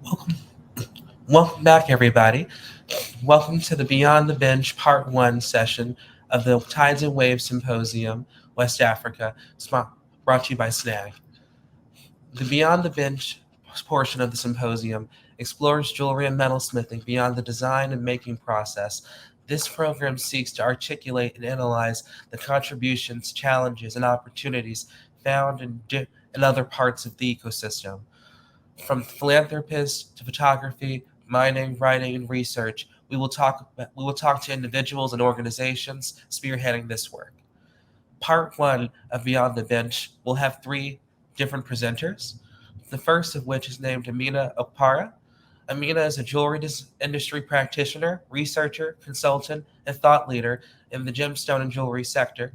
Welcome, welcome back, everybody. Welcome to the Beyond the Bench Part 1 session of the Tides and Waves Symposium, West Africa, brought to you by SNAG. The Beyond the Bench portion of the symposium explores jewelry and metalsmithing beyond the design and making process. This program seeks to articulate and analyze the contributions, challenges, and opportunities found in other parts of the ecosystem. From philanthropists to photography, mining, writing, and research, we will talk to individuals and organizations spearheading this work. Part one of Beyond the Bench will have three different presenters. The first of which is named Amina Okpukpara. Amina is a jewelry industry practitioner, researcher, consultant, and thought leader in the gemstone and jewelry sector,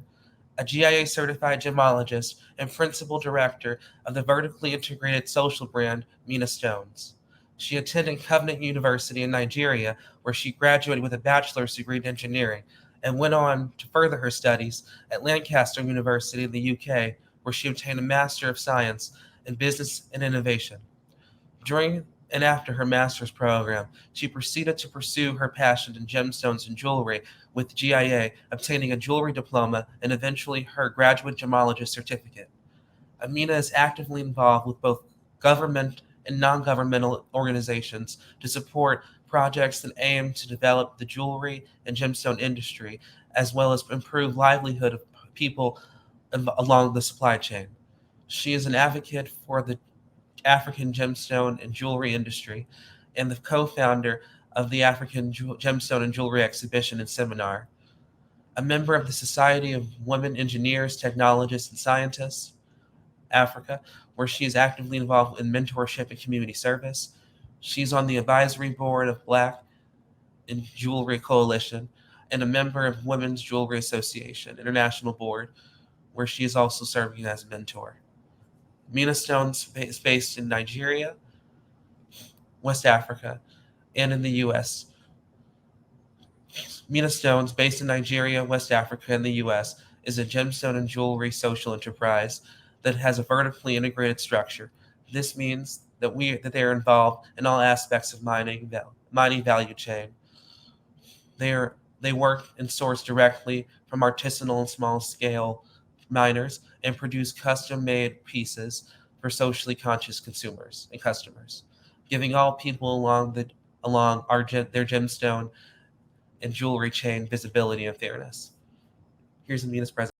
a GIA certified gemologist and principal director of the vertically integrated social brand Mina Stones. She attended Covenant University in Nigeria, where she graduated with a bachelor's degree in engineering and went on to further her studies at Lancaster University in the UK, where she obtained a Master of Science in Business and Innovation. During and after her master's program, she proceeded to pursue her passion in gemstones and jewelry with GIA, obtaining a jewelry diploma and eventually her graduate gemologist certificate. Amina is actively involved with both government and non governmental organizations to support projects that aim to develop the jewelry and gemstone industry, as well as improve livelihood of people along the supply chain. She is an advocate for the African gemstone and jewelry industry and the co founder of the African Gemstone and Jewelry Exhibition and Seminar, a member of the Society of Women Engineers, Technologists, and Scientists, Africa, where she is actively involved in mentorship and community service. She's on the advisory board of Black in Jewelry Coalition and a member of Women's Jewelry Association International Board, where she is also serving as a mentor. Mina Stones is based in Nigeria, West Africa, and in the U.S. Mina Stones, based in Nigeria, West Africa, and the U.S., is a gemstone and jewelry social enterprise that has a vertically integrated structure. This means that they are involved in all aspects of mining value chain. They work and source directly from artisanal and small scale miners and produce custom made pieces for socially conscious consumers and customers, giving all people along their gemstone and jewelry chain visibility and fairness. Here's Amina's presentation.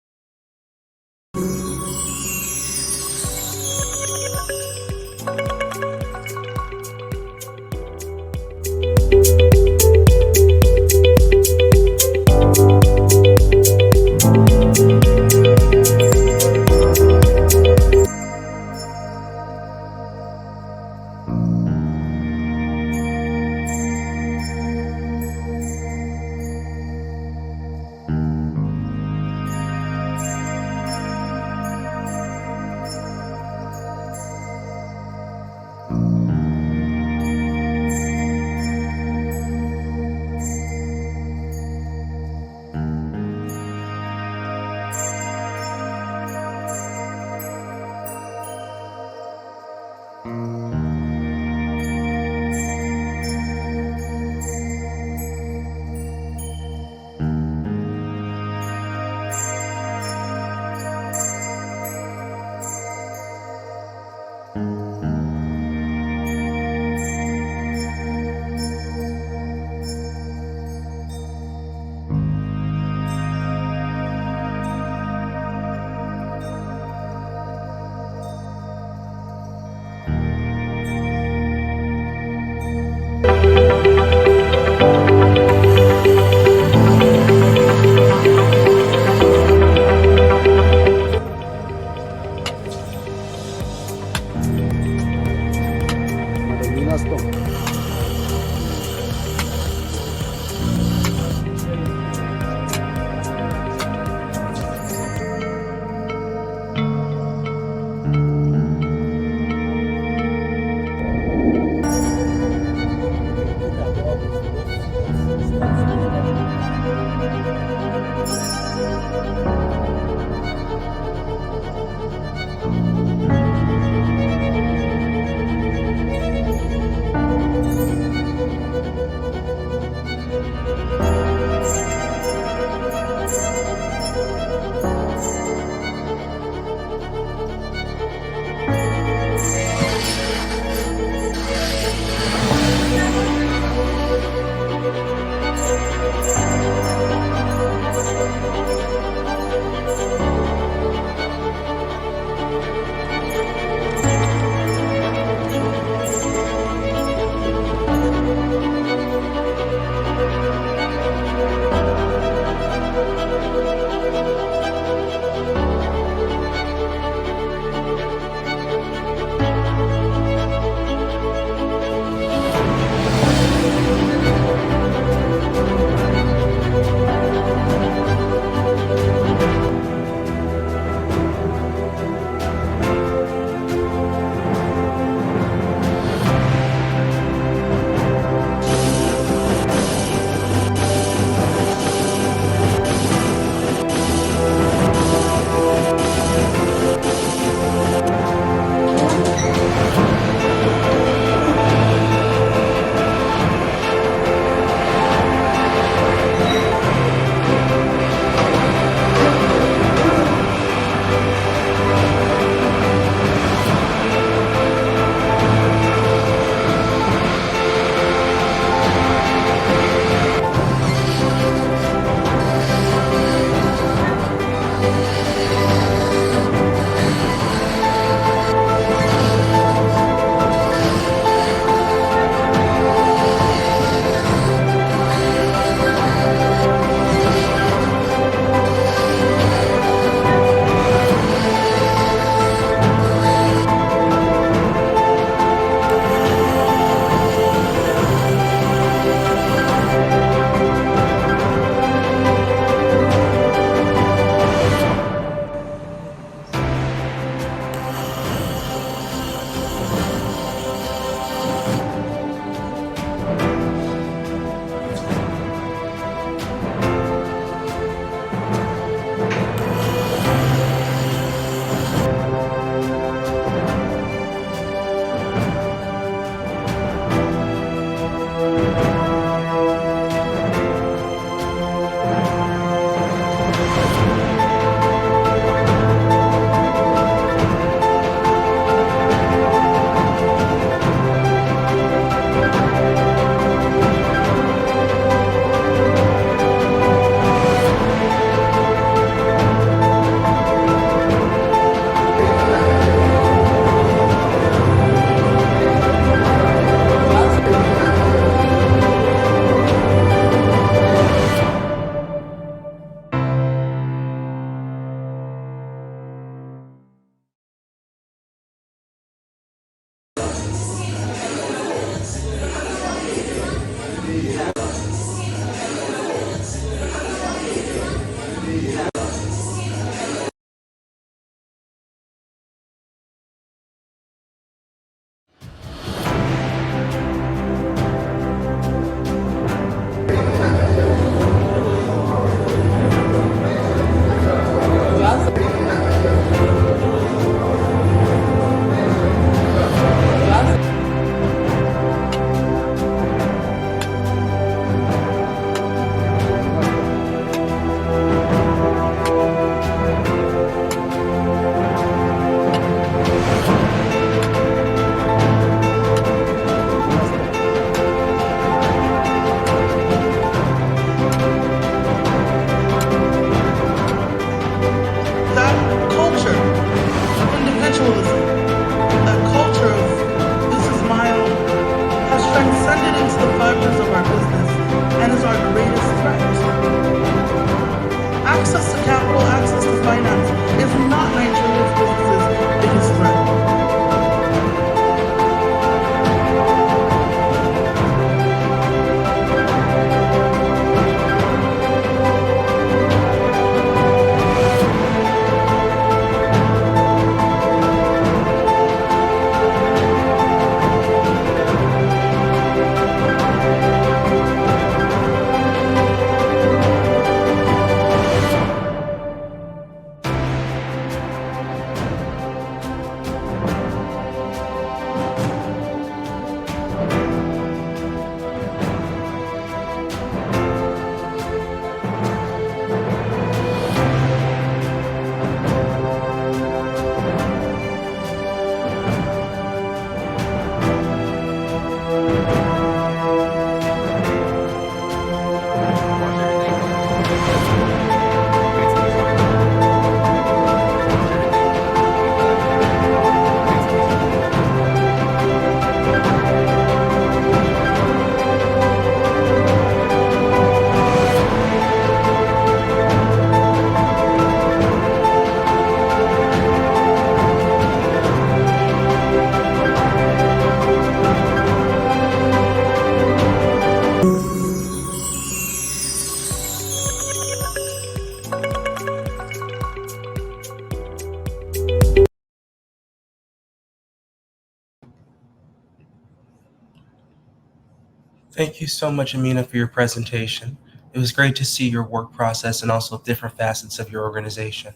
Thank you so much, Amina, for your presentation. It was great to see your work process and also different facets of your organization.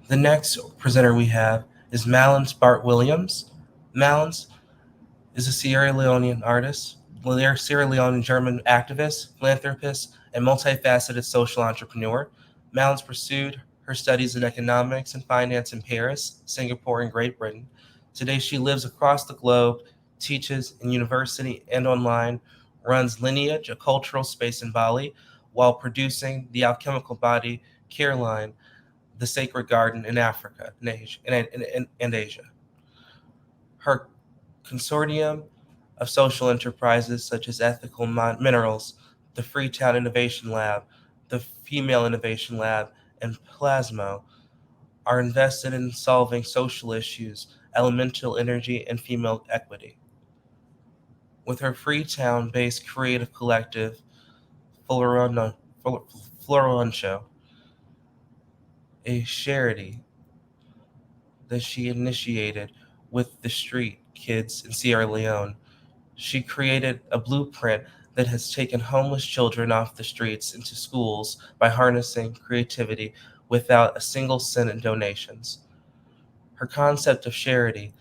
The next presenter we have is Mallence Bart-Williams. Mallence is a Sierra Leonean artist, Sierra Leonean German activist, philanthropist, and multifaceted social entrepreneur. Mallence pursued her studies in economics and finance in Paris, Singapore, and Great Britain. Today, she lives across the globe, teaches in university and online, runs Lineage, a cultural space in Bali, while producing the alchemical body care line, the Sacred Garden in Africa and Asia. Her consortium of social enterprises such as Ethical Minerals, the Freetown Innovation Lab, the Female Innovation Lab, and Plasmo are invested in solving social issues, elemental energy, and female equity. With her Freetown-based creative collective, Floroncho, a charity that she initiated with the street kids in Sierra Leone, she created a blueprint that has taken homeless children off the streets into schools by harnessing creativity without a single cent in donations. Her concept of charity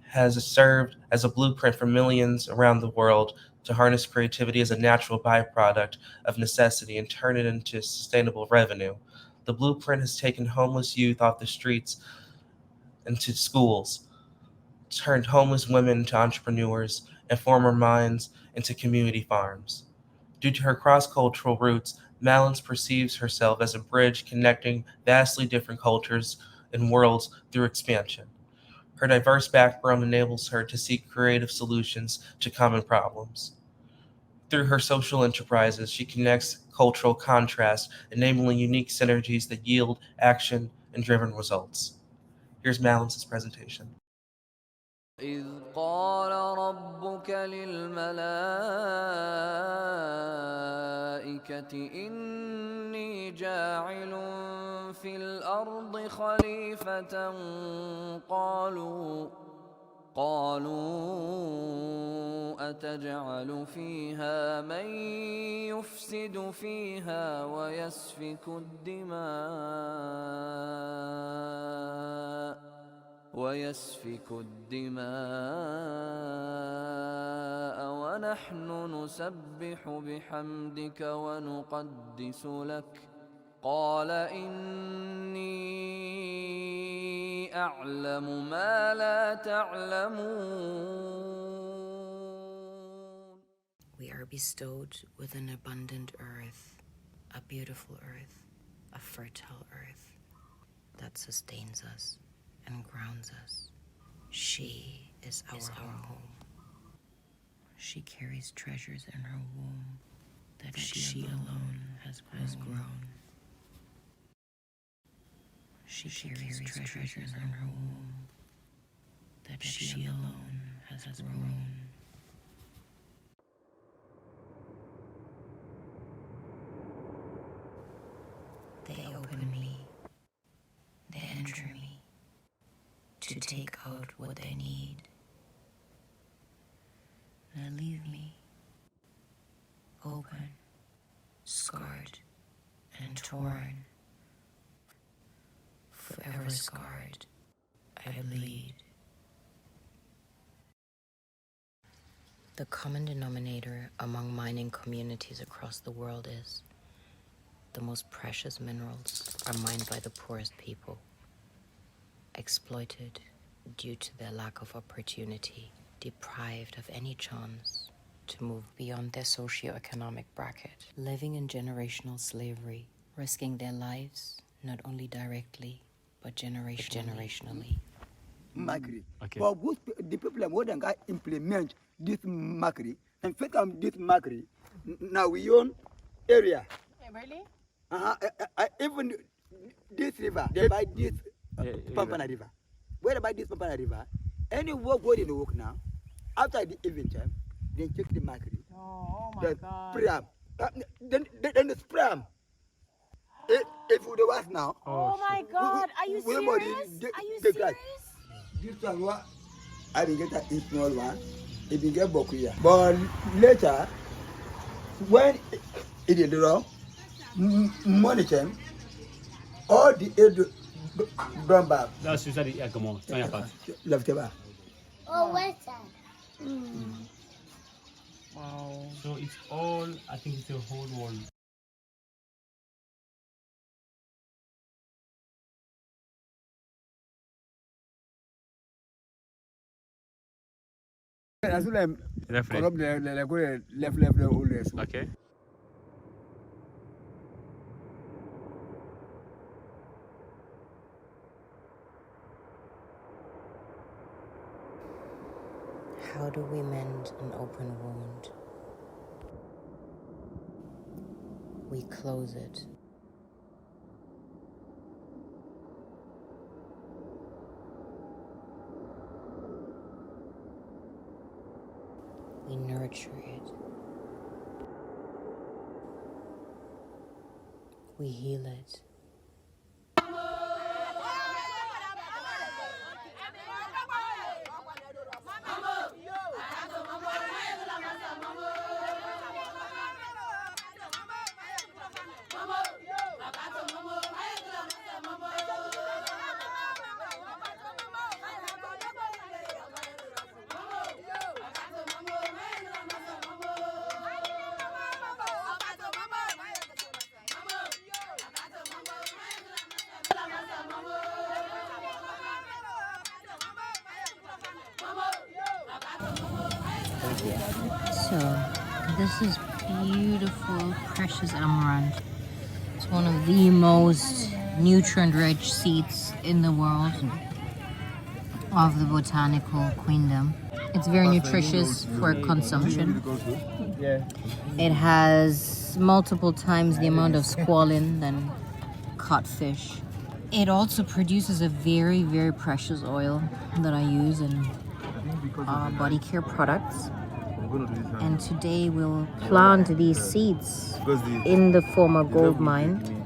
has served as a blueprint for millions around the world to harness creativity as a natural byproduct of necessity and turn it into sustainable revenue. The blueprint has taken homeless youth off the streets into schools, turned homeless women into entrepreneurs, and former mines into community farms. Due to her cross-cultural roots, Mallence perceives herself as a bridge connecting vastly different cultures and worlds through expansion. Her diverse background enables her to seek creative solutions to common problems. Through her social enterprises, she connects cultural contrast, enabling unique synergies that yield action and driven results. Here's Mallence's presentation. إذ قال ربك للملائكة إني جاعل في الأرض خليفة قالوا أتجعل فيها من يفسد فيها ويسفك الدماء ونحن نسبح بحمدك ونقدس لك قال إني أعلم ما لا تعلمون. We are bestowed with an abundant earth, a beautiful earth, a fertile earth that sustains us and grounds us. She is our home. She carries treasures in her womb that she alone has grown. She carries treasures in her womb that she alone has grown. They open me, they enter me to take out what they need. They leave me open, scarred, and torn. Forever scarred, I bleed. The common denominator among mining communities across the world is the most precious minerals are mined by the poorest people, exploited due to their lack of opportunity, deprived of any chance to move beyond their socioeconomic bracket, living in generational slavery, risking their lives not only directly but generationally. Macri. Okay. But the people are more than going to implement this Macri. And first time this Macri, now we own area. Really? Even this river, they buy this Pampana river. Where they buy this Pampana river, any work going to work now, after the event time, they check the Macri. Oh my God. Pram. Then the spram. If we was now. Oh my God. Are you serious? Are you serious? This one, what? I will get a small one. it didn't get Bokuya. But later, when it did wrong, money came, all the aid done back. That's usually Agamo. Left it back. Oh, what's that? Wow. So it's all, I think it's a whole world. That's what I'm corrupt left always. Okay. How do we mend an open wound? We close it. We nurture it. We heal it. So, this is beautiful, precious amaranth. It's one of the most nutrient-rich seeds in the world of the botanical queendom. It's very nutritious for consumption. It has multiple times the amount of squalene than codfish. It also produces a very, very precious oil that I use in body care products. And today we'll plant these seeds in the former gold mine.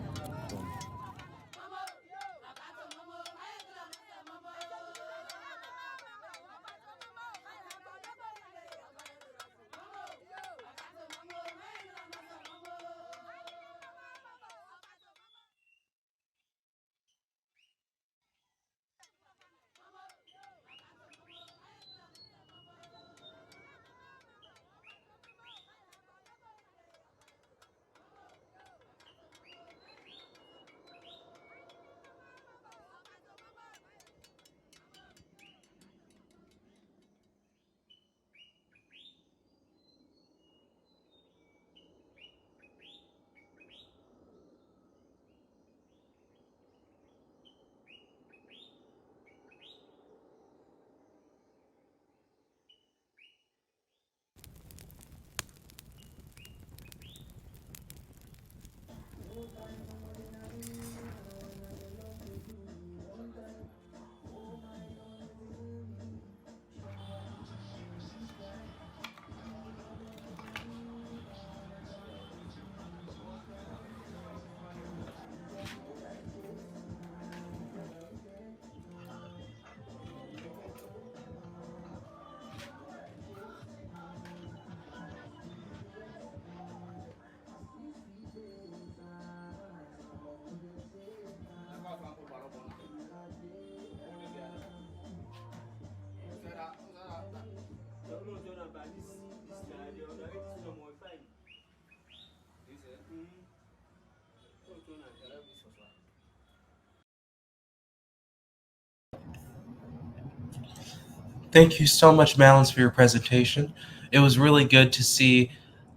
Thank you so much, Mallence, for your presentation. It was really good to see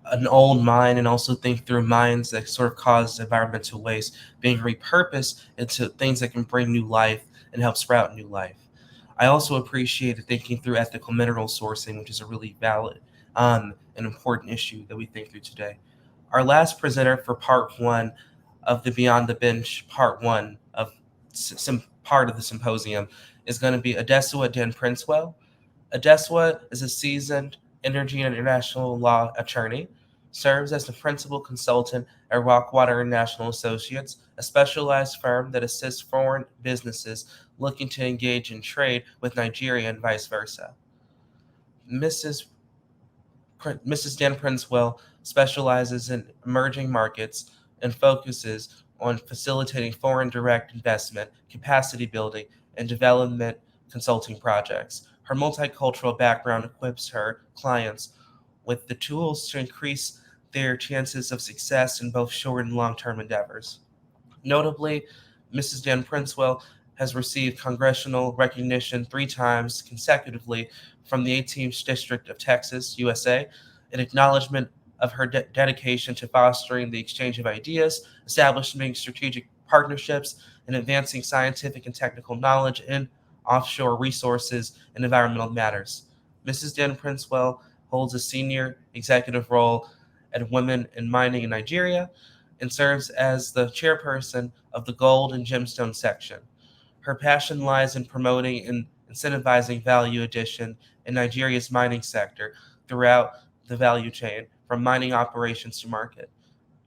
an old mine and also think through mines that sort of cause environmental waste being repurposed into things that can bring new life and help sprout new life. I also appreciated thinking through ethical mineral sourcing, which is a really valid and important issue that we think through today. Our last presenter for part one of the Beyond the Bench part one of some part of the symposium is going to be Adesuwa Den Princewill. Adesuwa is a seasoned energy and international law attorney, serves as the principal consultant at Rockwater International Associates, a specialized firm that assists foreign businesses looking to engage in trade with Nigeria and vice versa. Mrs. Mrs. Dan Princewill specializes in emerging markets and focuses on facilitating foreign direct investment, capacity building, and development consulting projects. Her multicultural background equips her clients with the tools to increase their chances of success in both short and long-term endeavors. Notably, Mrs. Dan Princewill has received congressional recognition 3 times consecutively from the 18th District of Texas, USA, in acknowledgement of her dedication to fostering the exchange of ideas, establishing strategic partnerships, and advancing scientific and technical knowledge in offshore resources and environmental matters. Mrs. Dan Princewill holds a senior executive role at Women in Mining in Nigeria and serves as the chairperson of the Gold and Gemstone section. Her passion lies in promoting and incentivizing value addition in Nigeria's mining sector throughout the value chain, from mining operations to market.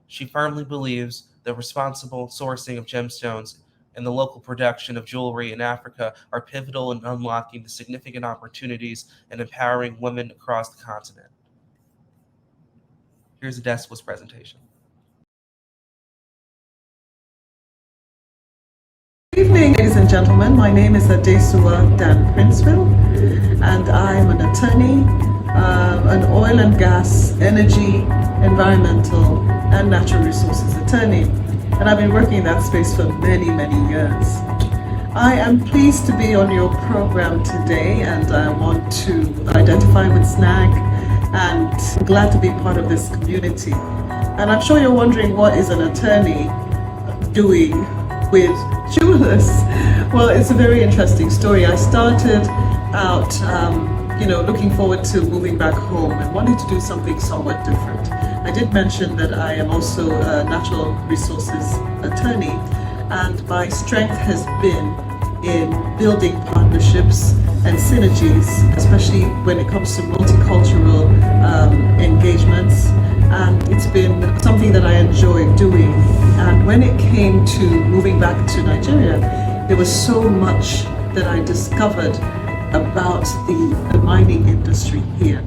She firmly believes that responsible sourcing of gemstones and the local production of jewelry in Africa are pivotal in unlocking the significant opportunities and empowering women across the continent. Here's Adesuwa's presentation. Good evening, ladies and gentlemen. My name is Adesuwa Dan Princewill, and I'm an attorney, an oil and gas, energy, environmental, and natural resources attorney. And I've been working in that space for many, many years. I am pleased to be on your program today, and I want to identify with SNAG, and I'm glad to be part of this community. And I'm sure you're wondering, what is an attorney doing with jewelers? Well, it's a very interesting story. I started out, looking forward to moving back home and wanting to do something somewhat different. I did mention that I am also a natural resources attorney, and my strength has been in building partnerships and synergies, especially when it comes to multicultural engagements. And it's been something that I enjoy doing. And when it came to moving back to Nigeria, there was so much that I discovered about the mining industry here.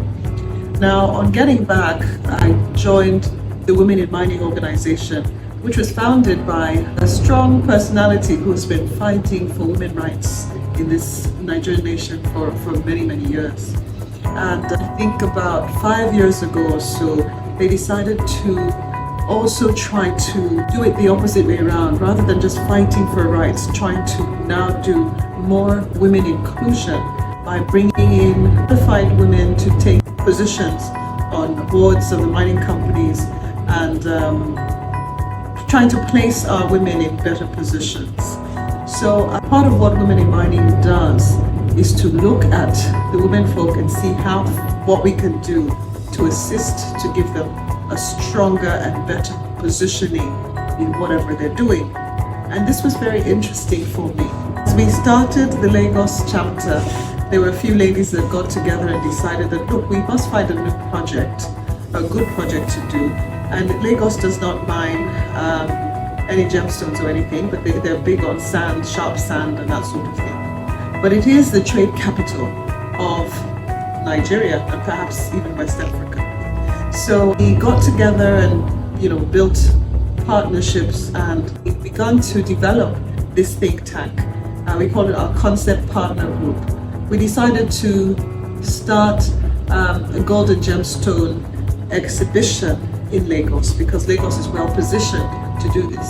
Now, on getting back, I joined the Women in Mining organization, which was founded by a strong personality who has been fighting for women's rights in this Nigerian nation for many, many years. And I think about 5 years ago or so, they decided to also try to do it the opposite way around. Rather than just fighting for rights, trying to now do more women inclusion by bringing in qualified women to take positions on boards of the mining companies, and trying to place our women in better positions. So a part of what Women in Mining does is to look at the women folk and see what we can do to assist to give them a stronger and better positioning in whatever they're doing. And this was very interesting for me. As we started the Lagos chapter, there were a few ladies that got together and decided that, look, we must find a new project, a good project to do. And Lagos does not mine any gemstones or anything, but they're big on sand, sharp sand, and that sort of thing. But it is the trade capital of Nigeria and perhaps even West Africa. So we got together and built partnerships, and we began to develop this think tank. We call it our concept partner group. We decided to start a golden gemstone exhibition in Lagos because Lagos is well positioned to do this.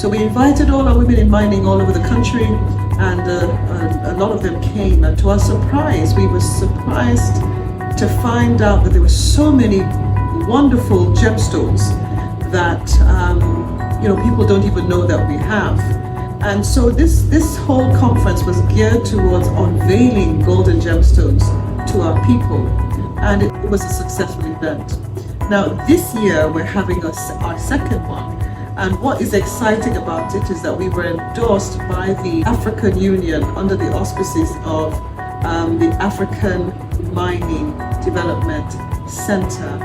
So we invited all our women in mining all over the country, and a lot of them came. And to our surprise, we were surprised to find out that there were so many wonderful gemstones that people don't even know that we have. And so this whole conference was geared towards unveiling golden gemstones to our people, and it was a successful event. Now this year we're having our second one, and what is exciting about it is that we were endorsed by the African Union under the auspices of the African Mining Development Center,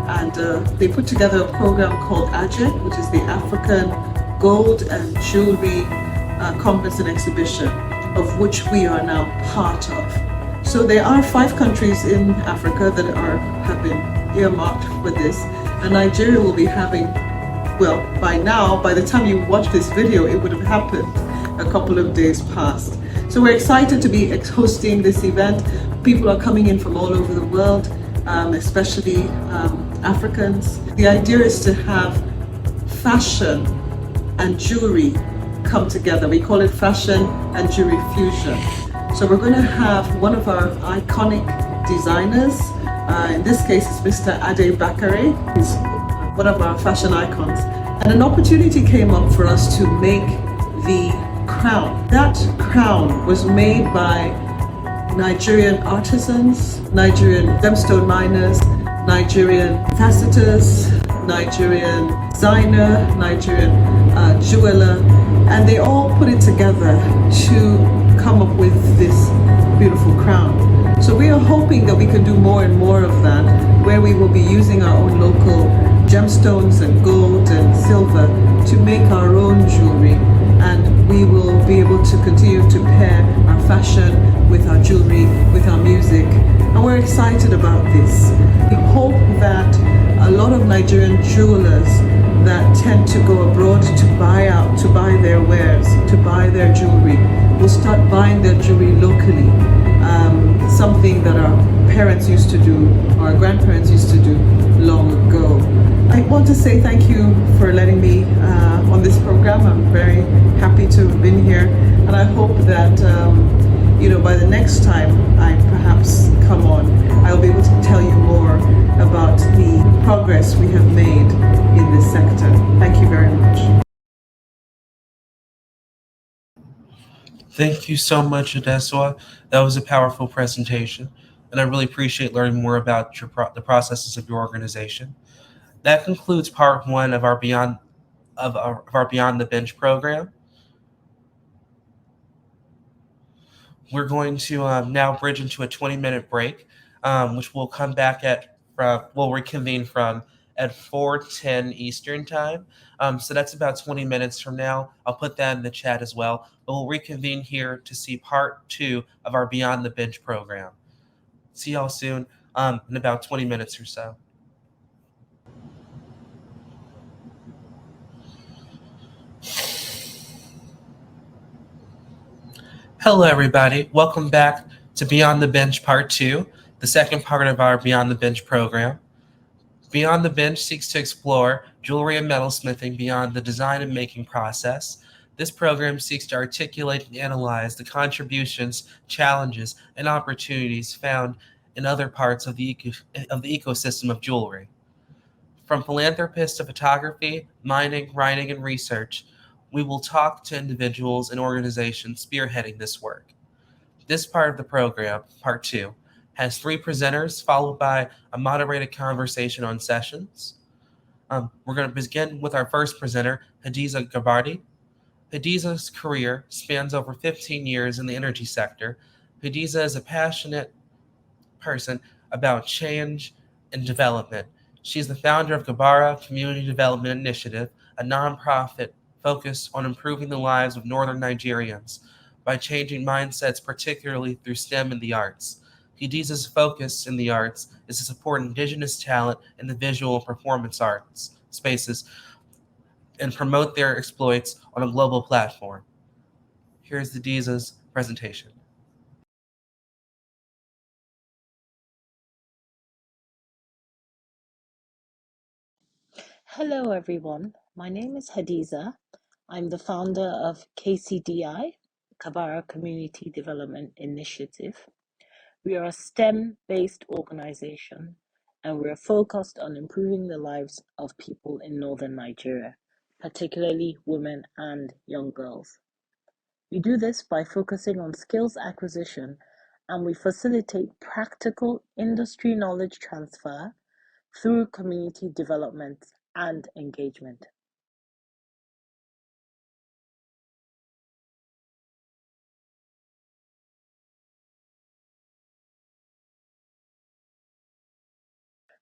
and they put together a program called AGEC, which is the African Gold and Jewelry Conference and Exhibition, of which we are now part of. So there are 5 countries in Africa that have been earmarked for this, and Nigeria will be having, well, by now, by the time you watch this video, it would have happened a couple of days past. So we're excited to be hosting this event. People are coming in from all over the world, especially Africans. The idea is to have fashion and jewelry come together. We call it fashion and jewelry fusion. So we're going to have one of our iconic designers, in this case it's Mr. Bakare. He's one of our fashion icons. And an opportunity came up for us to make the crown. That crown was made by Nigerian artisans, Nigerian gemstone miners, Nigerian facetors, Nigerian designer, Nigerian jeweler, and they all put it together to come up with this beautiful crown. So we are hoping that we can do more and more of that, where we will be using our own local gemstones and gold and silver to make our own jewelry, and we will be able to continue to pair our fashion with our jewelry, with our music, and we're excited about this. We hope that a lot of Nigerian jewelers that tend to go abroad to buy their wares, to buy their jewelry, will start buying their jewelry locally. Something that our parents used to do, our grandparents used to do long ago. I want to say thank you for letting me on this program. I'm very happy to have been here, and I hope that by the next time I perhaps come on, I'll be able to tell you more about the progress we have made in this sector. Thank you very much. Thank you so much, Adesuwa. That was a powerful presentation, and I really appreciate learning more about the processes of your organization. That concludes part one of our Beyond the Bench program. We're going to now bridge into a 20-minute break, which we'll come back we'll reconvene from at 4:10 Eastern time. So that's about 20 minutes from now. I'll put that in the chat as well. But we'll reconvene here to see part two of our Beyond the Bench program. See y'all soon in about 20 minutes or so. Hello, everybody. Welcome back to Beyond the Bench Part 2, the second part of our Beyond the Bench program. Beyond the Bench seeks to explore jewelry and metalsmithing beyond the design and making process. This program seeks to articulate and analyze the contributions, challenges, and opportunities found in other parts of the ecosystem of jewelry. From philanthropists to photography, mining, writing, and research, we will talk to individuals and organizations spearheading this work. This part of the program, part two, has 3 presenters followed by a moderated conversation on sessions. We're going to begin with our first presenter, Hadiza Garbati. Hadiza's career spans over 15 years in the energy sector. Hadiza is a passionate person about change and development. She's the founder of Garbati Community Development Initiative, a nonprofit focused on improving the lives of northern Nigerians by changing mindsets, particularly through STEM and the arts. Hadiza's focus in the arts is to support indigenous talent in the visual and performance arts spaces and promote their exploits on a global platform. Here's Hadiza's presentation. Hello everyone, my name is Hadiza. I'm the founder of KCDI, Kabara Community Development Initiative. We are a STEM-based organization and we're focused on improving the lives of people in northern Nigeria, particularly women and young girls. We do this by focusing on skills acquisition and we facilitate practical industry knowledge transfer through community development and engagement.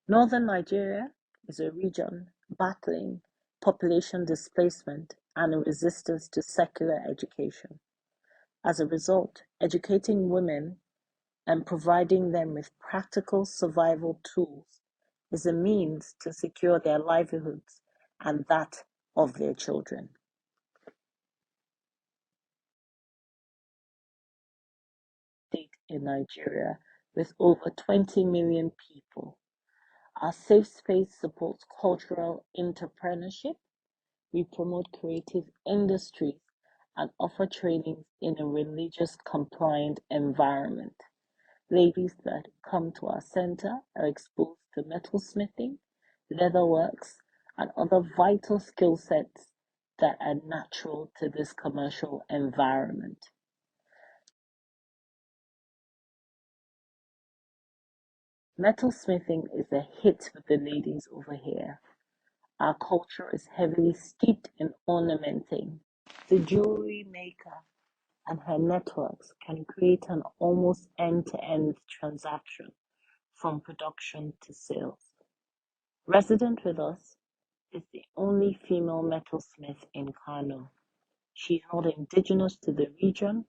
Northern Nigeria is a region battling population displacement and a resistance to secular education. As a result, educating women and providing them with practical survival tools is a means to secure their livelihoods and that of their children. State in Nigeria with over 20 million people. Our safe space supports cultural entrepreneurship. We promote creative industries and offer trainings in a religious compliant environment. Ladies that come to our center are exposed to metalsmithing, leatherworks, and other vital skill sets that are natural to this commercial environment. Metalsmithing is a hit with the ladies over here. Our culture is heavily steeped in ornamenting. The jewelry maker and her networks can create an almost end-to-end transaction from production to sales. Resident with us is the only female metalsmith in Kano. She's not indigenous to the region,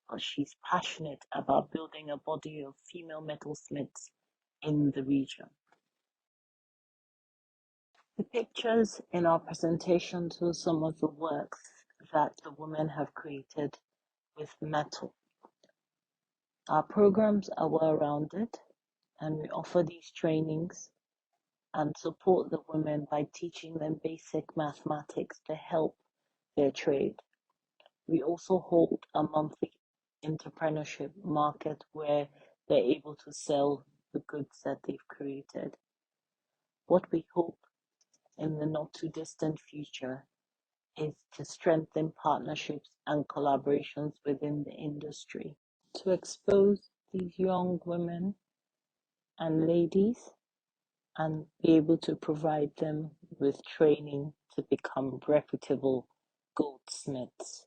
but she's passionate about building a body of female metalsmiths in the region. The pictures in our presentation show some of the works that the women have created with metal. Our programs are well-rounded, and we offer these trainings and support the women by teaching them basic mathematics to help their trade. We also hold a monthly entrepreneurship market where they're able to sell the goods that they've created. What we hope in the not too distant future is to strengthen partnerships and collaborations within the industry to expose these young women and ladies and be able to provide them with training to become reputable goldsmiths.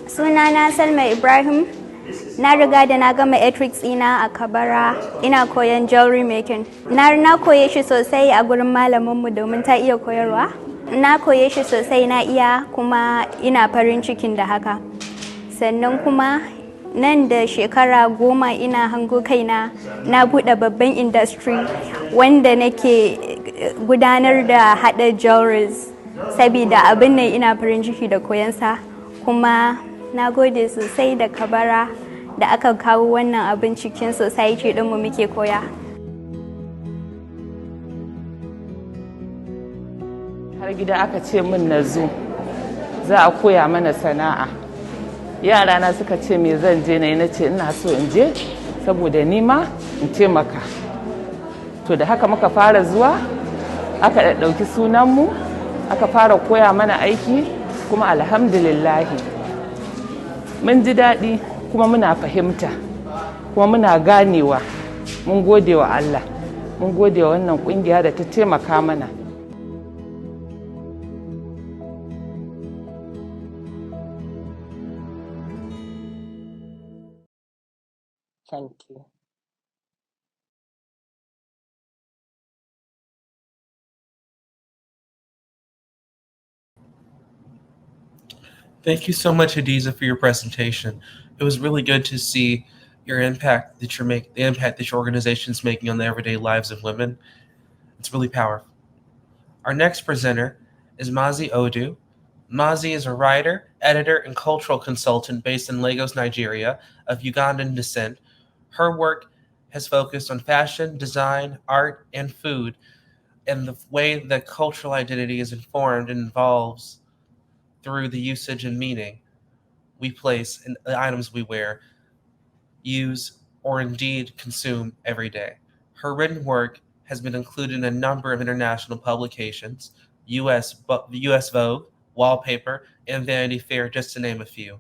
Sunana Salma Ibrahim. Na riga da na gama ethics ina a Kabara, ina koyan jewelry making. Na koye shi sosai a gurin malaminmu domin ta iya koyarwa. Na koye shi sosai na iya kuma ina farin cikin da haka. Sannan kuma nan da shekara 10 ina hango kaina na buɗe babban industry wanda nake gudanar da haɗa jewelries. Sabida abin nan ina farin ciki da koyansa kuma na gode sosai da Kabara da aka kawo wannan abin cikin society ɗinmu muke koya. Har gida aka ce min na zo za a koya mana sana'a. Yara na suka ce me zan je na ce ina so in je saboda ni ma in taimaka. To da haka muka fara zuwa aka ɗauki sunanmu aka fara koya mana aiki kuma alhamdulillahi mun ji daɗi kuma muna fahimta kuma muna ganewa. Mun gode wa Allah, mun gode wa wannan ƙungiya da ta taimaka mana. Thank you. Thank you so much, Hadiza, for your presentation. It was really good to see your impact that the impact that your organization is making on the everyday lives of women. It's really powerful. Our next presenter is Mazzi Odu. Mazzi is a writer, editor, and cultural consultant based in Lagos, Nigeria, of Ugandan descent. Her work has focused on fashion, design, art, and food, and the way that cultural identity is informed and evolves through the usage and meaning we place in the items we wear, use, or indeed consume every day. Her written work has been included in a number of international publications, US Vogue, Wallpaper, and Vanity Fair, just to name a few.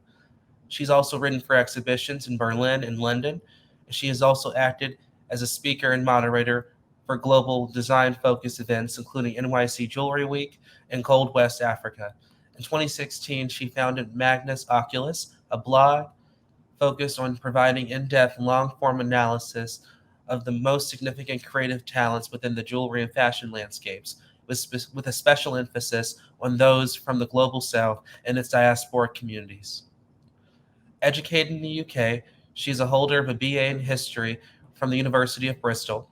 She's also written for exhibitions in Berlin and London. She has also acted as a speaker and moderator for global design-focused events, including NYC Jewelry Week and Gold West Africa. In 2016, she founded Magnus Oculus, a blog focused on providing in-depth, long-form analysis of the most significant creative talents within the jewelry and fashion landscapes. with a special emphasis on those from the Global South and its diasporic communities. Educated in the UK, she is a holder of a BA in History from the University of Bristol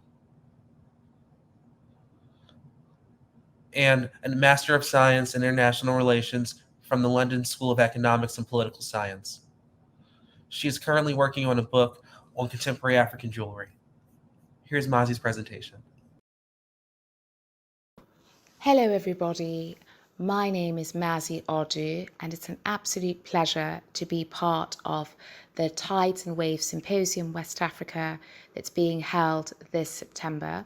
and a Master of Science in International Relations from the London School of Economics and Political Science. She is currently working on a book on contemporary African jewelry. Here's Mazzi's presentation. Hello everybody, my name is Mazzi Odu and it's an absolute pleasure to be part of the Tides and Waves Symposium West Africa that's being held this September.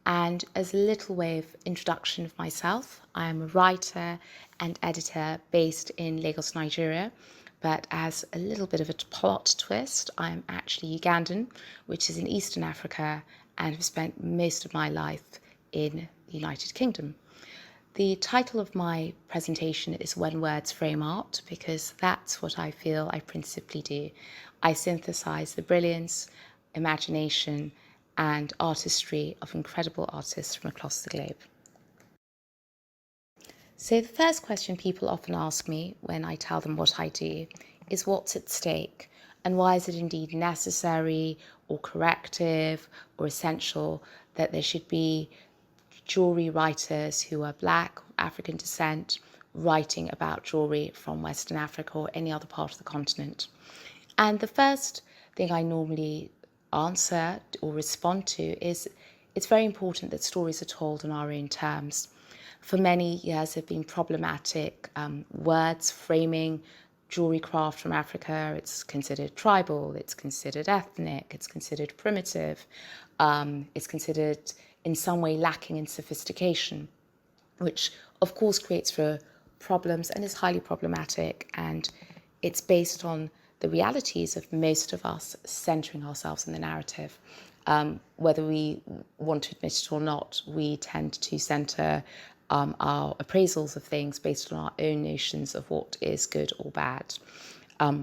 And as a little way of introduction of myself, I am a writer and editor based in Lagos, Nigeria. But as a little bit of a plot twist, I am actually Ugandan, which is in Eastern Africa, and have spent most of my life in the United Kingdom. The title of my presentation is When Words Frame Art, because that's what I feel I principally do. I synthesize the brilliance, imagination, and artistry of incredible artists from across the globe. So the first question people often ask me when I tell them what I do is what's at stake, and why is it indeed necessary or corrective or essential that there should be jewelry writers who are Black, African descent, writing about jewelry from Western Africa or any other part of the continent. And the first thing I normally answer or respond to is it's very important that stories are told in our own terms. For many years have been problematic words framing jewelry craft from Africa. It's considered tribal, it's considered ethnic, it's considered primitive, it's considered in some way lacking in sophistication, which of course creates for problems and is highly problematic, and it's based on the realities of most of us centering ourselves in the narrative. Whether we want to admit it or not, we tend to center our appraisals of things based on our own notions of what is good or bad,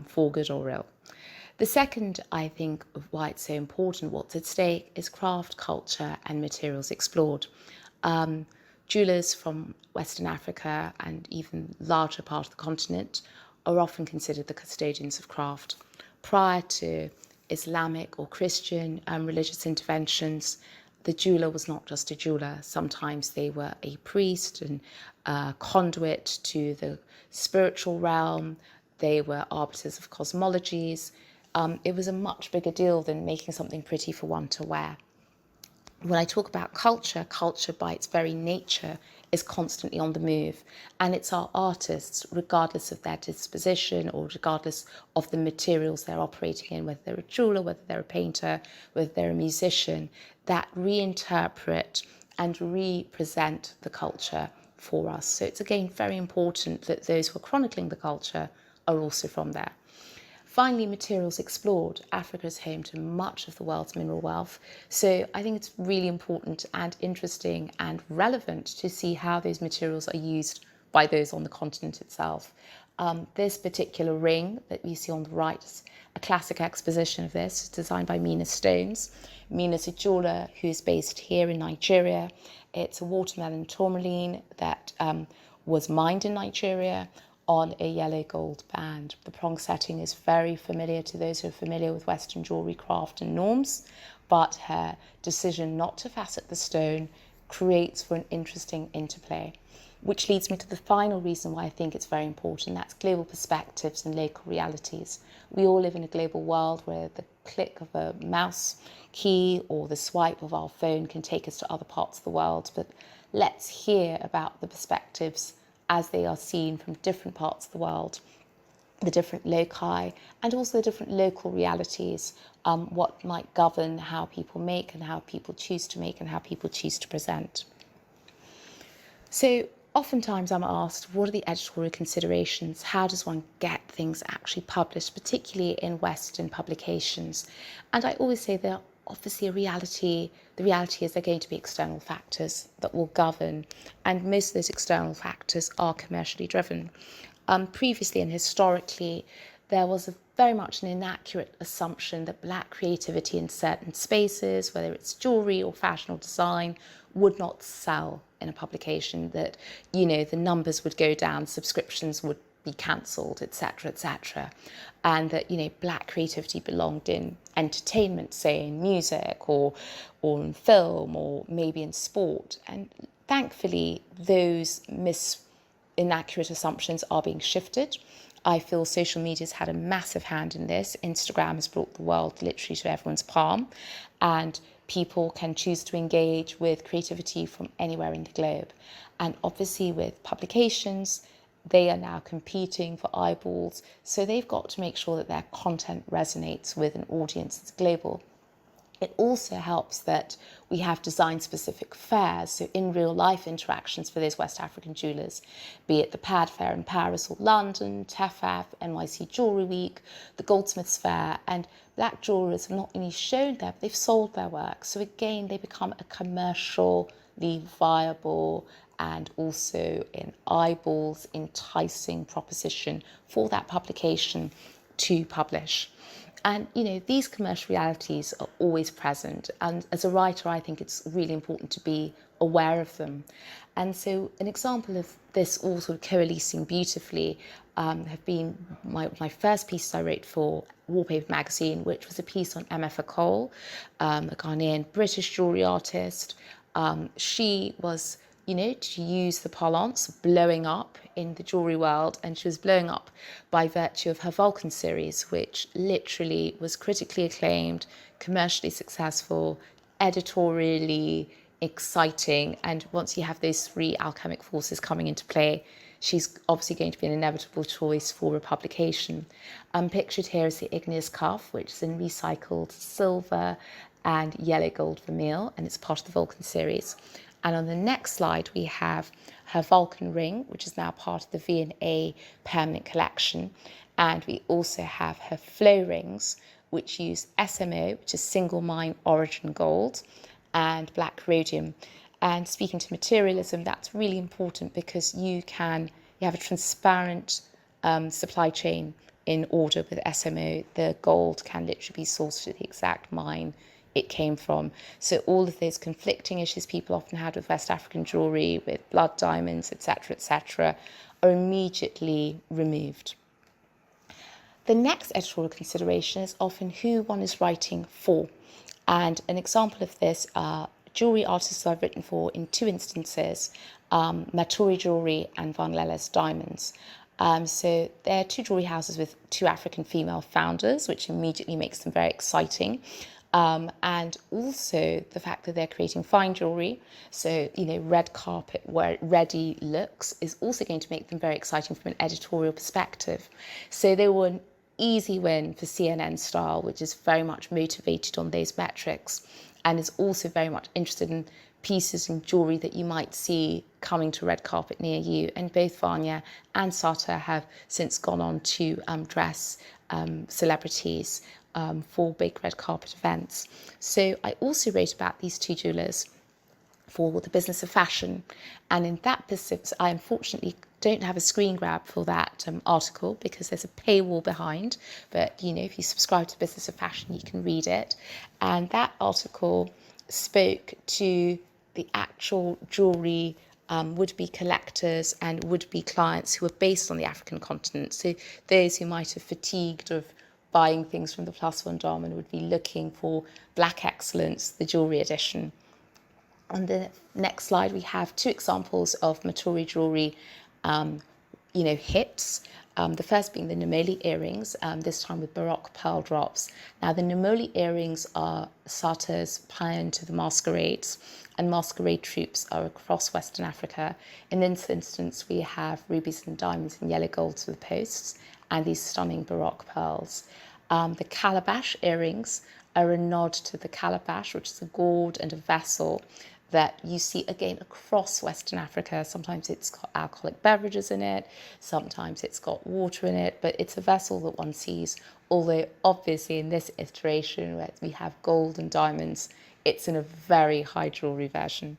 for good or ill. The second, I think, of why it's so important, what's at stake, is craft, culture, and materials explored. Jewelers from Western Africa and even larger part of the continent are often considered the custodians of craft. Prior to Islamic or Christian religious interventions, the jeweler was not just a jeweler. Sometimes they were a priest and a conduit to the spiritual realm. They were arbiters of cosmologies. It was a much bigger deal than making something pretty for one to wear. When I talk about culture, culture by its very nature is constantly on the move, and it's our artists, regardless of their disposition or regardless of the materials they're operating in, whether they're a jeweler, whether they're a painter, whether they're a musician, that reinterpret and represent the culture for us. So it's again very important that those who are chronicling the culture are also from there. Finally, materials explored. Africa is home to much of the world's mineral wealth. So I think it's really important and interesting and relevant to see how those materials are used by those on the continent itself. This particular ring that you see on the right is a classic exposition of this, designed by Mina Stones. Mina's a jeweler who's based here in Nigeria. It's a watermelon tourmaline that was mined in Nigeria on a yellow gold band. The prong setting is very familiar to those who are familiar with Western jewellery craft and norms, but her decision not to facet the stone creates for an interesting interplay, which leads me to the final reason why I think it's very important. That's global perspectives and local realities. We all live in a global world where the click of a mouse key or the swipe of our phone can take us to other parts of the world, but let's hear about the perspectives as they are seen from different parts of the world, the different loci, and also the different local realities, what might govern how people make and how people choose to make and how people choose to present. So oftentimes I'm asked, what are the editorial considerations? How does one get things actually published, particularly in Western publications? And I always say there are obviously a reality. The reality is there are going to be external factors that will govern, and most of those external factors are commercially driven. Previously and historically, there was very much an inaccurate assumption that Black creativity in certain spaces, whether it's jewellery or fashion or design, would not sell in a publication that, you know, the numbers would go down, subscriptions would be cancelled, etc., and that, you know, black creativity belonged in entertainment, say in music or in film or maybe in sport. And thankfully, those inaccurate assumptions are being shifted. I feel social media's had a massive hand in this. Instagram has brought the world literally to everyone's palm, and people can choose to engage with creativity from anywhere in the globe. And obviously with publications, they are now competing for eyeballs, so they've got to make sure that their content resonates with an audience that's global. It also helps that we have design-specific fairs, so in real-life interactions for those West African jewellers, be it the PAD Fair in Paris or London, TEFAF, NYC Jewellery Week, the Goldsmiths Fair, and black jewellers have not only shown there, but they've sold their work. So again, they become a commercially viable and also in eyeballs enticing proposition for that publication to publish. And, you know, these commercial realities are always present. And as a writer, I think it's really important to be aware of them. And so an example of this all sort of coalescing beautifully have been my first pieces I wrote for Wallpaper magazine, which was a piece on MF Cole, a Ghanaian British jewellery artist. She was, you know, to use the parlance, blowing up in the jewellery world, and she was blowing up by virtue of her Vulcan series, which literally was critically acclaimed, commercially successful, editorially exciting, and once you have those three alchemic forces coming into play, she's obviously going to be an inevitable choice for a publication. Pictured here is the igneous cuff, which is in recycled silver and yellow gold vermeil, and it's part of the Vulcan series. And on the next slide, we have her Vulcan ring, which is now part of the V&A permanent collection. And we also have her flow rings, which use SMO, which is single mine origin gold, and black rhodium. And speaking to materialism, that's really important because you have a transparent supply chain in order with SMO. The gold can literally be sourced at the exact mine it came from. So all of those conflicting issues people often had with West African jewellery, with blood diamonds, etc., are immediately removed. The next editorial consideration is often who one is writing for. And an example of this are jewellery artists I've written for in two instances, Maturi Jewellery and Van Lelles Diamonds. So they're two jewellery houses with two African female founders, which immediately makes them very exciting. And also the fact that they're creating fine jewellery, so, you know, red carpet where ready looks is also going to make them very exciting from an editorial perspective. So they were an easy win for CNN Style, which is very much motivated on those metrics and is also very much interested in pieces and jewellery that you might see coming to red carpet near you. And both Vanya and Sata have since gone on to dress celebrities for big red carpet events. So I also wrote about these two jewellers for the Business of Fashion, and in that business I unfortunately don't have a screen grab for that article because there's a paywall behind, but you know, if you subscribe to Business of Fashion you can read it. And that article spoke to the actual jewellery would-be collectors and would-be clients who were based on the African continent, so those who might have fatigued of buying things from the Plus One Dom and would be looking for Black Excellence, the jewellery edition. On the next slide, we have two examples of Maturi jewellery, hits. The first being the Nomoli earrings, this time with Baroque pearl drops. Now, the Nomoli earrings are Sata's paean to the masquerades, and masquerade troupes are across Western Africa. In this instance, we have rubies and diamonds and yellow gold to the posts, and these stunning Baroque pearls. The calabash earrings are a nod to the calabash, which is a gourd and a vessel that you see again across Western Africa. Sometimes it's got alcoholic beverages in it, sometimes it's got water in it, but it's a vessel that one sees, although obviously in this iteration where we have gold and diamonds, it's in a very high jewellery version.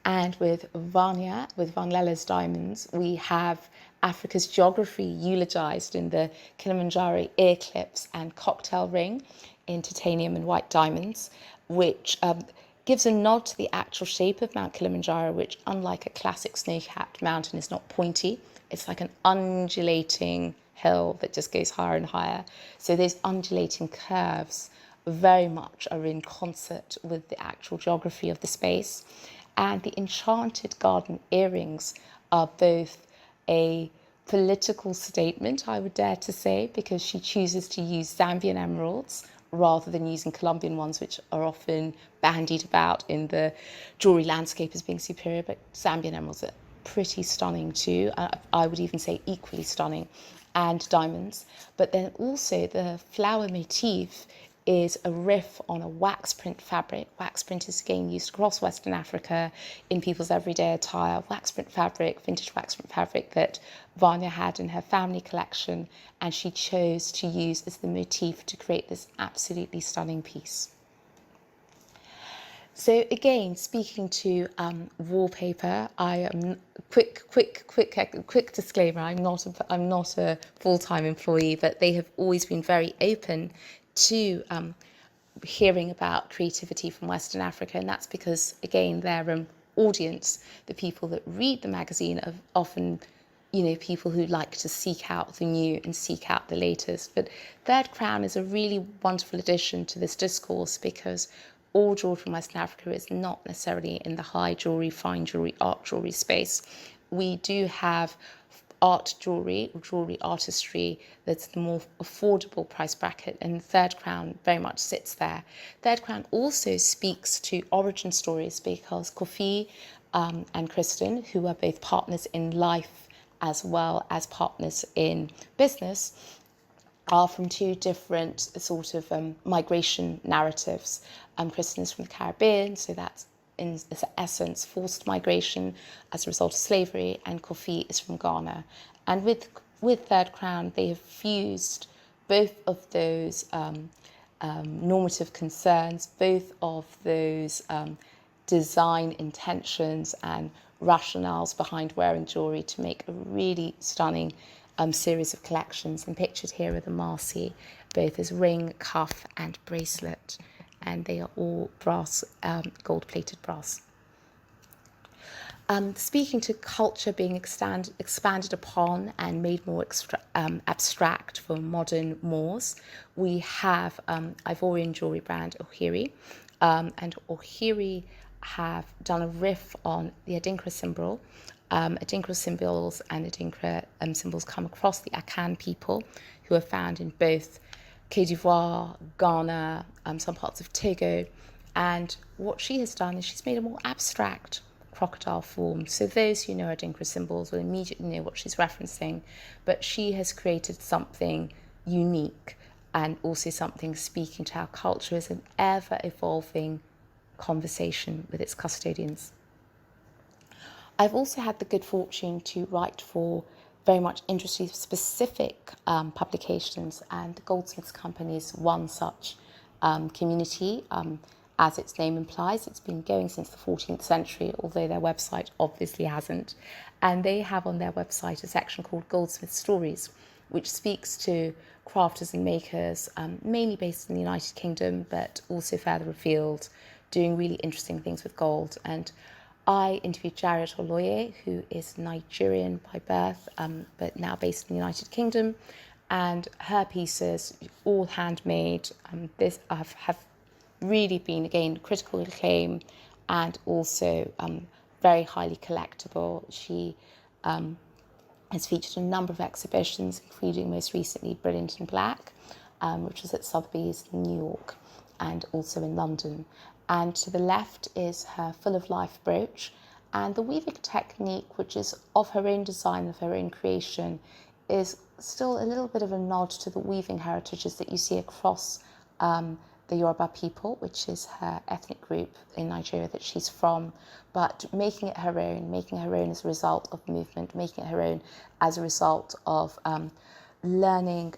And with Vanya, with Van Lelles Diamonds, we have Africa's geography eulogised in the Kilimanjaro ear clips and cocktail ring in titanium and white diamonds, which gives a nod to the actual shape of Mount Kilimanjaro, which, unlike a classic snow-capped mountain, is not pointy. It's like an undulating hill that just goes higher and higher. So those undulating curves very much are in concert with the actual geography of the space. And the enchanted garden earrings are both a political statement, I would dare to say, because she chooses to use Zambian emeralds rather than using Colombian ones, which are often bandied about in the jewellery landscape as being superior, but Zambian emeralds are pretty stunning too. I would even say equally stunning, and diamonds. But then also the flower motif is a riff on a wax print fabric. Wax print is again used across Western Africa in people's everyday attire. Wax print fabric, vintage wax print fabric that Vanya had in her family collection, and she chose to use as the motif to create this absolutely stunning piece. So again, speaking to wallpaper, I am quick disclaimer. I'm not a full-time employee, but they have always been very open to hearing about creativity from Western Africa, and that's because, again, their audience, the people that read the magazine, are often, people who like to seek out the new and seek out the latest. But Third Crown is a really wonderful addition to this discourse, because all jewellery from Western Africa is not necessarily in the high jewellery, fine jewellery, art jewellery space. We do have art jewellery or jewellery artistry that's the more affordable price bracket, and Third Crown very much sits there. Third Crown also speaks to origin stories, because Kofi and Kristen, who are both partners in life as well as partners in business, are from two different sort of migration narratives. Kristen is from the Caribbean, so that's in essence forced migration as a result of slavery, and Kofi is from Ghana. And with Third Crown, they have fused both of those normative concerns, both of those design intentions and rationales behind wearing jewellery to make a really stunning series of collections. And pictured here are the Marcy, both as ring, cuff and bracelet, and they are all brass, gold-plated brass. Speaking to culture being expanded upon and made more abstract for modern Moors, we have Ivorian jewellery brand Ohiri, and Ohiri have done a riff on the Adinkra symbol. Adinkra symbols and Adinkra symbols come across the Akan people, who are found in both Côte d'Ivoire, Ghana, some parts of Togo. And what she has done is she's made a more abstract crocodile form. So those who know Adinkra symbols will immediately know what she's referencing, but she has created something unique and also something speaking to how culture is an ever-evolving conversation with its custodians. I've also had the good fortune to write for very much industry-specific publications, and the Goldsmiths Company is one such community. As its name implies, it's been going since the 14th century, although their website obviously hasn't. And they have on their website a section called Goldsmith Stories, which speaks to crafters and makers, mainly based in the United Kingdom, but also further afield, doing really interesting things with gold. And I interviewed Jarrett Oloye, who is Nigerian by birth, but now based in the United Kingdom, and her pieces, all handmade, this have really been, again, critical acclaim and also very highly collectible. She has featured a number of exhibitions, including most recently Brilliant in Black, which was at Sotheby's in New York and also in London. And to the left is her Full of Life brooch, and the weaving technique, which is of her own design, of her own creation, is still a little bit of a nod to the weaving heritages that you see across the Yoruba people, which is her ethnic group in Nigeria that she's from, but making it her own as a result of movement, making it her own as a result of learning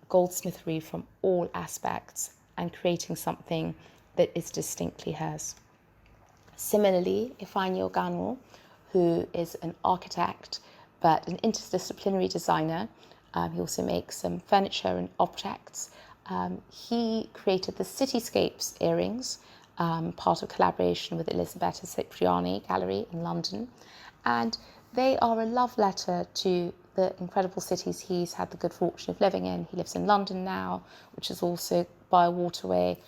goldsmithery from all aspects and creating something that is distinctly hers. Similarly, Ifeanyi Oganwo, who is an architect but an interdisciplinary designer, he also makes some furniture and objects. He created the Cityscapes earrings, part of collaboration with Elisabetta Cipriani Gallery in London. And they are a love letter to the incredible cities he's had the good fortune of living in. He lives in London now, which is also by a waterway,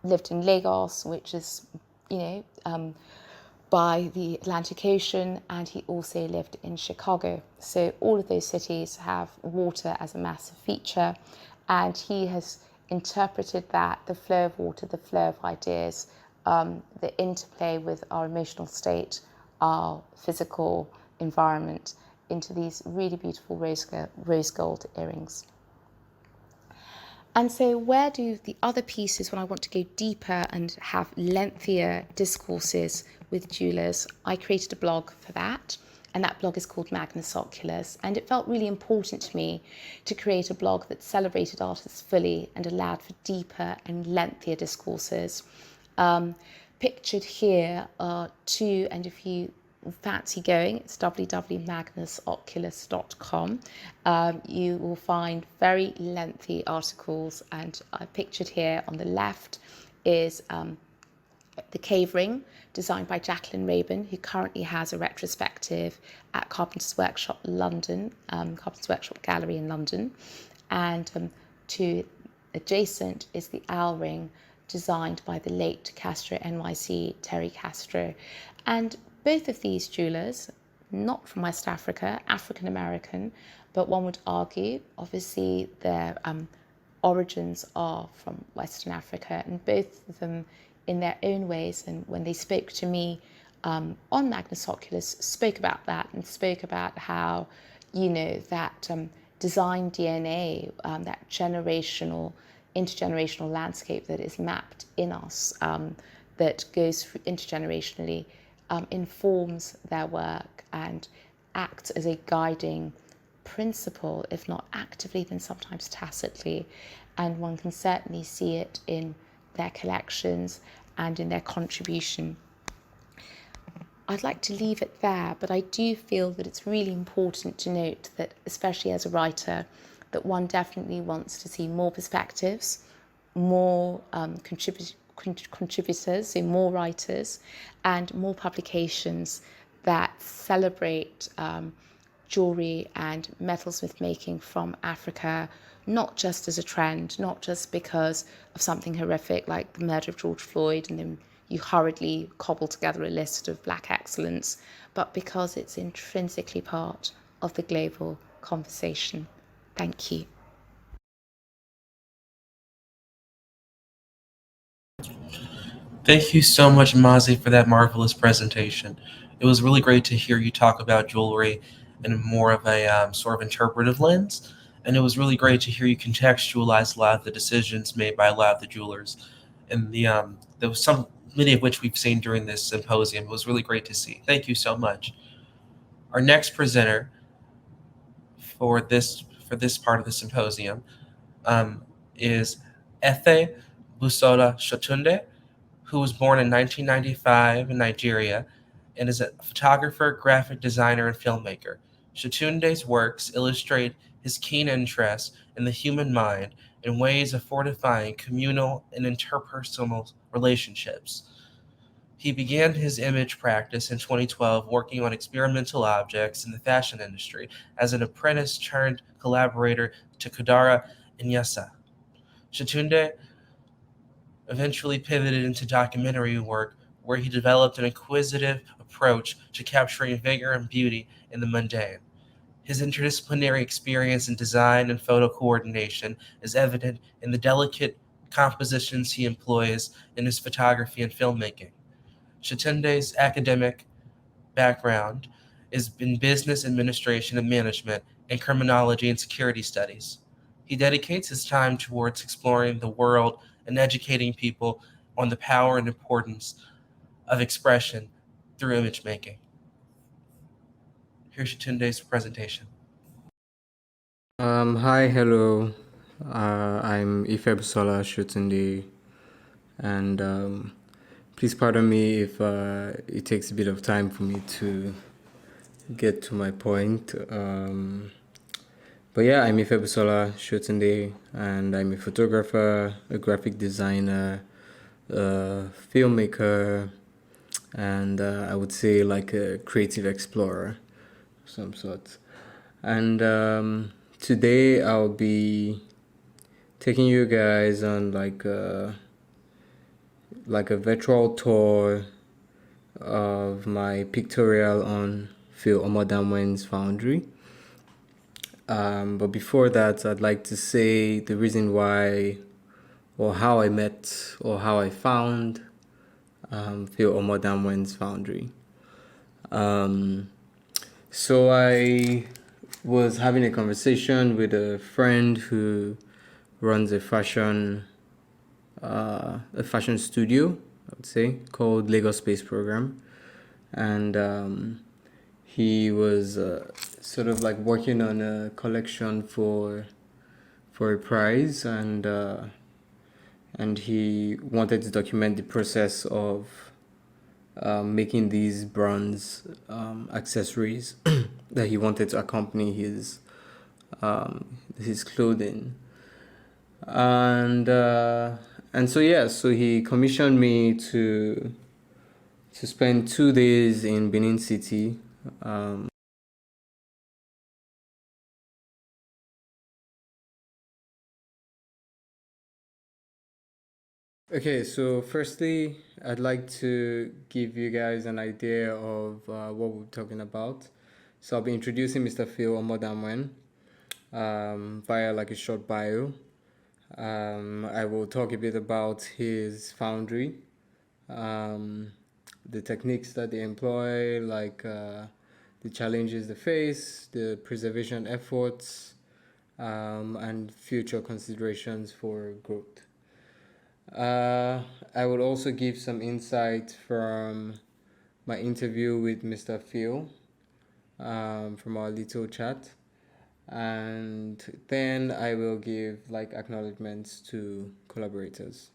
lived in Lagos, which is, by the Atlantic Ocean, and he also lived in Chicago. So all of those cities have water as a massive feature, and he has interpreted that, the flow of water, the flow of ideas, the interplay with our emotional state, our physical environment, into these really beautiful rose gold earrings. And so where do the other pieces, when I want to go deeper and have lengthier discourses with jewellers, I created a blog for that, and that blog is called Magnus Oculus. And it felt really important to me to create a blog that celebrated artists fully and allowed for deeper and lengthier discourses. Pictured here are two, and if you fancy going, it's www.magnusoculus.com. You will find very lengthy articles, and pictured here on the left is the cave ring, designed by Jacqueline Rabin, who currently has a retrospective at Carpenter's Workshop London, Carpenter's Workshop Gallery in London. And to adjacent is the owl ring, designed by the late Castro NYC Terry Castro. And both of these jewellers, not from West Africa, African American, but one would argue, obviously, their origins are from Western Africa, and both of them, in their own ways, and when they spoke to me on Magnus Oculus, spoke about that, and spoke about how, that design DNA, that intergenerational landscape that is mapped in us, that goes through intergenerationally, informs their work and acts as a guiding principle, if not actively, then sometimes tacitly. And one can certainly see it in their collections and in their contribution. I'd like to leave it there, but I do feel that it's really important to note that, especially as a writer, that one definitely wants to see more perspectives, more contributors, so more writers, and more publications that celebrate jewellery and metalsmith making from Africa, not just as a trend, not just because of something horrific like the murder of George Floyd and then you hurriedly cobble together a list of black excellence, but because it's intrinsically part of the global conversation. Thank you. Thank you so much, Mazzi, for that marvelous presentation. It was really great to hear you talk about jewelry in more of a sort of interpretive lens. And it was really great to hear you contextualize a lot of the decisions made by a lot of the jewelers. And there was many of which we've seen during this symposium. It was really great to see. Thank you so much. Our next presenter for this part of the symposium is Ifebusola Shotunde, who was born in 1995 in Nigeria and is a photographer, graphic designer, and filmmaker. Shotunde's works illustrate his keen interest in the human mind and ways of fortifying communal and interpersonal relationships. He began his image practice in 2012 working on experimental objects in the fashion industry as an apprentice turned collaborator to Kodara Inyasa. Shotunde eventually pivoted into documentary work where he developed an inquisitive approach to capturing vigor and beauty in the mundane. His interdisciplinary experience in design and photo coordination is evident in the delicate compositions he employs in his photography and filmmaking. Shotunde's academic background is in business administration and management and criminology and security studies. He dedicates his time towards exploring the world and educating people on the power and importance of expression through image making. Here's Shotunde's presentation. Hi, hello. I'm Ifebusola Shotunde, and please pardon me if it takes a bit of time for me to get to my point. But yeah, I'm Ifebusola Shotunde, and I'm a photographer, a graphic designer, a filmmaker, and I would say like a creative explorer of some sort. And today I'll be taking you guys on like a virtual tour of my pictorial on Phil Omodamwen's foundry. But before that, I'd like to say the reason why, or how I met, or how I found Phil Omodamwen's foundry. So I was having a conversation with a friend who runs a fashion studio, I would say, called Lagos Space Program, and he was sort of like working on a collection for a prize, and he wanted to document the process of making these bronze accessories that he wanted to accompany his clothing, and so he commissioned me to spend 2 days in Benin City. Okay, so firstly, I'd like to give you guys an idea of what we're talking about. So I'll be introducing Mr. Phil Omodamwen via like a short bio. I will talk a bit about his foundry, the techniques that they employ, like the challenges they face, the preservation efforts, and future considerations for growth. I would also give some insight from my interview with Mr. Phil from our little chat, and then I will give like acknowledgements to collaborators.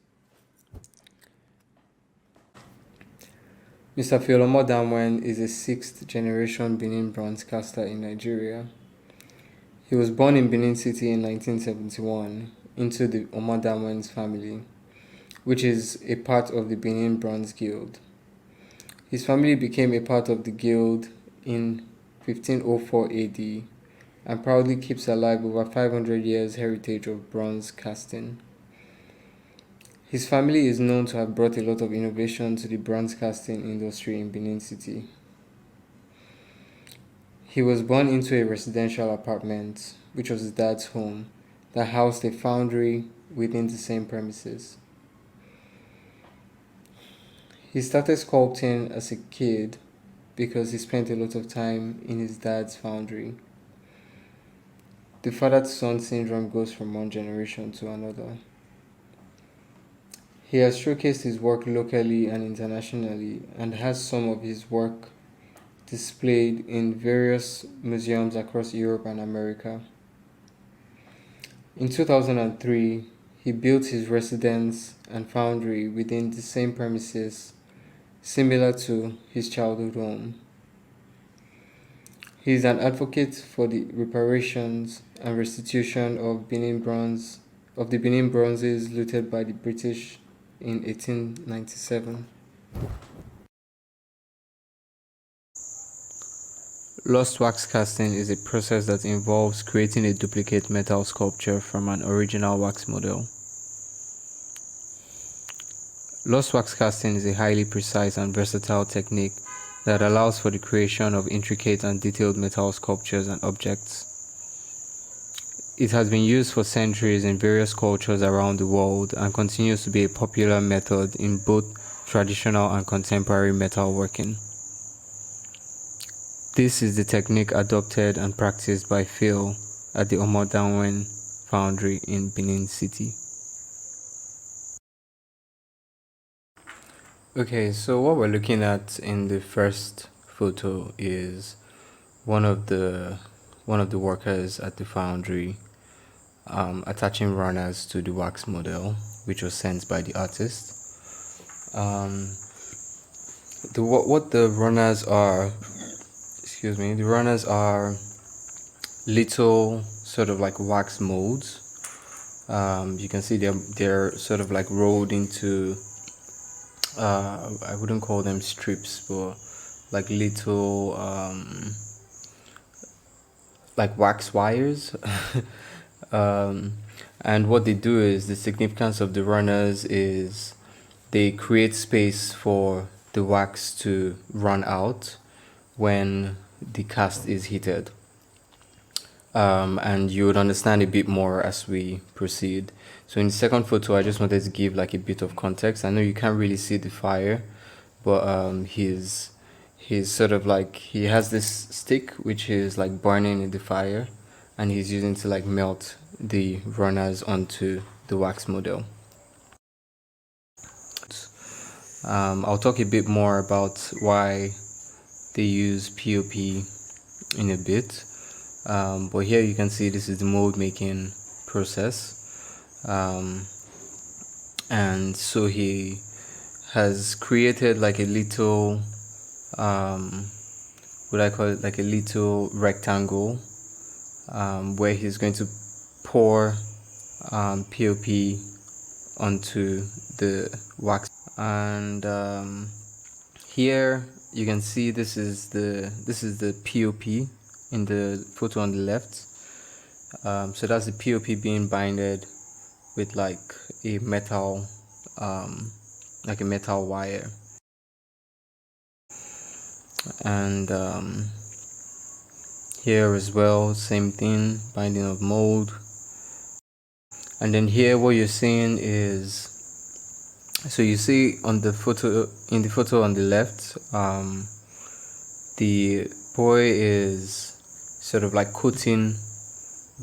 Mr. Phil Omodamwen is a 6th generation Benin bronze caster in Nigeria. He was born in Benin City in 1971 into the Omodamwen's family, which is a part of the Benin Bronze Guild. His family became a part of the guild in 1504 AD and proudly keeps alive over 500 years heritage of bronze casting. His family is known to have brought a lot of innovation to the bronze casting industry in Benin City. He was born into a residential apartment, which was his dad's home, that housed a foundry within the same premises. He started sculpting as a kid because he spent a lot of time in his dad's foundry. The father-to-son syndrome goes from one generation to another. He has showcased his work locally and internationally and has some of his work displayed in various museums across Europe and America. In 2003, he built his residence and foundry within the same premises, similar to his childhood home. He is an advocate for the reparations and restitution of the Benin bronzes looted by the British in 1897. Lost wax casting is a process that involves creating a duplicate metal sculpture from an original wax model. Lost wax casting is a highly precise and versatile technique that allows for the creation of intricate and detailed metal sculptures and objects. It has been used for centuries in various cultures around the world and continues to be a popular method in both traditional and contemporary metalworking. This is the technique adopted and practiced by Phil at the Omodamwen Foundry in Benin City. Okay, so what we're looking at in the first photo is one of the workers at the foundry attaching runners to the wax model, which was sent by the artist. What the runners are, the runners are little sort of like wax molds. You can see they're sort of like rolled into I wouldn't call them strips, but like little like wax wires. um, and what they do is, the significance of the runners is they create space for the wax to run out when the cast is heated. And you would understand a bit more as we proceed. So in the second photo, I just wanted to give like a bit of context. I know you can't really see the fire, but he's sort of like, he has this stick which is like burning in the fire, and he's using to like melt the runners onto the wax model. I'll talk a bit more about why they use POP in a bit. But here you can see this is the mold making process. And so he has created like a little, what I call it, like a little rectangle, where he's going to pour POP onto the wax. And here you can see this is the POP in the photo on the left. So that's the POP being binded with like a metal wire. And here as well, same thing, binding of mold. And then here what you're seeing is, so you see on the photo, in the photo on the left, the boy is sort of like coating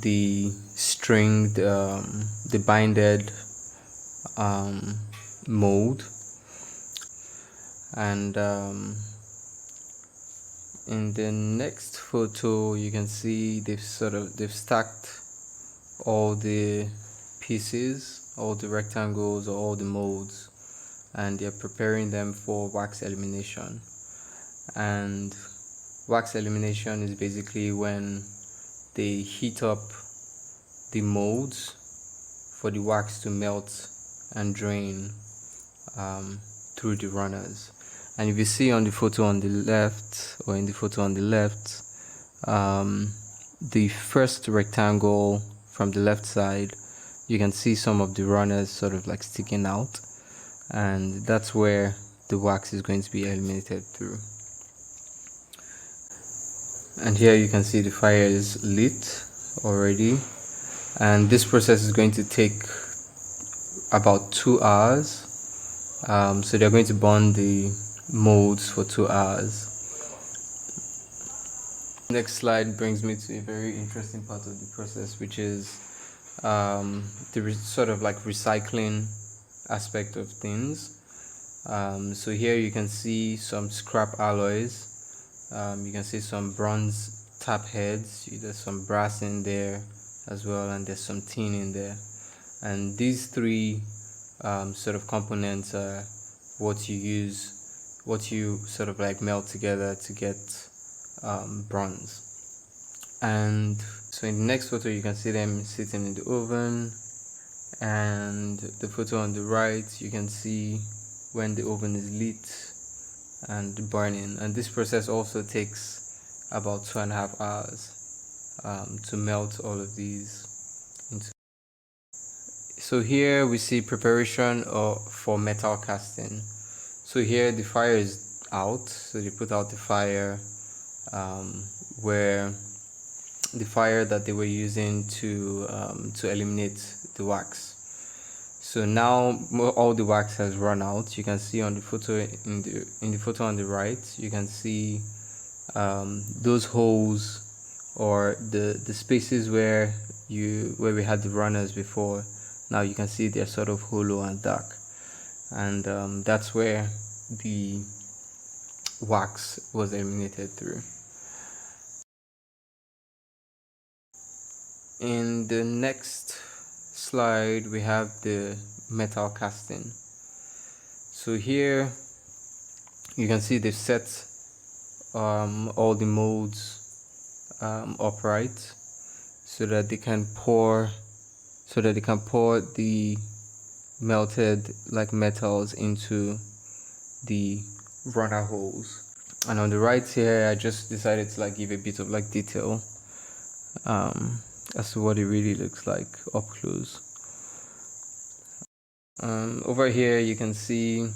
the string, the binded mold. And in the next photo you can see they've stacked all the pieces, all the rectangles, or all the molds, and they're preparing them for wax elimination. And wax elimination is basically when they heat up the molds for the wax to melt and drain through the runners. And if you see on the photo on the left, or in the photo on the left, the first rectangle from the left side, you can see some of the runners sort of like sticking out, and that's where the wax is going to be eliminated through. And here you can see the fire is lit already, and this process is going to take about 2 hours. So they're going to burn the molds for 2 hours. Next slide brings me to a very interesting part of the process, which is the sort of like recycling aspect of things. So here you can see some scrap alloys. You can see some bronze tap heads, there's some brass in there as well, and there's some tin in there. And these three sort of components are what you sort of like melt together to get bronze. And so in the next photo you can see them sitting in the oven, and the photo on the right you can see when the oven is lit and burning. And this process also takes about 2.5 hours to melt all of these into. So here we see preparation for metal casting. So here the fire is out, so they put out the fire, where the fire that they were using to eliminate the wax. So now all the wax has run out. You can see on the photo in the photo on the right, you can see those holes, or the spaces where we had the runners before. Now you can see they're sort of hollow and dark, and that's where the wax was eliminated through. In the next slide we have the metal casting. So here you can see they've set all the molds upright, so that they can pour the melted like metals into the runner holes. And on the right here, I just decided to like give a bit of like detail as to what it really looks like up close. Over here you can see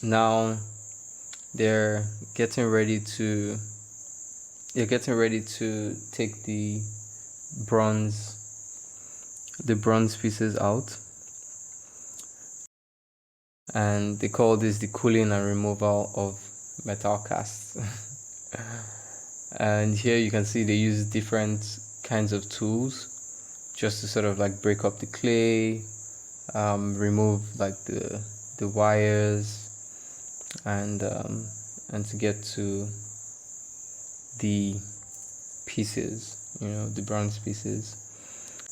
now they're getting ready to take the bronze pieces out, and they call this the cooling and removal of metal casts. And here you can see they use different kinds of tools just to sort of like break up the clay, remove like the wires, and to get to the pieces, the bronze pieces.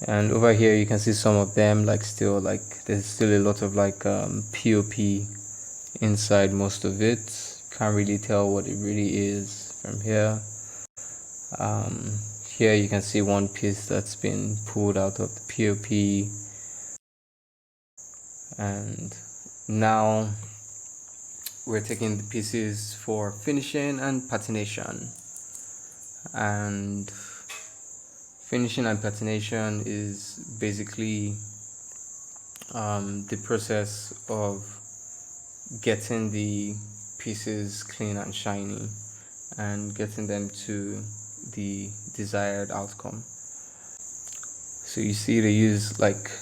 And over here you can see some of them like still like there's still a lot of like POP inside most of it. Can't really tell what it really is from here. Here you can see one piece that's been pulled out of the POP, and now we're taking the pieces for finishing and patination. And finishing and patination is basically the process of getting the pieces clean and shiny and getting them to the desired outcome. So you see they use like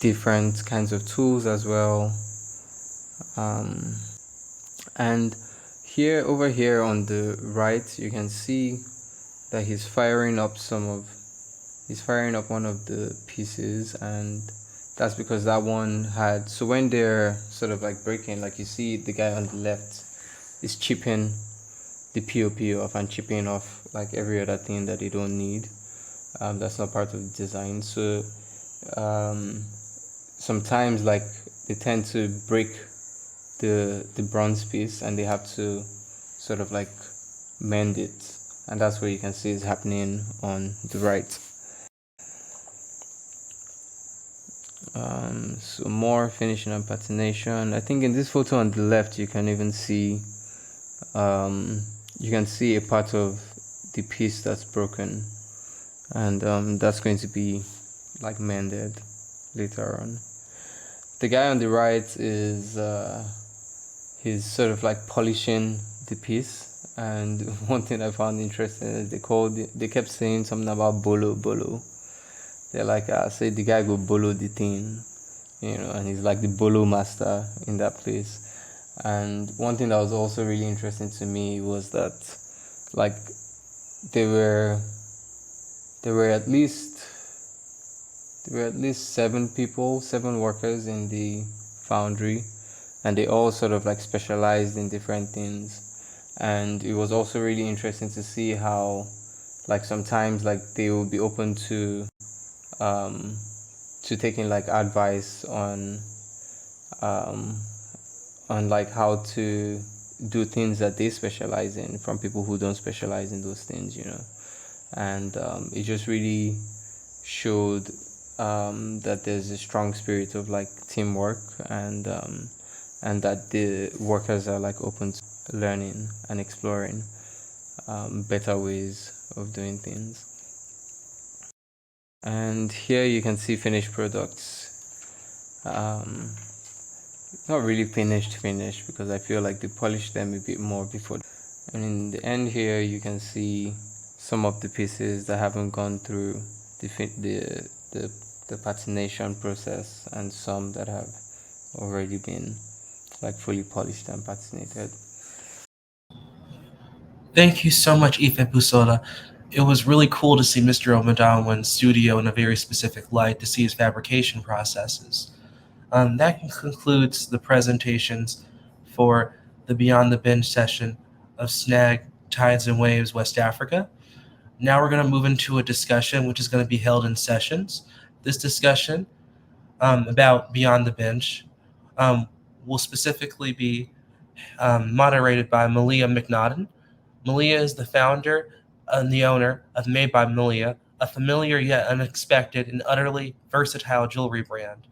different kinds of tools as well, and over here on the right you can see that he's firing up one of the pieces, and that's because that one had, so when they're sort of like breaking, like you see the guy on the left is chipping the POP off and chipping off like every other thing that they don't need. That's not part of the design. So sometimes like they tend to break the bronze piece and they have to sort of like mend it, and that's what you can see is happening on the right. So more finishing and patination. I think in this photo on the left you can even see you can see a part of the piece that's broken, and that's going to be like mended later on. The guy on the right is he's sort of like polishing the piece, and one thing I found interesting is they kept saying something about bolo. They're like, say the guy go bolo the thing, and he's like the bolo master in that place. And one thing that was also really interesting to me was that like there were at least 7 workers in the foundry, and they all sort of like specialized in different things. And it was also really interesting to see how like sometimes like they will be open to taking like advice on like how to do things that they specialize in from people who don't specialize in those things, and it just really showed that there's a strong spirit of like teamwork, and that the workers are like open to learning and exploring better ways of doing things. And here you can see finished products. Not really finished because I feel like they polished them a bit more before. And in the end here you can see some of the pieces that haven't gone through the patination process, and some that have already been like fully polished and patinated. Thank you so much, Ifebusola. It was really cool to see Mr. Omadawan's studio in a very specific light to see his fabrication processes. That concludes the presentations for the Beyond the Binge session of SNAG Tides and Waves West Africa. Now we're going to move into a discussion which is going to be held in sessions. This discussion about Beyond the Binge will specifically be moderated by Malyia McNaughton. Malyia is the founder and the owner of Made by Malyia, a familiar yet unexpected and utterly versatile jewelry brand.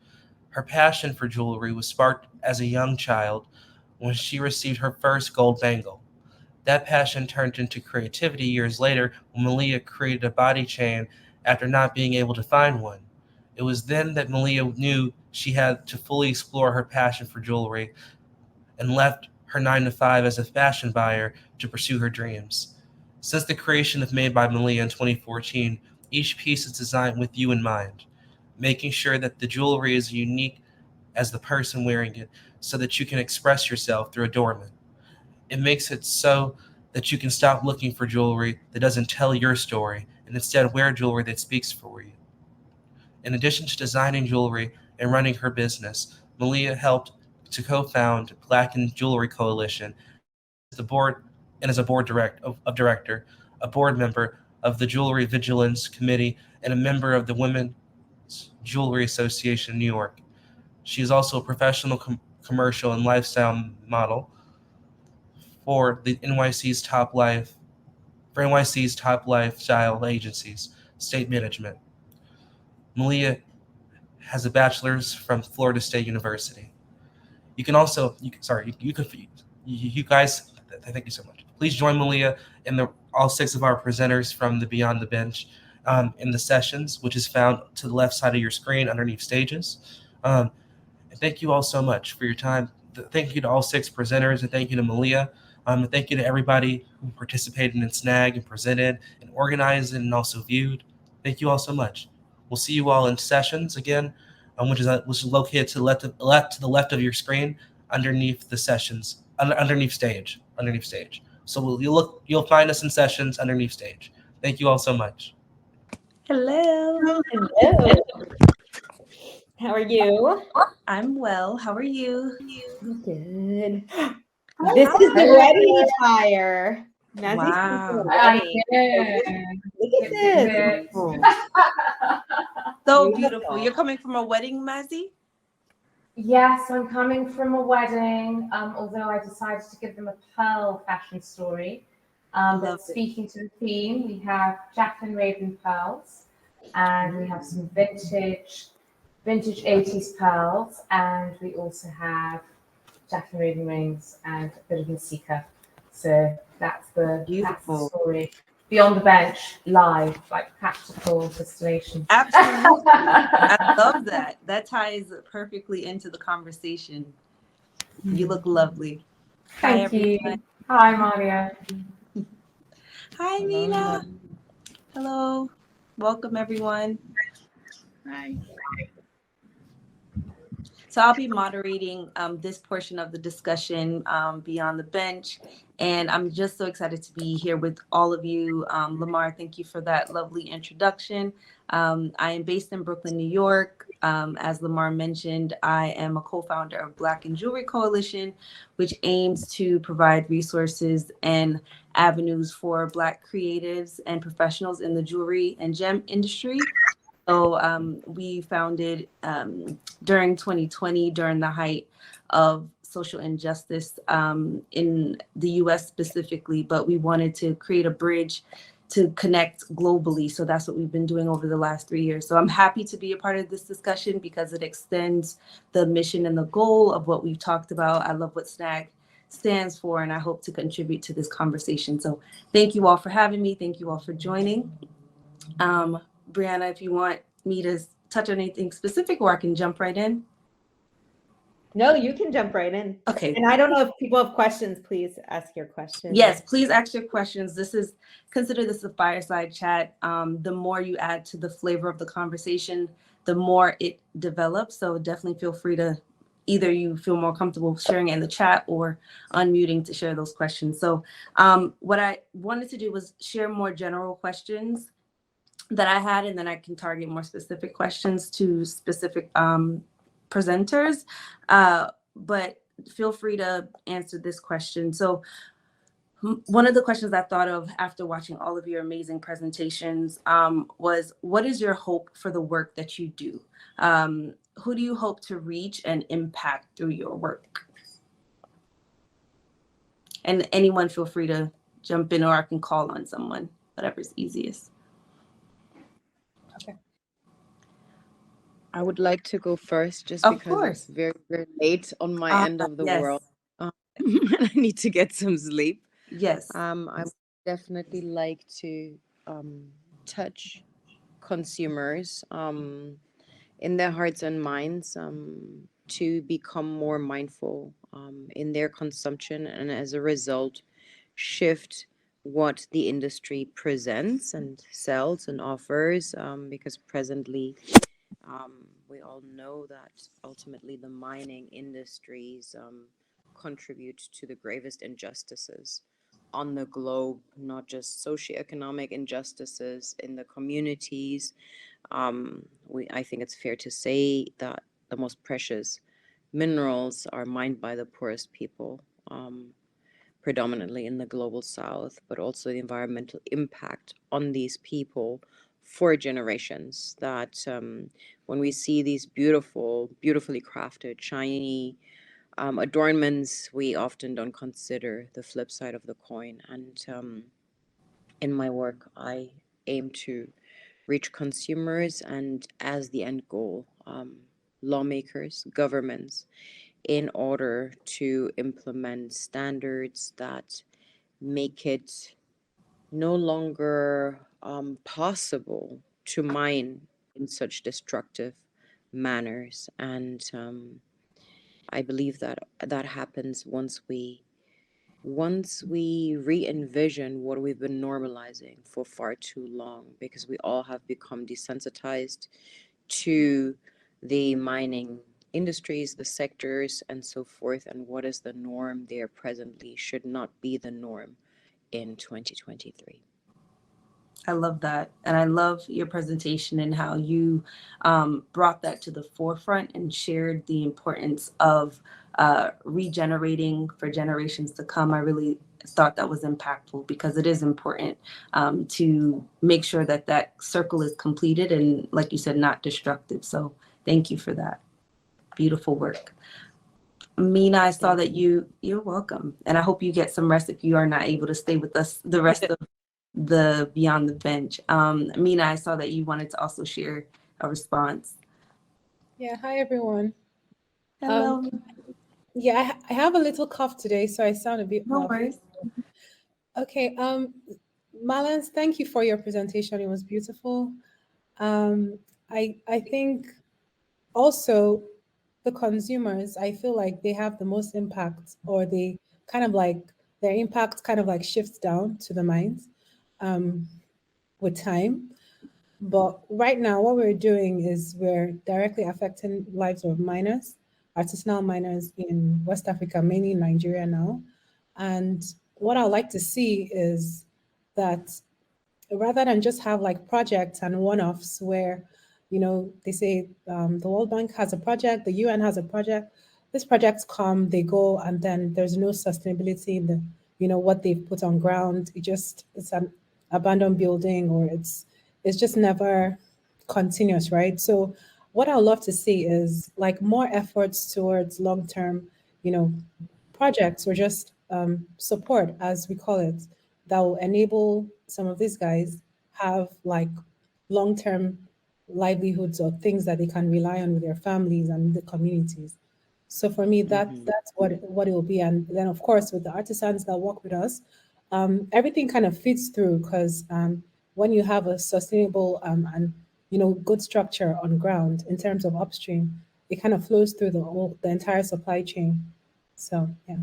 Her passion for jewelry was sparked as a young child when she received her first gold bangle. That passion turned into creativity years later when Malyia created a body chain after not being able to find one. It was then that Malyia knew she had to fully explore her passion for jewelry and left her 9 to 5 as a fashion buyer to pursue her dreams. Since the creation of Made by Malyia in 2014, each piece is designed with you in mind, making sure that the jewelry is unique as the person wearing it so that you can express yourself through adornment. It makes it so that you can stop looking for jewelry that doesn't tell your story and instead wear jewelry that speaks for you. In addition to designing jewelry and running her business, Malyia helped to co-found Black and Jewelry Coalition the board and as a director, a board member of the Jewelry Vigilance Committee, and a member of the Women's Jewelry Association in New York. She is also a professional commercial and lifestyle model for NYC's top lifestyle agencies, State Management. Malyia has a bachelor's from Florida State University. You can also, you guys, thank you so much. Please join Malyia and all 6 of our presenters from the Beyond the Bench in the sessions, which is found to the left side of your screen underneath stages. And thank you all so much for your time. Thank you to all 6 presenters, and thank you to Malyia. And thank you to everybody who participated in SNAG and presented and organized and also viewed. Thank you all so much. We'll see you all in sessions again, which is located to the left of your screen, underneath the sessions, underneath stage. So you'll find us in sessions underneath stage. Thank you all so much. Hello. Hello. How are you? I'm well. How are you? I'm good. This is the wedding attire. Wow. Look at this. So beautiful. You're coming from a wedding, Mazzi? Yes, I'm coming from a wedding, although I decided to give them a pearl fashion story. But speaking to the theme, we have Jacqueline Raven pearls, and we have some vintage 80s pearls, and we also have Jacqueline Raven rings and a bit of Masika. So that's the story. Beyond the Bench, live, like practical distillation. Absolutely. I love that. That ties perfectly into the conversation. You look lovely. Thank you. Hi, Malyia. Hi, Amina. Hello. Welcome, everyone. Hi. So I'll be moderating this portion of the discussion, Beyond the Bench. And I'm just so excited to be here with all of you. Lamar, thank you for that lovely introduction. I am based in Brooklyn, New York. As Lamar mentioned, I am a co-founder of Black and Jewelry Coalition, which aims to provide resources and avenues for Black creatives and professionals in the jewelry and gem industry. So we founded during 2020, during the height of social injustice in the US specifically, but we wanted to create a bridge to connect globally. So that's what we've been doing over the last 3 years. So I'm happy to be a part of this discussion because it extends the mission and the goal of what we've talked about. I love what SNAG stands for, and I hope to contribute to this conversation. So thank you all for having me. Thank you all for joining. Brianna, if you want me to touch on anything specific, or I can jump right in. No, you can jump right in. Okay. And I don't know if people have questions, please ask your questions. Yes, please ask your questions. Consider this a fireside chat. The more you add to the flavor of the conversation, the more it develops. So definitely feel free to either you feel more comfortable sharing it in the chat or unmuting to share those questions. So what I wanted to do was share more general questions that I had, and then I can target more specific questions to specific presenters. But feel free to answer this question. So one of the questions I thought of after watching all of your amazing presentations was, what is your hope for the work that you do? Who do you hope to reach and impact through your work? And anyone feel free to jump in, or I can call on someone, whatever's easiest. Okay. I would like to go first just Of because it's course. very, very late on my end of the Yes. world. And I need to get some sleep. Yes. I would definitely like to touch consumers in their hearts and minds to become more mindful in their consumption, and as a result, shift what the industry presents and sells and offers, because presently we all know that ultimately the mining industries contribute to the gravest injustices on the globe, not just socioeconomic injustices in the communities. I think it's fair to say that the most precious minerals are mined by the poorest people, predominantly in the global south, but also the environmental impact on these people for generations. That when we see these beautifully crafted, shiny adornments, we often don't consider the flip side of the coin. And in my work, I aim to reach consumers and, as the end goal, lawmakers, governments, in order to implement standards that make it no longer possible to mine in such destructive manners. And I believe that that happens once we re-envision what we've been normalizing for far too long, because we all have become desensitized to the mining industries, the sectors, and so forth, and what is the norm there presently should not be the norm in 2023. I love that. And I love your presentation and how you brought that to the forefront and shared the importance of regenerating for generations to come. I really thought that was impactful because it is important to make sure that that circle is completed and, like you said, not destructive. So thank you for that. Beautiful work. Amina, I saw that you're welcome. And I hope you get some rest if you are not able to stay with us the rest of the Beyond the Bench. Amina, I saw that you wanted to also share a response. Yeah, hi everyone. Hello. Yeah, I have a little cough today, so I sound a bit No worries. Okay, Mallence, thank you for your presentation. It was beautiful. I think also the consumers, I feel like they have the most impact, or they kind of like their impact kind of like shifts down to the mines with time. But right now, what we're doing is we're directly affecting lives of miners, artisanal miners in West Africa, mainly Nigeria now. And what I'd like to see is that rather than just have like projects and one-offs where, you know, they say the World Bank has a project, the UN has a project, these projects come, they go, and then there's no sustainability in the, you know, what they've put on ground. It's an abandoned building, or it's just never continuous, right? So what I'd love to see is like more efforts towards long-term, you know, projects, or just support, as we call it, that will enable some of these guys have like long-term livelihoods or things that they can rely on with their families and the communities. So for me, that's what it will be. And then of course with the artisans that work with us, everything kind of fits through, because when you have a sustainable and, you know, good structure on ground in terms of upstream, it kind of flows through the entire supply chain. So yeah.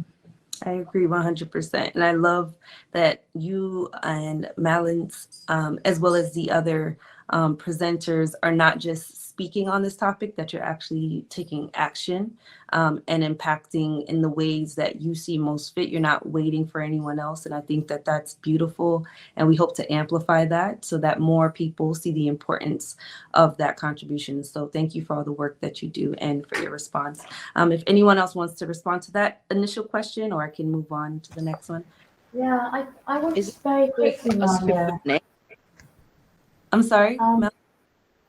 I agree 100%. And I love that you and Mallence, as well as the other presenters, are not just speaking on this topic, that you're actually taking action and impacting in the ways that you see most fit. You're not waiting for anyone else. And I think that that's beautiful. And we hope to amplify that so that more people see the importance of that contribution. So thank you for all the work that you do and for your response. If anyone else wants to respond to that initial question, or I can move on to the next one. Yeah, I was just very quickly, Malyia. I'm sorry?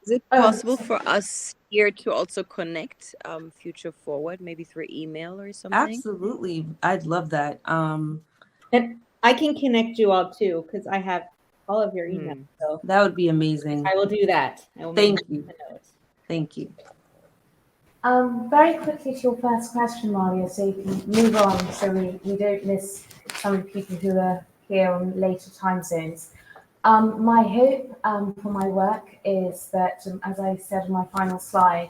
Is it possible for us here to also connect future forward, maybe through email or something? Absolutely. I'd love that. And I can connect you all too, because I have all of your emails. So that would be amazing. I will do that. Thank you. Thank you. Very quickly to your first question, Malyia, so you can move on so we don't miss some of the people who are here on later time zones. My hope for my work is that, as I said in my final slide,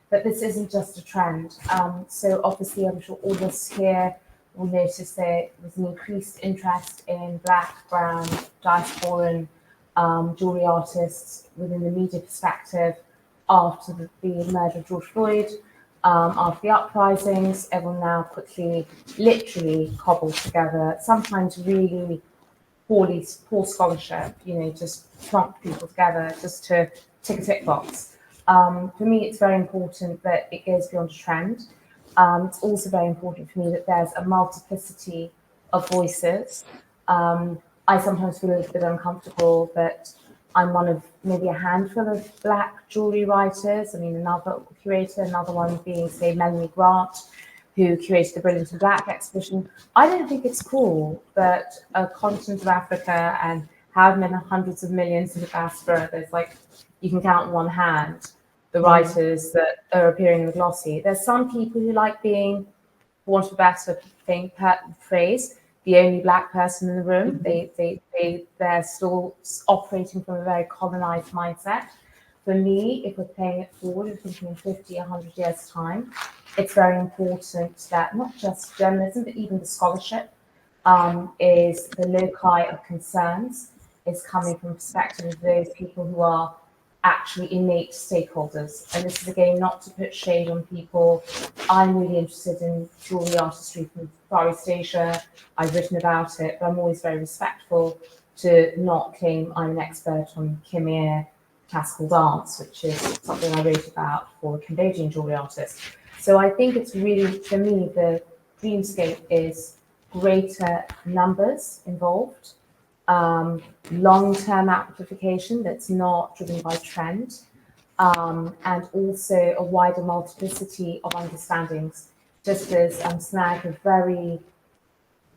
that this isn't just a trend. So obviously, I'm sure all of us here will notice there was an increased interest in Black, Brown, diasporan jewellery artists within the media perspective after the murder of George Floyd, after the uprisings. Everyone now quickly, literally cobbled together, sometimes really poor scholarship, just plonk people together just to tick a tick box. For me, it's very important that it goes beyond a trend. It's also very important for me that there's a multiplicity of voices. I sometimes feel a little bit uncomfortable that I'm one of maybe a handful of Black jewellery writers. I mean, another curator, another one being, say, Melanie Grant, who curated the Brilliant in Black exhibition. I don't think it's cool that a continent of Africa and however many hundreds of millions in the diaspora, there's like, you can count on one hand, the writers that are appearing in the glossy. There's some people who like being, for want of a better phrase, the only Black person in the room. They're still operating from a very colonized mindset. For me, if we're playing it forward, we're thinking in 50, 100 years' time, it's very important that not just journalism, but even the scholarship is the loci of concerns, is coming from the perspective of those people who are actually innate stakeholders. And this is, again, not to put shade on people. I'm really interested in jewellery artistry from Far East Asia. I've written about it, but I'm always very respectful to not claim I'm an expert on Khmer classical dance, which is something I wrote about for a Cambodian jewellery artist. So I think it's really, for me, the dreamscape is greater numbers involved, long-term amplification that's not driven by trend, and also a wider multiplicity of understandings, just as SNAG are very,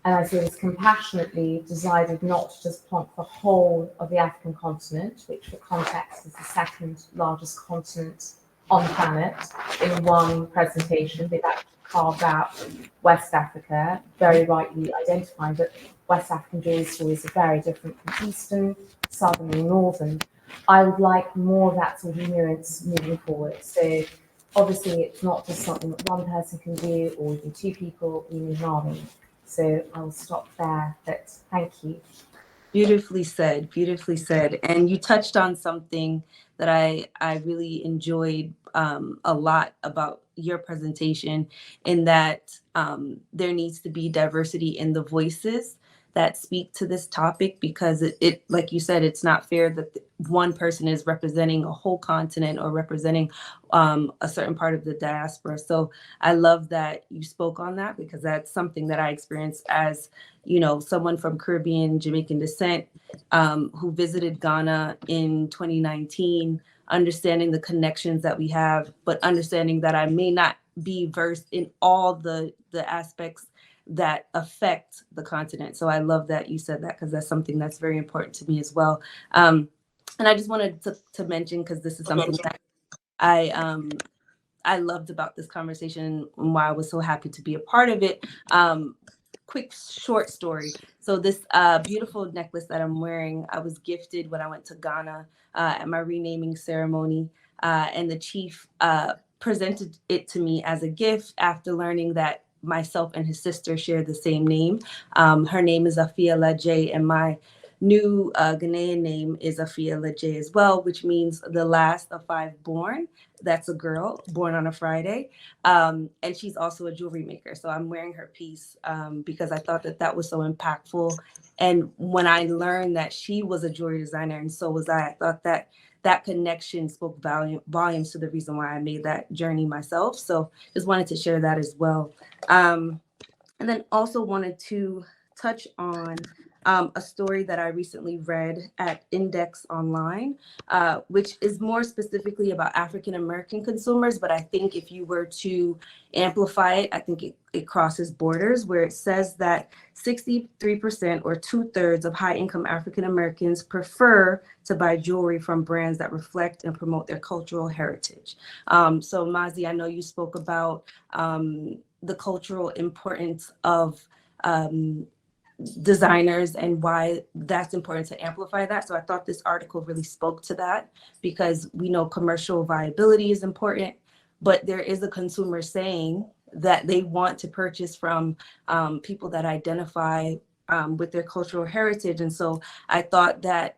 and I say this compassionately, decided not to just plonk the whole of the African continent, which for context is the second largest continent on the planet, in one presentation. They've actually carved out West Africa, very rightly identifying that West African jewellery stories are very different from Eastern, Southern, and Northern. I would like more of that sort of nuance moving forward. So obviously it's not just something that one person can do, or even two people, we need an army. So I'll stop there, but thank you. Beautifully said, beautifully said. And you touched on something that I really enjoyed a lot about your presentation, in that there needs to be diversity in the voices that speak to this topic, because it like you said, it's not fair that one person is representing a whole continent or representing a certain part of the diaspora. So I love that you spoke on that, because that's something that I experienced as, someone from Caribbean, Jamaican descent, who visited Ghana in 2019, understanding the connections that we have, but understanding that I may not be versed in all the aspects that affect the continent. So I love that you said that, because that's something that's very important to me as well. And I just wanted to mention, because this is something that I loved about this conversation and why I was so happy to be a part of it. Quick short story. So this beautiful necklace that I'm wearing, I was gifted when I went to Ghana at my renaming ceremony, and the chief presented it to me as a gift after learning that myself and his sister share the same name. Her name is Afia J, and my new Ghanaian name is Afia J as well, which means the last of 5 born. That's a girl born on a Friday. And she's also a jewelry maker. So I'm wearing her piece because I thought that was so impactful. And when I learned that she was a jewelry designer and so was I thought that connection spoke volumes to the reason why I made that journey myself. So just wanted to share that as well. And then also wanted to touch on a story that I recently read at Index Online, which is more specifically about African American consumers. But I think if you were to amplify it, I think it crosses borders, where it says that 63% or 2/3 of high income African Americans prefer to buy jewelry from brands that reflect and promote their cultural heritage. So Mazzi, I know you spoke about the cultural importance of designers and why that's important to amplify that. So I thought this article really spoke to that, because we know commercial viability is important, but there is a consumer saying that they want to purchase from people that identify with their cultural heritage. And so I thought that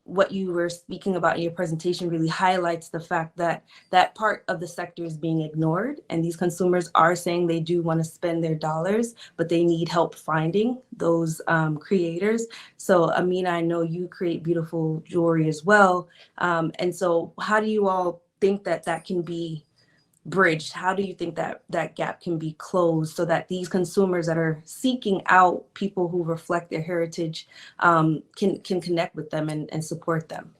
what you were speaking about in your presentation really highlights the fact that that part of the sector is being ignored, and these consumers are saying they do want to spend their dollars, but they need help finding those creators. So Amina, I know you create beautiful jewelry as well, and so how do you all think that that can be bridged? How do you think that that gap can be closed so that these consumers that are seeking out people who reflect their heritage can connect with them and support them?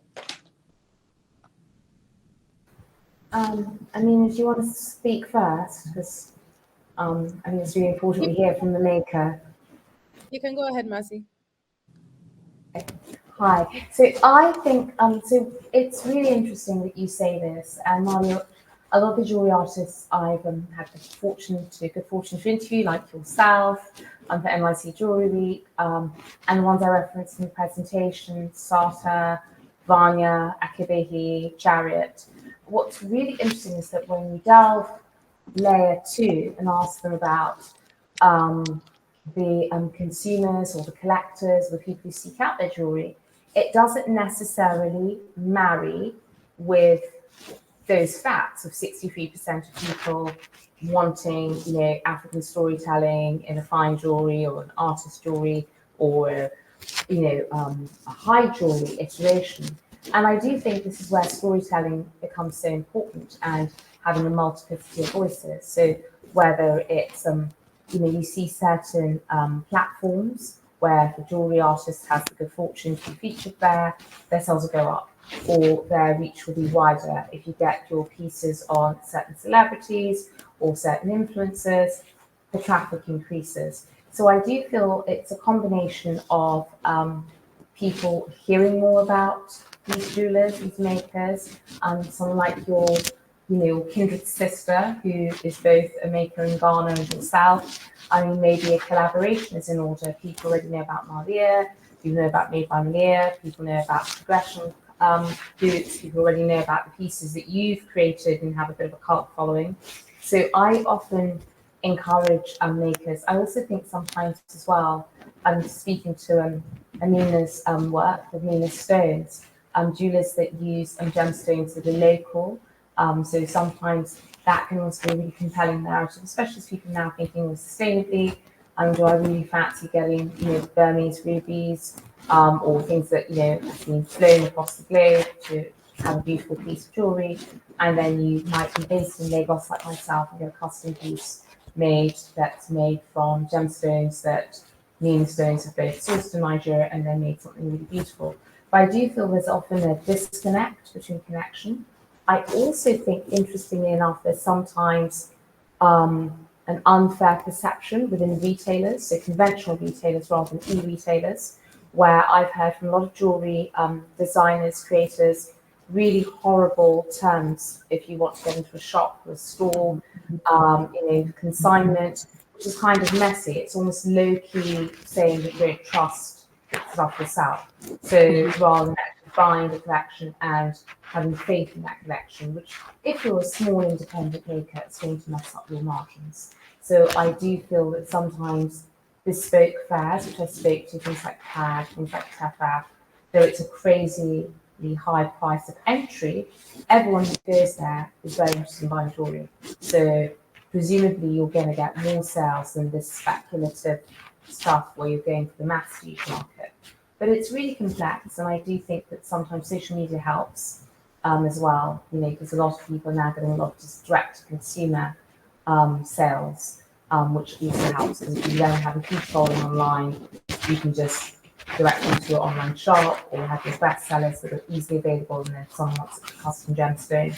Amina, do you want to speak first? Because I think it's really important we hear from the maker. You can go ahead, Mazzi. Hi. So I think so it's really interesting that you say this, and Malyia, a lot of the jewelry artists I've had the good fortune to interview, like yourself, for NYC Jewelry Week, and the ones I referenced in the presentation, Sata, Vanya, Akibehi, Chariot. What's really interesting is that when you delve layer 2 and ask them about the consumers or the collectors, the people who seek out their jewelry, it doesn't necessarily marry with those facts of 63% of people wanting, African storytelling in a fine jewelry or an artist jewelry or, a high jewelry iteration. And I do think this is where storytelling becomes so important, and having a multiplicity of voices. So whether it's, you see certain platforms where the jewelry artist has the good fortune to be featured there, their sales will go up, or their reach will be wider. If you get your pieces on certain celebrities or certain influencers, the traffic increases. So I do feel it's a combination of people hearing more about these jewelers, these makers, someone like your kindred sister, who is both a maker in Ghana and yourself. I mean, maybe a collaboration is in order. People already know about Malyia, people know about Made by Malyia, people know about progression boots, people already know about the pieces that you've created and have a bit of a cult following. So I often encourage makers. I also think sometimes as well, speaking to Amina's work, Amina's stones, jewelers that use gemstones that are local. So sometimes that can also be a really compelling narrative, especially as people now thinking more sustainably. Do I really fancy getting, Burmese rubies, or things that, have been flown across the globe to have a beautiful piece of jewelry, and then you might be based in Lagos like myself and get a custom piece that's made from gemstones that mean stones have both sourced in Nigeria and then made something really beautiful. But I do feel there's often a disconnect between connection. I also think, interestingly enough, there's sometimes an unfair perception within retailers, so conventional retailers rather than e-retailers, where I've heard from a lot of jewelry designers, creators, really horrible terms if you want to get into a shop or a store, consignment, which is kind of messy. It's almost low-key saying that you don't trust stuff yourself. So rather than actually buying the collection and having faith in that collection, which if you're a small independent maker, it's going to mess up your margins. So I do feel that sometimes bespoke fairs, which I spoke to, things like CAD, things like TEFAF, though it's a crazily high price of entry, everyone who goes there is very interested in buying jewelry. So presumably you're going to get more sales than this speculative stuff where you're going for the mass-use market. But it's really complex, and I do think that sometimes social media helps as well, because a lot of people are now getting a lot of just direct-to-consumer sales, which also helps, because if you don't have a huge following online, you can just directly to your online shop, or you have your bestsellers that are easily available, and then someone wants a custom gemstone,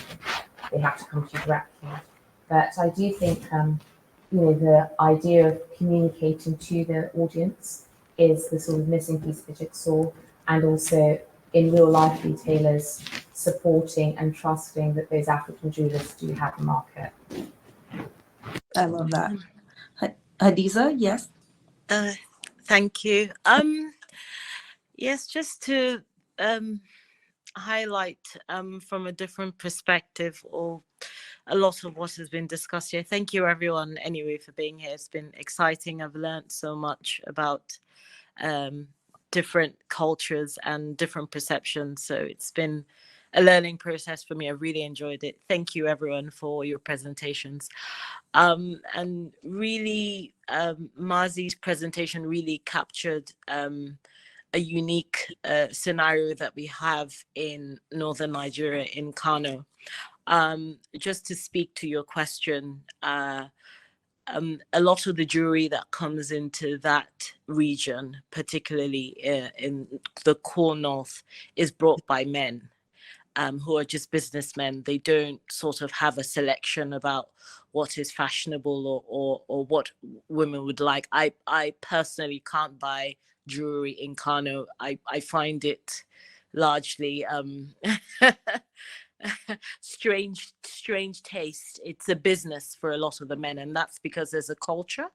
they have to come to you directly. But I do think, the idea of communicating to the audience is the sort of missing piece of the jigsaw, and also in real life retailers supporting and trusting that those African jewelers do have a market. I love that. Hadiza, yes. Thank you. Yes, just to highlight from a different perspective, or a lot of what has been discussed here. Thank you everyone anyway for being here. It's been exciting. I've learned so much about different cultures and different perceptions. So it's been a learning process for me. I really enjoyed it. Thank you everyone for your presentations. And really, Mazzi's presentation really captured a unique scenario that we have in northern Nigeria, in Kano. Just to speak to your question, a lot of the jewelry that comes into that region, particularly in the core north, is brought by men who are just businessmen. They don't sort of have a selection about what is fashionable or what women would like. I personally can't buy jewelry in Kano. I find it largely strange taste. It's a business for a lot of the men, and that's because there's a culture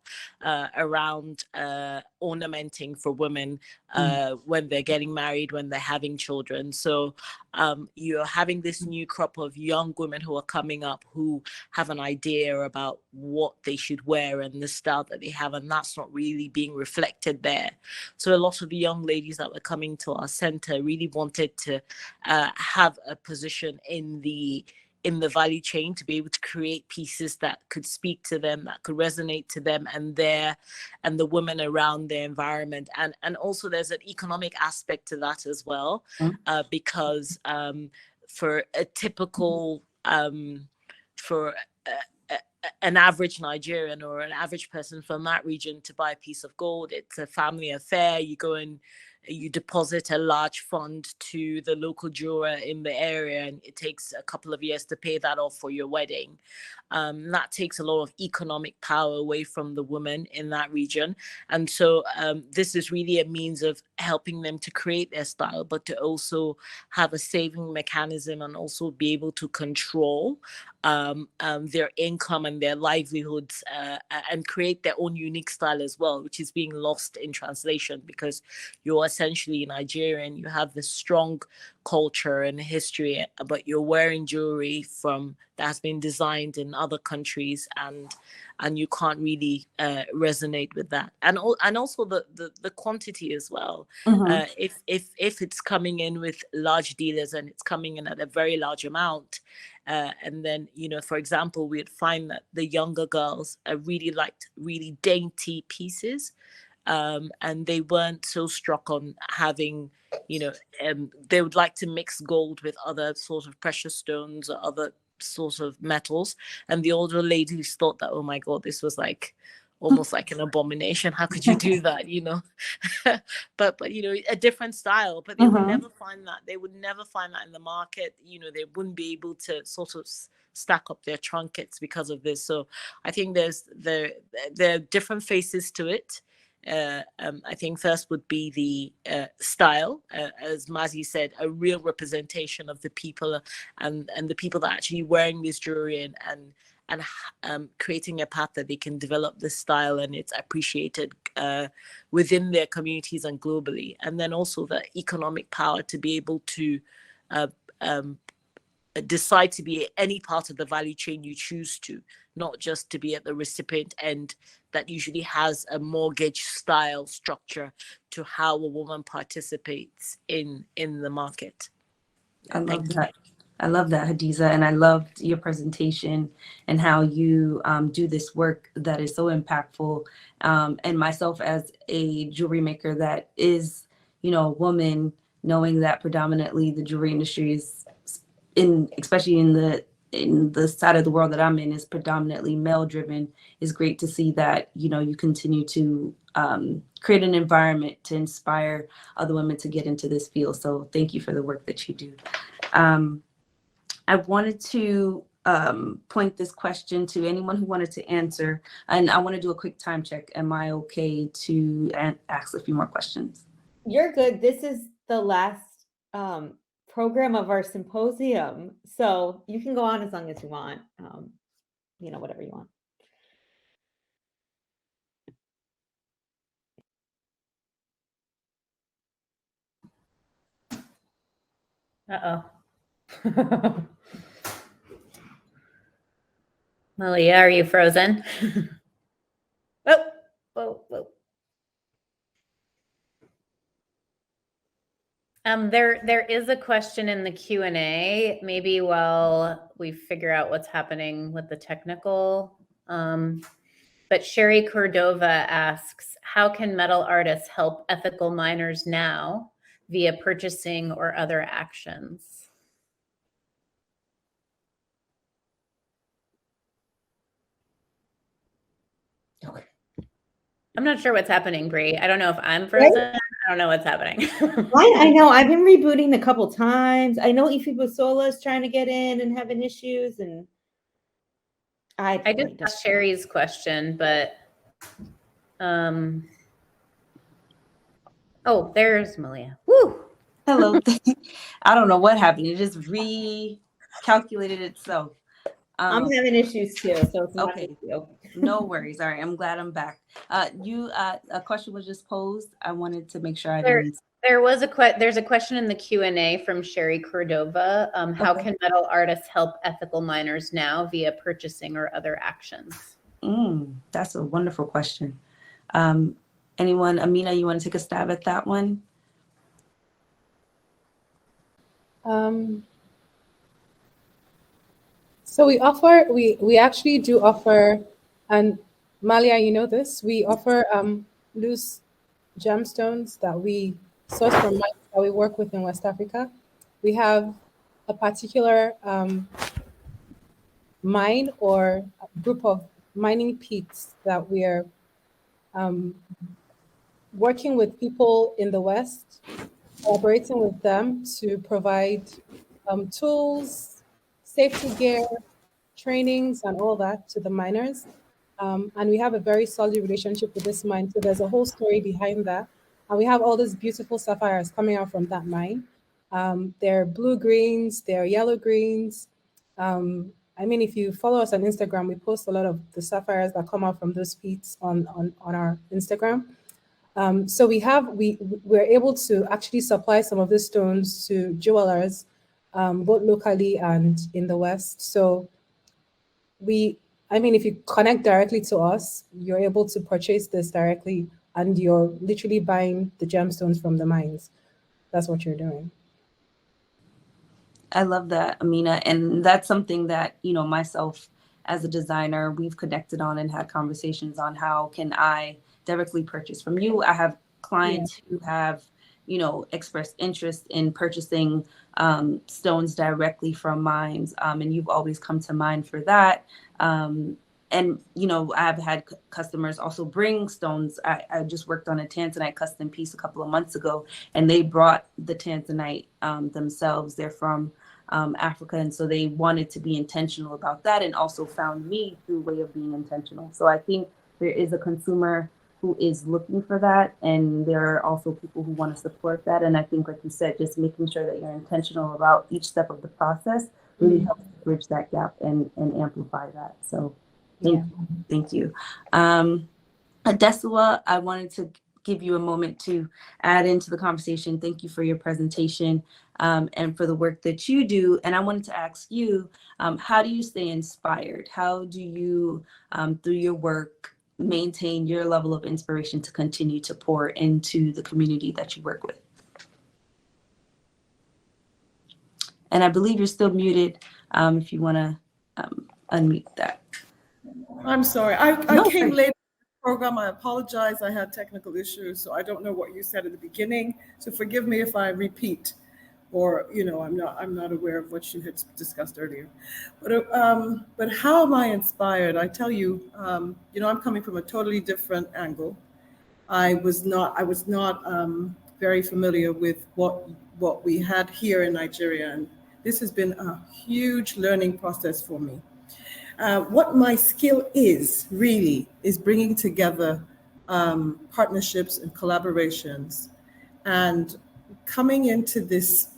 around ornamenting for women when they're getting married, when they're having children. So you're having this new crop of young women who are coming up who have an idea about what they should wear and the style that they have, and that's not really being reflected there. So a lot of the young ladies that were coming to our center really wanted to have a position in the value chain, to be able to create pieces that could speak to them, that could resonate to them and the women around their environment. And also there's an economic aspect to that as well, because for a typical for an average Nigerian or an average person from that region to buy a piece of gold, it's a family affair. You go and you deposit a large fund to the local jeweler in the area, and it takes a couple of years to pay that off for your wedding. That takes a lot of economic power away from the woman in that region. And so this is really a means of helping them to create their style, but to also have a saving mechanism and also be able to control their income and their livelihoods and create their own unique style as well, which is being lost in translation, because you're essentially Nigerian, you have this strong culture and history, but you're wearing jewelry that has been designed in other countries, and you can't really resonate with that. And also the quantity as well. If it's coming in with large dealers and it's coming in at a very large amount, and then, for example, we'd find that the younger girls really liked really dainty pieces, and they weren't so struck on having, they would like to mix gold with other sort of precious stones or other sorts of metals. And the older ladies thought that, oh my God, this was like almost like an abomination. How could you do that? But a different style, but they would never find that. They would never find that in the market. They wouldn't be able to sort of stack up their trinkets because of this. So I think there are different faces to it. I think first would be the style, as Mazzi said, a real representation of the people and the people that are actually wearing this jewelry and creating a path that they can develop this style and it's appreciated within their communities and globally. And then also the economic power to be able to decide to be at any part of the value chain you choose to, not just to be at the recipient end that usually has a mortgage style structure to how a woman participates in the market. I love that. I love that, Hadiza, and I loved your presentation and how you do this work that is so impactful. And myself as a jewelry maker that is, a woman, knowing that predominantly the jewelry industry is especially in the side of the world that I'm in, is predominantly male driven, is great to see that, you continue to create an environment to inspire other women to get into this field. So thank you for the work that you do. I wanted to point this question to anyone who wanted to answer, and I want to do a quick time check. Am I okay to ask a few more questions? You're good. This is the last program of our symposium, so you can go on as long as you want. Whatever you want. Uh-oh. Malyia, are you frozen? Whoa. There is a question in the Q&A. Maybe while we figure out what's happening with the technical. But Sherry Cordova asks, how can metal artists help ethical miners now via purchasing or other actions? Okay. I'm not sure what's happening, Bree. I don't know if I'm frozen. Right? I don't know what's happening. I know. I've been rebooting a couple times. I know Ifebusola is trying to get in and having issues, and I just asked Sherry's question, but oh, there's Malyia. Woo! Hello. I don't know what happened. It just recalculated itself. I'm having issues too, so it's not okay. No worries. All right, I'm glad I'm back. A question was just posed. I wanted to make sure I didn't. There's a question in the Q&A from Sherry Cordova. How can metal artists help ethical miners now via purchasing or other actions? That's a wonderful question. Anyone, Amina, you want to take a stab at that one? So we actually do offer, and Malyia, you know this, we offer loose gemstones that we source from mines that we work with in West Africa. We have a particular mine or a group of mining pits that we are working with people in the West, collaborating with them to provide tools, safety gear, trainings, and all that to the miners. And we have a very solid relationship with this mine. So there's a whole story behind that. And we have all these beautiful sapphires coming out from that mine. They're blue greens, they're yellow greens. I mean, if you follow us on Instagram, we post a lot of the sapphires that come out from those pits on our Instagram. So we're able to actually supply some of these stones to jewelers, both locally and in the West. So if you connect directly to us, you're able to purchase this directly, and you're literally buying the gemstones from the mines. That's what you're doing. I love that, Amina. And that's something that, myself as a designer, we've connected on and had conversations on how can I directly purchase from you. I have clients who have, expressed interest in purchasing stones directly from mines. And you've always come to mind for that. And, I've had customers also bring stones. I just worked on a tanzanite custom piece a couple of months ago, and they brought the tanzanite themselves. They're from Africa. And so they wanted to be intentional about that, and also found me through way of being intentional. So I think there is a consumer who is looking for that, and there are also people who want to support that. And I think, like you said, just making sure that you're intentional about each step of the process really helps bridge that gap and amplify that. So thank you. Adesuwa, I wanted to give you a moment to add into the conversation. Thank you for your presentation and for the work that you do. And I wanted to ask you, how do you stay inspired? How do you, through your work, maintain your level of inspiration to continue to pour into the community that you work with? And I believe you're still muted if you want to unmute that. I'm sorry. I came late to the program. I apologize. I had technical issues, so I don't know what you said at the beginning. So forgive me if I repeat, or I'm not aware of what you had discussed earlier. But how am I inspired? I tell you, I'm coming from a totally different angle. I was not very familiar with what we had here in Nigeria, and this has been a huge learning process for me. What my skill is really is bringing together partnerships and collaborations, and coming into this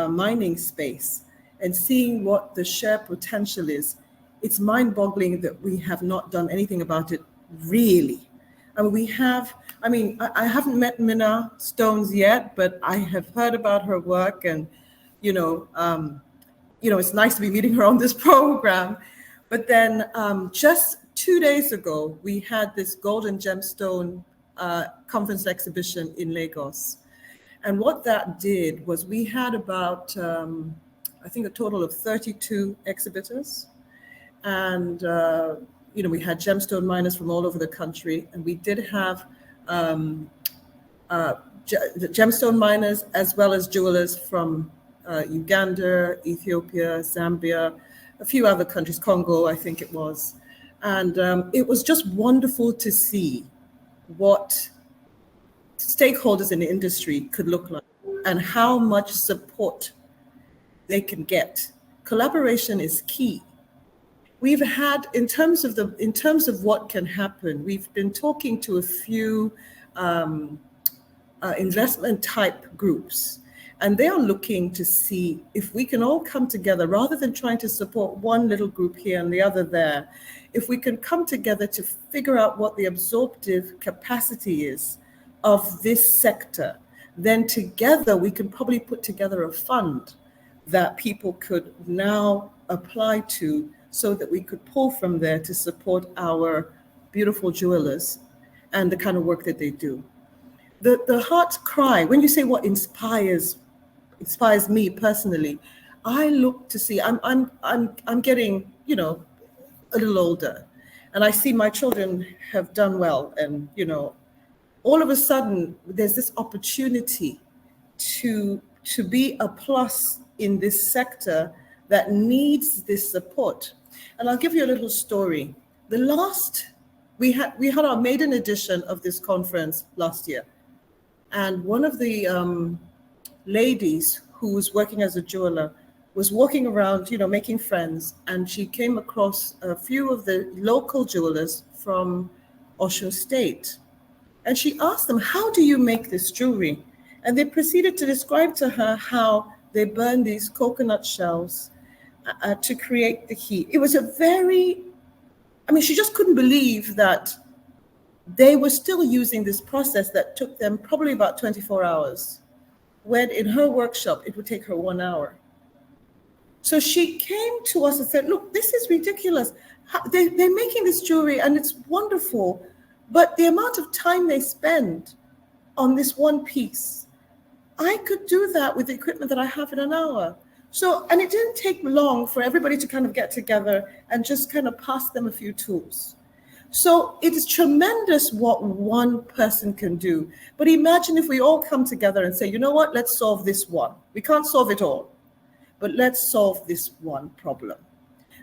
mining space and seeing what the share potential is. It's mind-boggling that we have not done anything about it, really. And I haven't met Minna Stones yet, but I have heard about her work, and it's nice to be meeting her on this program. But then just 2 days ago, we had this Golden Gemstone conference exhibition in Lagos. And what that did was we had about, I think, a total of 32 exhibitors. And, we had gemstone miners from all over the country. And we did have the gemstone miners as well as jewelers from Uganda, Ethiopia, Zambia, a few other countries, Congo, I think it was. And it was just wonderful to see what stakeholders in the industry could look like and how much support they can get. Collaboration is key. We've had, in terms of what can happen, we've been talking to a few investment type groups, and they are looking to see if we can all come together rather than trying to support one little group here and the other there. If we can come together to figure out what the absorptive capacity is of this sector, then together we can probably put together a fund that people could now apply to, so that we could pull from there to support our beautiful jewelers and the kind of work that they do. The heart cry, when you say what inspires me personally, I look to see, I'm getting, a little older, and I see my children have done well, and all of a sudden there's this opportunity to be a plus in this sector that needs this support. And I'll give you a little story. We had our maiden edition of this conference last year, and one of the ladies who was working as a jeweler was walking around, making friends, and she came across a few of the local jewelers from Osun State. And she asked them, how do you make this jewelry? And they proceeded to describe to her how they burn these coconut shells to create the heat. It was she just couldn't believe that they were still using this process that took them probably about 24 hours, when in her workshop, it would take her 1 hour. So she came to us and said, look, this is ridiculous. They're making this jewelry and it's wonderful, but the amount of time they spend on this one piece, I could do that with the equipment that I have in an hour. So, and it didn't take long for everybody to kind of get together and just kind of pass them a few tools. So it is tremendous what one person can do. But imagine if we all come together and say, you know what, let's solve this one. We can't solve it all, but let's solve this one problem.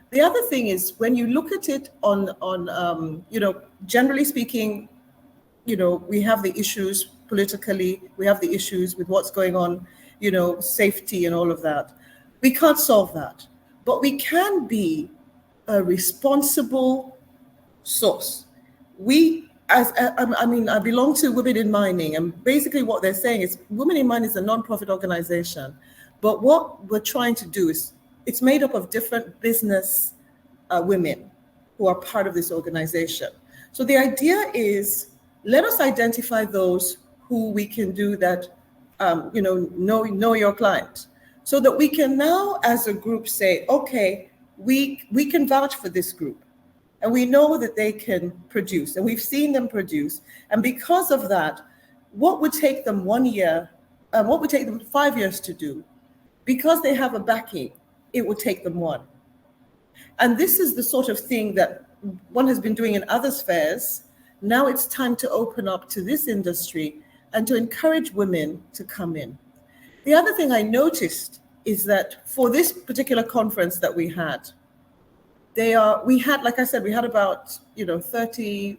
The other thing is, when you look at it on generally speaking, we have the issues politically, we have the issues with what's going on, safety and all of that. We can't solve that, but we can be a responsible source. I belong to Women in Mining, and basically what they're saying is Women in Mining is a non-profit organization, but what we're trying to do is, it's made up of different business women who are part of this organization. So the idea is, let us identify those who we can do that, know your client, so that we can now as a group say, okay, we can vouch for this group. And we know that they can produce, and we've seen them produce. And because of that, what would take them 1 year, what would take them 5 years to do, because they have a backing, it would take them 1. And this is the sort of thing that one has been doing in other spheres. Now it's time to open up to this industry and to encourage women to come in. The other thing I noticed is that for this particular conference that we had, like I said, we had about 30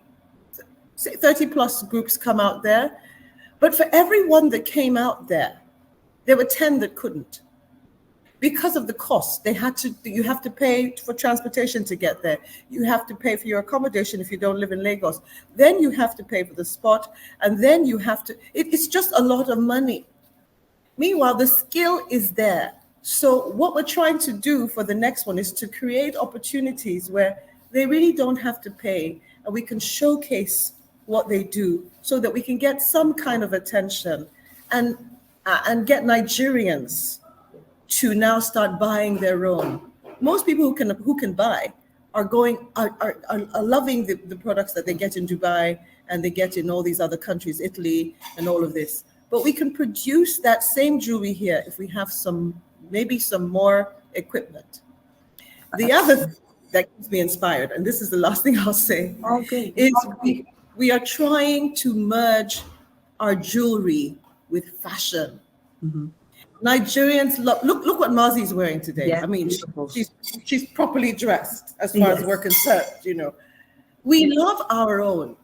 say 30 plus groups come out there. But for every one that came out there were 10 that couldn't. Because of the cost, you have to pay for transportation to get there. You have to pay for your accommodation if you don't live in Lagos. Then you have to pay for the spot, and then you have to, it's just a lot of money. Meanwhile, the skill is there. So what we're trying to do for the next one is to create opportunities where they really don't have to pay, and we can showcase what they do so that we can get some kind of attention and get Nigerians to now start buying their own. Most people who can buy are loving the products that they get in Dubai and they get in all these other countries, Italy and all of this. But we can produce that same jewelry here if we have maybe some more equipment. The other thing that keeps me inspired, and this is the last thing I'll say, is we are trying to merge our jewelry with fashion. Mm-hmm. Nigerians look what Mazzi is wearing today. Yeah, I mean, she's properly dressed as far as we're concerned, you know. We love our own.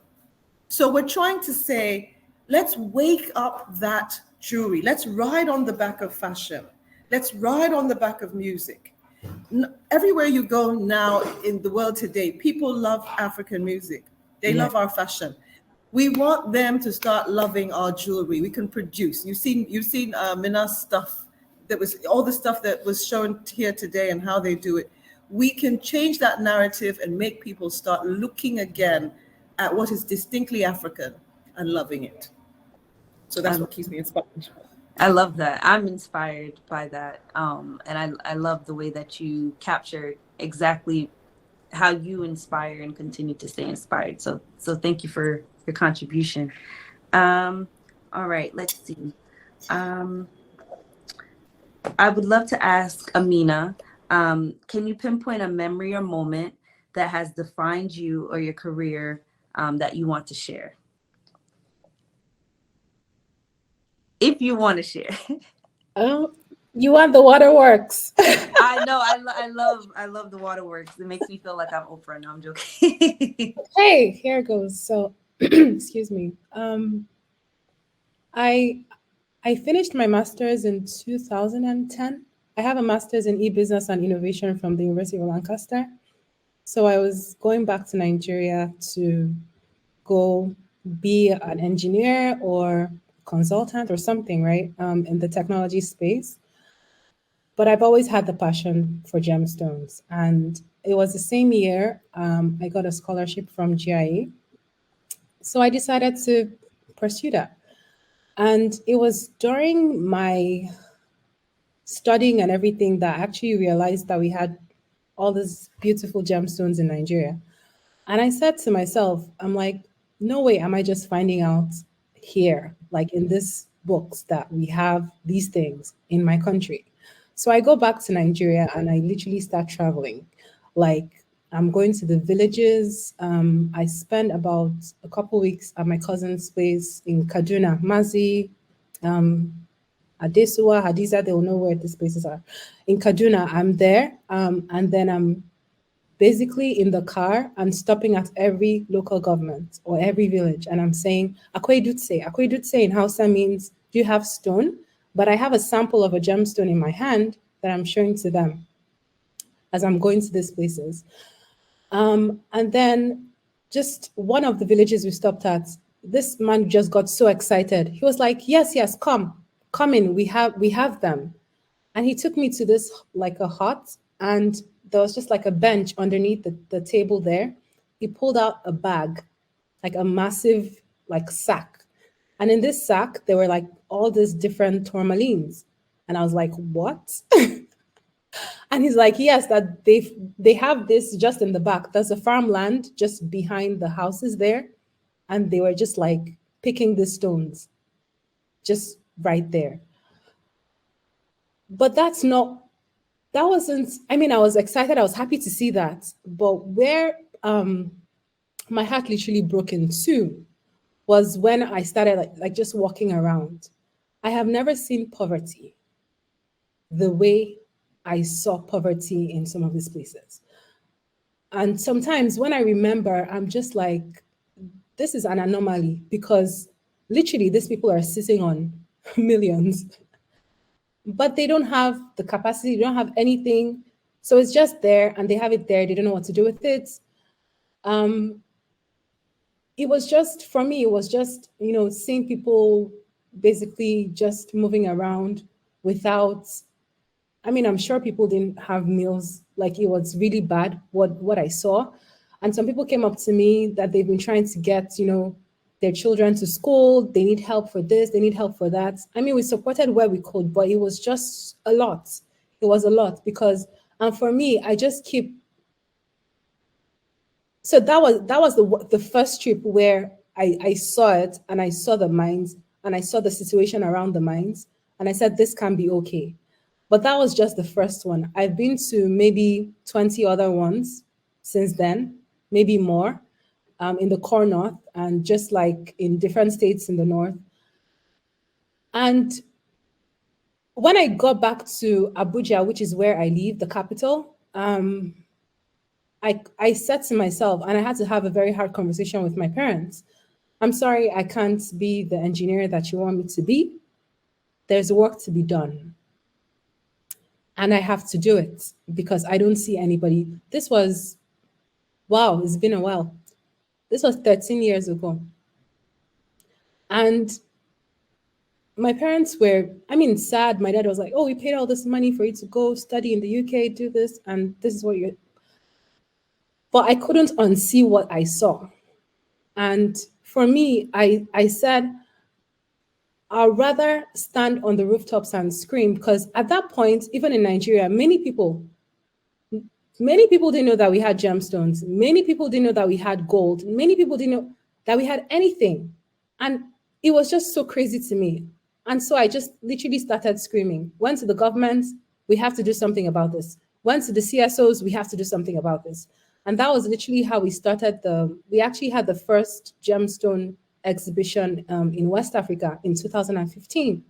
So we're trying to say, let's wake up that jewelry. Let's ride on the back of fashion. Let's ride on the back of music. Everywhere you go now in the world today, people love African music. They love our fashion. We want them to start loving our jewelry. We can produce. You've seen Mina's stuff. That was all the stuff that was shown here today and how they do it. We can change that narrative and make people start looking again at what is distinctly African and loving it. So that's what keeps me inspired. I love that. I'm inspired by that. And I love the way that you capture exactly how you inspire and continue to stay inspired. So thank you for your contribution. All right, let's see. I would love to ask Amina, can you pinpoint a memory or moment that has defined you or your career that you want to share? If you want to share. Oh, you want the waterworks. I know. I love the waterworks. It makes me feel like I'm Oprah. No, I'm joking. Hey, here goes. So, excuse me. I finished my master's in 2010. I have a master's in e-business and innovation from the University of Lancaster. So I was going back to Nigeria to go be an engineer or consultant or something, right? In the technology space. But I've always had the passion for gemstones. And it was the same year I got a scholarship from GIA. So I decided to pursue that. And it was during my studying and everything that I actually realized that we had all these beautiful gemstones in Nigeria. And I said to myself, I'm like, no way am I just finding out here, like in these books, that we have these things in my country. So I go back to Nigeria and I literally start traveling. Like I'm going to the villages. I spend about a couple weeks at my cousin's place in Kaduna, Mazzi, Adesuwa, Hadiza, they will know where these places are. In Kaduna, I'm there, and then I'm basically in the car and stopping at every local government or every village, and I'm saying, Akwai Dutse. Akwai Dutse in Hausa means, do you have stone? But I have a sample of a gemstone in my hand that I'm showing to them as I'm going to these places. And then just one of the villages we stopped at, this man just got so excited. He was like, yes, come in, we have them. And he took me to this, like a hut, and there was just like a bench underneath the table there. He pulled out a bag, like a massive like sack. And in this sack, there were like all these different tourmalines. And I was like, what? And he's like, yes, that they have this just in the back. There's a farmland just behind the houses there. And they were just like picking the stones just right there. But I was excited. I was happy to see that. But where my heart literally broke in two was when I started like just walking around. I have never seen poverty the way I saw poverty in some of these places. And sometimes when I remember, I'm just like, this is an anomaly because literally these people are sitting on millions, but they don't have the capacity, they don't have anything. So it's just there and they have it there. They don't know what to do with it. It was just, for me, it was just, seeing people basically just moving around without, I'm sure people didn't have meals. Like, it was really bad what I saw. And some people came up to me that they've been trying to get, their children to school. They need help for this, they need help for that. We supported where we could, but it was just a lot. It was a lot because, and for me, I just keep. So that was the first trip where I saw it, and I saw the mines, and I saw the situation around the mines, and I said, this can be okay. But that was just the first one. I've been to maybe 20 other ones since then, maybe more, in the core north, and just like in different states in the north. And when I got back to Abuja, which is where I live, the capital, I said to myself, and I had to have a very hard conversation with my parents, I'm sorry, I can't be the engineer that you want me to be. There's work to be done. And I have to do it because I don't see anybody. This was, wow, it's been a while. This was 13 years ago. And my parents were, sad. My dad was like, oh, we paid all this money for you to go study in the UK, do this, and this is what you're. But I couldn't unsee what I saw. And for me, I said, I'd rather stand on the rooftops and scream, because at that point, even in Nigeria, many people didn't know that we had gemstones. Many people didn't know that we had gold. Many people didn't know that we had anything. And it was just so crazy to me. And so I just literally started screaming. Went to the government, we have to do something about this. Went to the CSOs, we have to do something about this. And that was literally how we started we actually had the first gemstone exhibition in West Africa in 2015.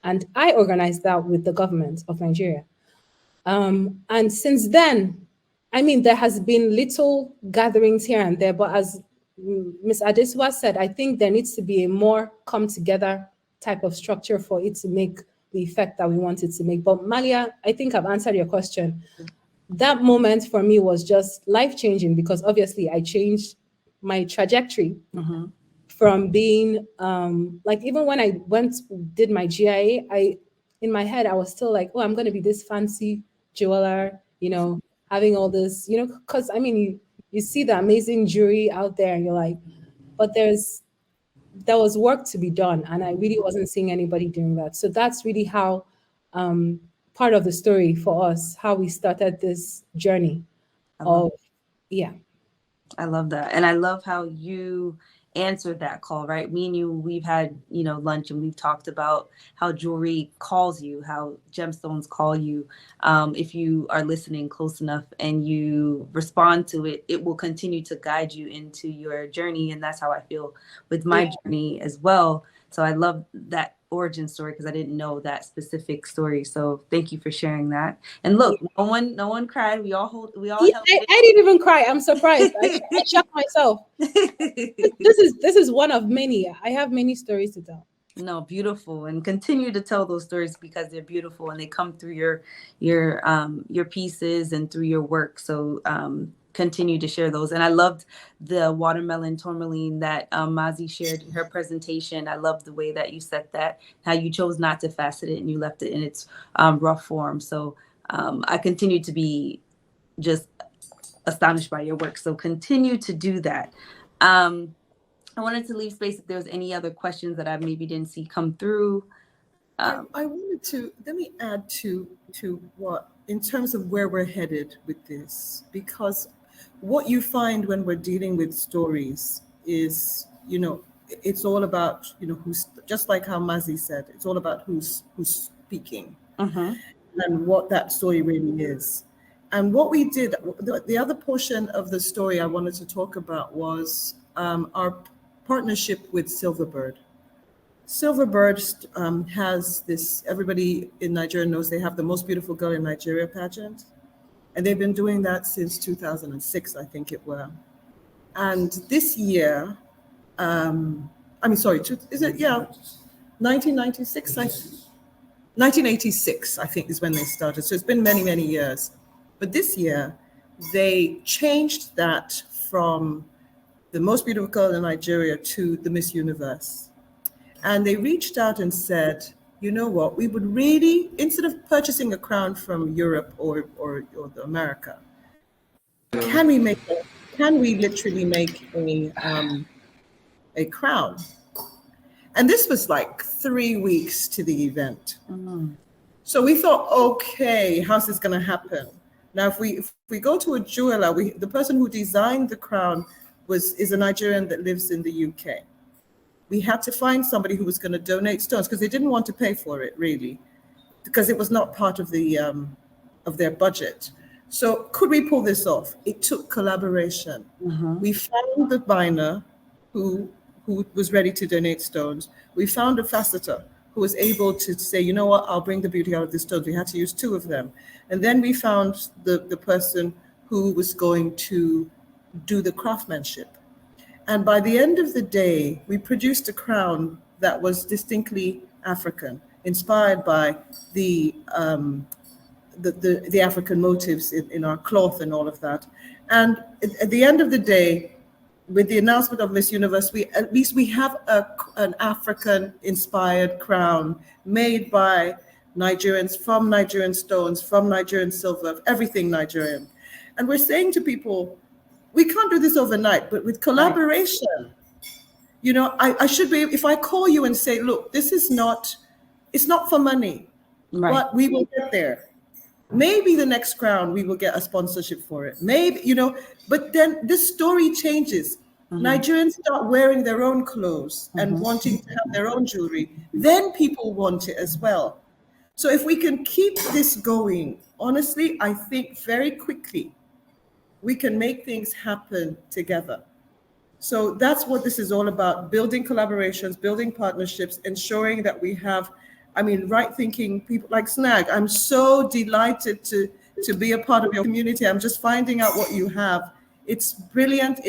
And I organized that with the government of Nigeria. And since then, there has been little gatherings here and there, but as Ms. Adesuwa said, I think there needs to be a more come together type of structure for it to make the effect that we want it to make. But Malyia, I think I've answered your question. That moment for me was just life-changing because obviously I changed my trajectory from being, even when I did my GIA, in my head, I was still like, oh, I'm going to be this fancy jeweler, having all this, because you see the amazing jewelry out there and you're like, but there was work to be done. And I really wasn't seeing anybody doing that. So that's really how, part of the story for us, how we started this journey I love that. And I love how you answered that call, right? Me and you, we've had, lunch, and we've talked about how jewelry calls you, how gemstones call you. If you are listening close enough and you respond to it, it will continue to guide you into your journey. And that's how I feel with my journey as well. So I love that origin story because I didn't know that specific story. So thank you for sharing that. And look, no one cried. We all held I didn't even cry. I'm surprised. I shocked myself. This is one of many. I have many stories to tell. No, beautiful, and continue to tell those stories because they're beautiful and they come through your pieces and through your work. So continue to share those. And I loved the watermelon tourmaline that Mazzi shared in her presentation. I love the way that you said that, how you chose not to facet it and you left it in its rough form. So I continue to be just astonished by your work. So continue to do that. I wanted to leave space if there was any other questions that I maybe didn't see come through. I wanted to, let me add to what, in terms of where we're headed with this, because what you find when we're dealing with stories is, it's all about, who's, just like how Mazzi said, it's all about who's speaking and what that story really is. And what we did, the other portion of the story I wanted to talk about was our partnership with Silverbird. Silverbird has this, everybody in Nigeria knows they have the Most Beautiful Girl in Nigeria pageant. And they've been doing that since 2006, I think it were. And this year, is it? Yeah, 1996. 1986, I think, is when they started. So it's been many, many years. But this year, they changed that from the most beautiful girl in Nigeria to the Miss Universe. And they reached out and said, you know what, we would really, instead of purchasing a crown from Europe or America, can we literally make a crown? And this was like 3 weeks to the event. So we thought, okay, how's this going to happen? Now, if we go to a jeweler, the person who designed the crown is a Nigerian that lives in the UK. We had to find somebody who was going to donate stones because they didn't want to pay for it, really, because it was not part of of their budget. So could we pull this off? It took collaboration. We found the miner who was ready to donate stones. We found a faceter who was able to say, you know what, I'll bring the beauty out of the stones. We had to use 2 of them. And then we found the person who was going to do the craftsmanship. And by the end of the day, we produced a crown that was distinctly African, inspired by the African motifs in our cloth and all of that. And at the end of the day, with the announcement of Miss Universe, we have an African-inspired crown made by Nigerians, from Nigerian stones, from Nigerian silver, everything Nigerian. And we're saying to people, we can't do this overnight, but with collaboration, you know, I should be, if I call you and say, look, this is not, it's not for money, but we will get there. Maybe the next crown, we will get a sponsorship for it. Maybe, you know, but then this story changes. Nigerians start wearing their own clothes and wanting to have their own jewelry. Then people want it as well. So if we can keep this going, honestly, I think very quickly, we can make things happen together. So that's what this is all about, building collaborations, building partnerships, ensuring that we have, right-thinking people like SNAG. I'm so delighted to be a part of your community. I'm just finding out what you have. It's brilliant.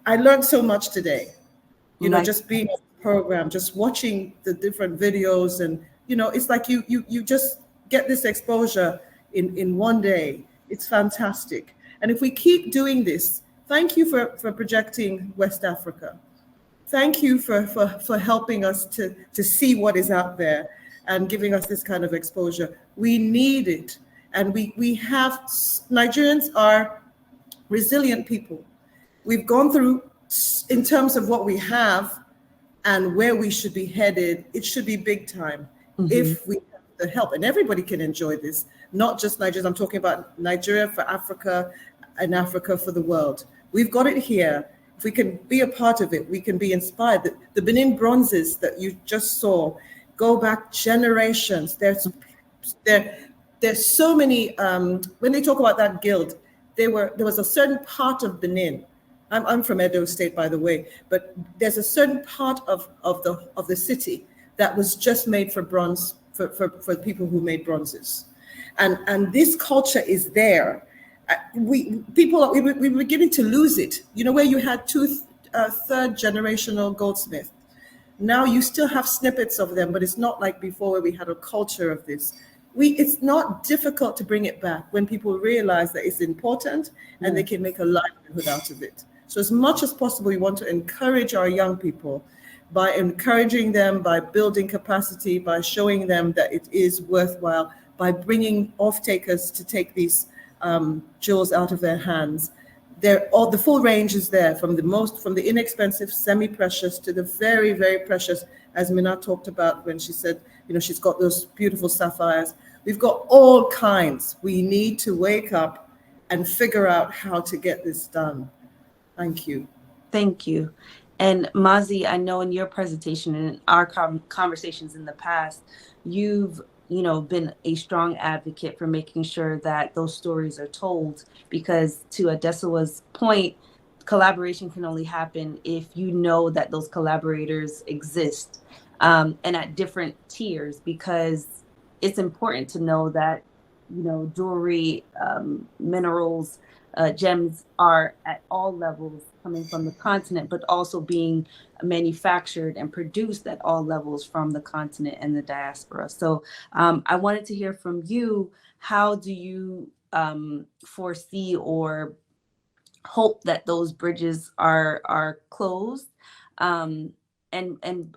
I learned so much today, you know, just being in the program, just watching the different videos, and, you know, it's like you just get this exposure in one day. It's fantastic. And if we keep doing this, thank you for projecting West Africa. Thank you for helping us to see what is out there and giving us this kind of exposure. We need it. And we have, Nigerians are resilient people. We've gone through, in terms of what we have and where we should be headed, it should be big time if we have the help. And everybody can enjoy this, not just Nigerians. I'm talking about Nigeria for Africa and Africa for the world. We've got it here. If we can be a part of it, we can be inspired. The Benin bronzes that you just saw go back generations. There's so many, when they talk about that guild, there was a certain part of Benin. I'm from Edo State, by the way, but there's a certain part of the city that was just made for bronze, for people who made bronzes. And this culture is there. We were beginning to lose it. You know, where you had third generational goldsmiths. Now you still have snippets of them, but it's not like before where we had a culture of this. It's not difficult to bring it back when people realize that it's important and they can make a livelihood out of it. So as much as possible, we want to encourage our young people by encouraging them, by building capacity, by showing them that it is worthwhile, by bringing off-takers to take these jewels out of their hands. The full range is there, from the inexpensive, semi-precious to the very, very precious, as Mina talked about when she said, you know, she's got those beautiful sapphires. We've got all kinds. We need to wake up and figure out how to get this done. Thank you. Thank you. And Mazzi, I know in your presentation and in our conversations in the past, you've been a strong advocate for making sure that those stories are told, because to Adesuwa's point, collaboration can only happen if you know that those collaborators exist, and at different tiers, because it's important to know that, you know, jewelry, minerals, gems are at all levels coming from the continent, but also being manufactured and produced at all levels from the continent and the diaspora. So I wanted to hear from you, how do you foresee or hope that those bridges are closed? And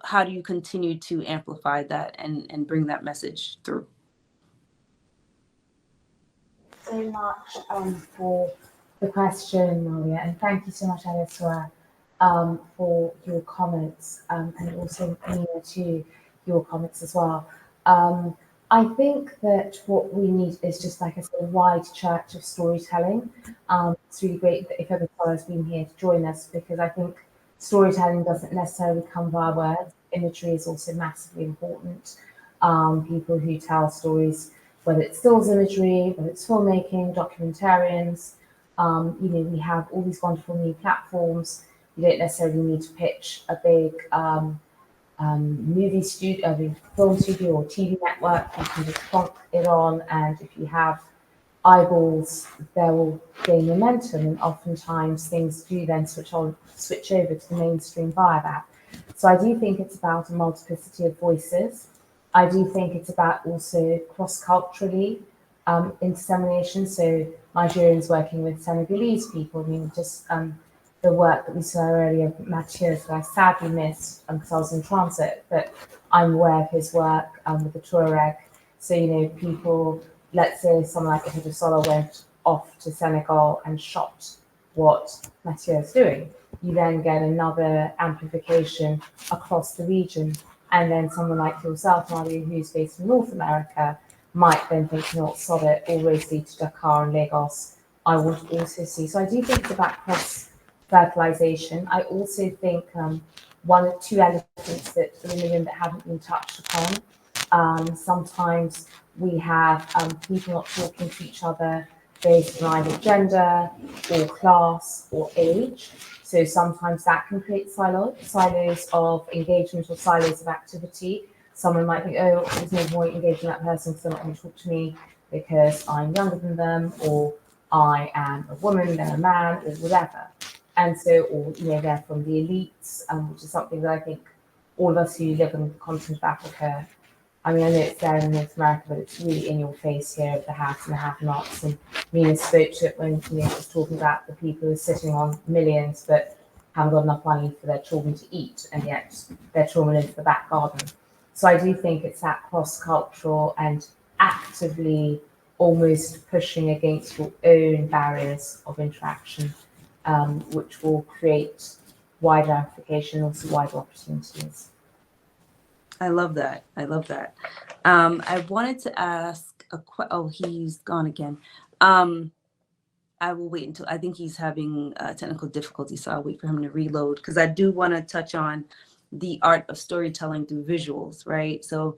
how do you continue to amplify that and bring that message through? So much for the question, Malyia, and thank you so much, Adesuwa, for your comments, and also Amina to your comments as well. I think that what we need is just like a sort of wide church of storytelling. It's really great that Ifebusola has been here to join us, because I think storytelling doesn't necessarily come via words. Imagery is also massively important. People who tell stories, whether it's stills imagery, whether it's filmmaking, documentarians, we have all these wonderful new platforms. You don't necessarily need to pitch a big movie studio, a film studio or TV network. You can just plonk it on, and if you have eyeballs, they will gain momentum, and oftentimes things do then switch over to the mainstream via that. So I do think it's about a multiplicity of voices. I do think it's about also cross-culturally dissemination. So Nigerians working with Senegalese people. I mean, just the work that we saw earlier of Matthias, that I sadly missed because I was in transit, but I'm aware of his work with the Tuareg. So, people, let's say someone like Ifebusola went off to Senegal and shot what Matthias is doing. You then get another amplification across the region. And then someone like yourself, Malyia, who's based in North America, might then think, sod it, all roads lead to Dakar and Lagos. I want to also see. So I do think it's about cross-fertilization. I also think one or two elephants that in the room that haven't been touched upon. Sometimes we have people not talking to each other based on either gender or class or age. So sometimes that can create silos of engagement or silos of activity. Someone might think, oh, there's no point engaging that person because they're not going to talk to me because I'm younger than them, or I am a woman, they're a man, or whatever. And so, or, they're from the elites, which is something that I think all of us who live on the continent of Africa, I mean, I know it's there in North America, but it's really in your face here of the haves and the have-nots. And Mina spoke to it when she was talking about the people who are sitting on millions but haven't got enough money for their children to eat, and yet their children live in the back garden. So I do think it's that cross-cultural and actively almost pushing against your own barriers of interaction, which will create wider amplification, also wider opportunities. I love that. I wanted to ask oh, he's gone again. I will wait until, I think he's having technical difficulty, so I'll wait for him to reload, because I do want to touch on the art of storytelling through visuals, right? So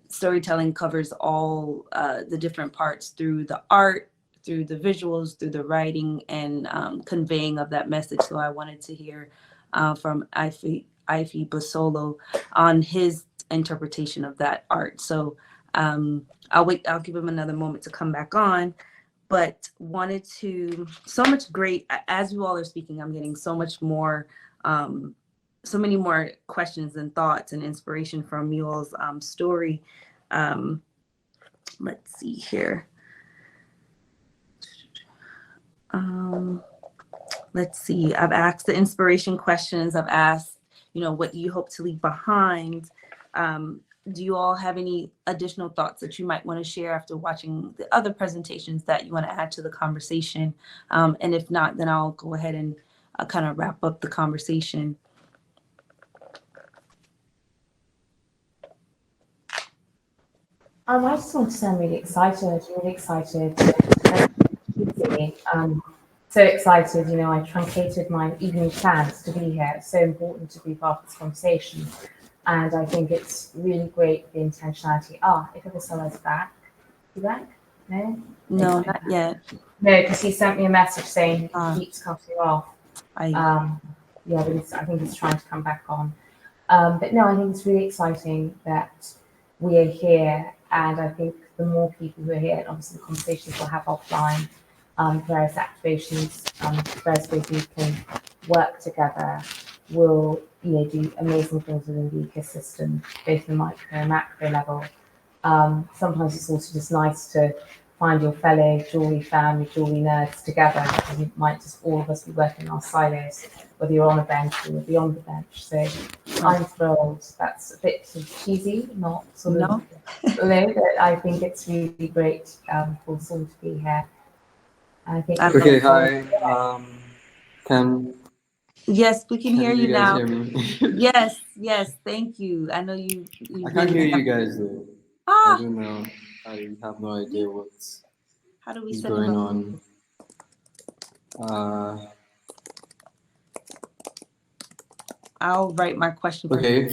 storytelling covers all the different parts, through the art, through the visuals, through the writing, and conveying of that message. So I wanted to hear from Ifebusola on his interpretation of that art. So I'll give him another moment to come back on, but wanted to, so much great, as you all are speaking, I'm getting so much more, so many more questions and thoughts and inspiration from you all's story. Let's see here. Let's see, I've asked the inspiration questions. I've asked, what do you hope to leave behind? Do you all have any additional thoughts that you might want to share after watching the other presentations that you want to add to the conversation? And if not, then I'll go ahead and kind of wrap up the conversation. I just want to say I'm really excited. So excited, I truncated my evening plans to be here. It's so important to be part of this conversation. And I think it's really great, the intentionality. Ifebusola is back. You back? No? No, not yet. No, because he sent me a message saying he keeps cutting off. But I think he's trying to come back on. But no, I think it's really exciting that we are here. And I think the more people who are here, and obviously the conversations we'll have offline, various activations, various ways we can work together will, do amazing things within the ecosystem, both the micro and macro level. Sometimes it's also just nice to find your fellow jewelry fan, your jewelry nerds together, because you might just all of us be working in our silos, whether you're on a bench or you're beyond the bench. So I'm thrilled. That's a bit sort of cheesy, not sort of low, but I think it's really great for us all to be here. I think. Okay, hi. Can Yes, we can hear you you guys now. hear me? Yes, thank you. I know you. I can't hear you guys though. I don't know. I have no idea what's How do we set going them on. I'll write my question. Okay.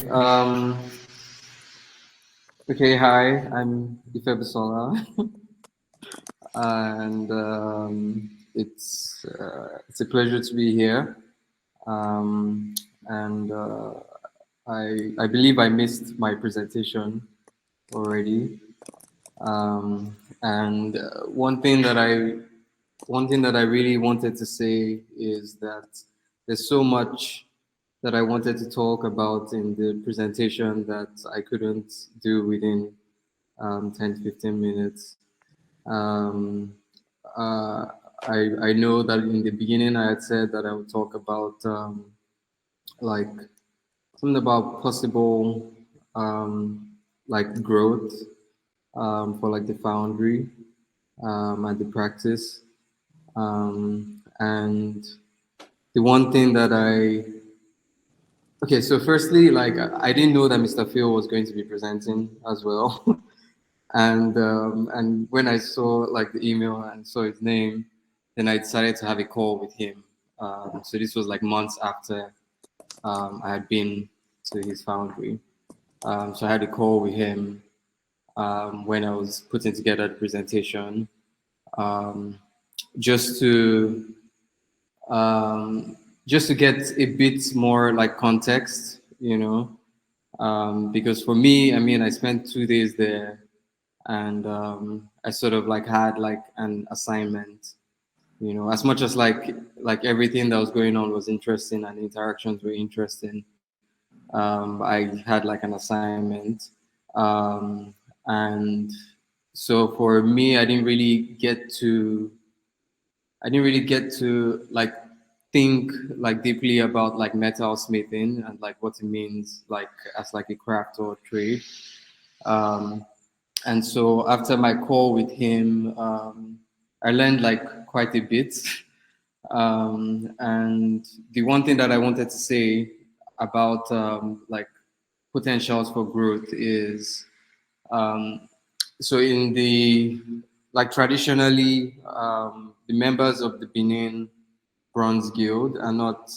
Okay. Hi, I'm Ifebusola, and it's a pleasure to be here. I believe I missed my presentation already. One thing that I really wanted to say is that there's so much that I wanted to talk about in the presentation that I couldn't do within 10 to 15 minutes. I know that in the beginning I had said that I would talk about like something about possible like growth for like the foundry and the practice. And the one thing that okay, so firstly, like I didn't know that Mr. Phil was going to be presenting as well. And when I saw like the email and saw his name, then I decided to have a call with him. So this was like months after I had been to his foundry. So I had a call with him when I was putting together the presentation, just to get a bit more like context, because for me, I mean, I spent 2 days there, and I sort of like had like an assignment, as much as like everything that was going on was interesting and the interactions were interesting. I had like an assignment, and so for me, I didn't really get to like think like deeply about like metalsmithing and like what it means like as like a craft or trade. And so after my call with him, I learned like quite a bit. And the one thing that I wanted to say about like potentials for growth is, so in the, like traditionally, the members of the Benin Bronze Guild are not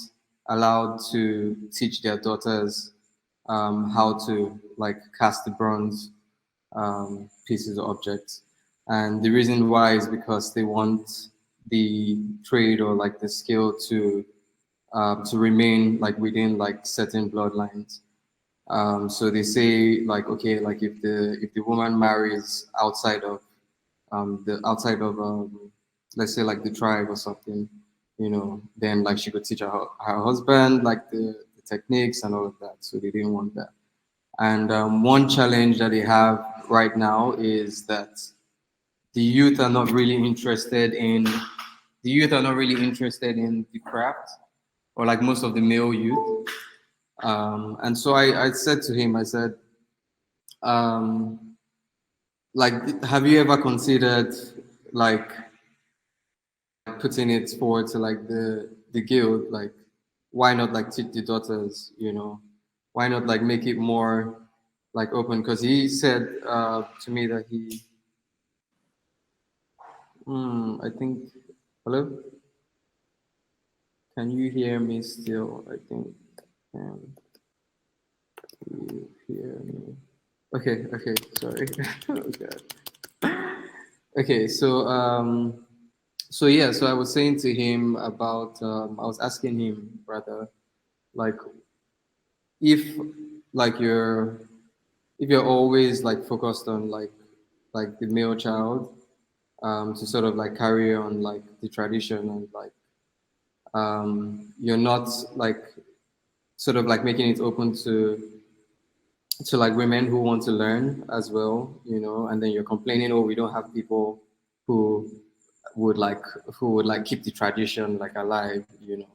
allowed to teach their daughters how to like cast the bronze pieces or objects. And the reason why is because they want the trade or like the skill to remain like within like certain bloodlines. So they say like, okay, like if the woman marries outside of let's say like the tribe or something, then like she could teach her husband like the techniques and all of that. So they didn't want that. And one challenge that they have right now is that the youth are not really interested in the craft, or like most of the male youth. And so I said to him, I said, like, have you ever considered like putting it forward to like the guild? Like, why not like teach the daughters, why not like make it more like open? Because he said to me that I think, hello? Can you hear me still? I think, can you hear me? Okay, sorry. Oh God. Okay, so I was saying to him about, I was asking him rather, like, if you're always like focused on like the male child, to sort of like carry on like the tradition and like you're not like sort of like making it open to like women who want to learn as well, you know, and then you're complaining, oh, we don't have people who would like keep the tradition like alive, you know.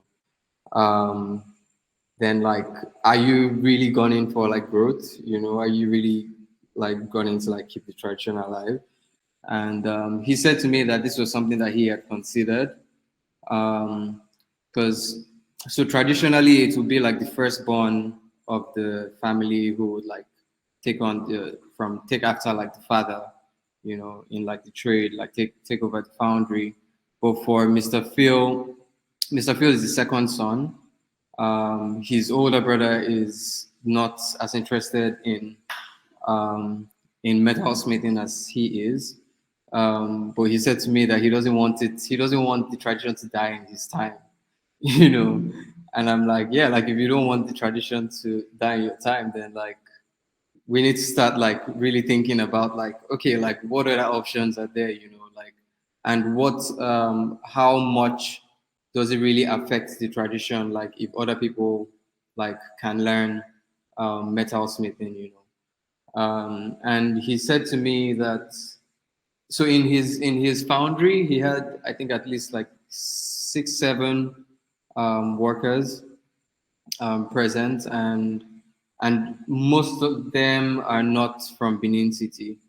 Then like, are you really gone in for like growth, you know? Are you really like gone in to like keep the tradition alive? And he said to me that this was something that he had considered, because so traditionally it would be like the firstborn of the family who would like take after like the father, you know, in like the trade, like take over the foundry. But for Mr. Phil is the second son. His older brother is not as interested in metalsmithing as he is. But he said to me that he doesn't want the tradition to die in his time, you know. And I'm like, yeah, like if you don't want the tradition to die in your time, then like we need to start like really thinking about like, okay, like what other options are there, you know, like, and what how much does it really affect the tradition, like if other people like can learn metalsmithing, you know. And he said to me that so in his foundry he had, I think, at least like 6-7 workers present, and most of them are not from Benin City,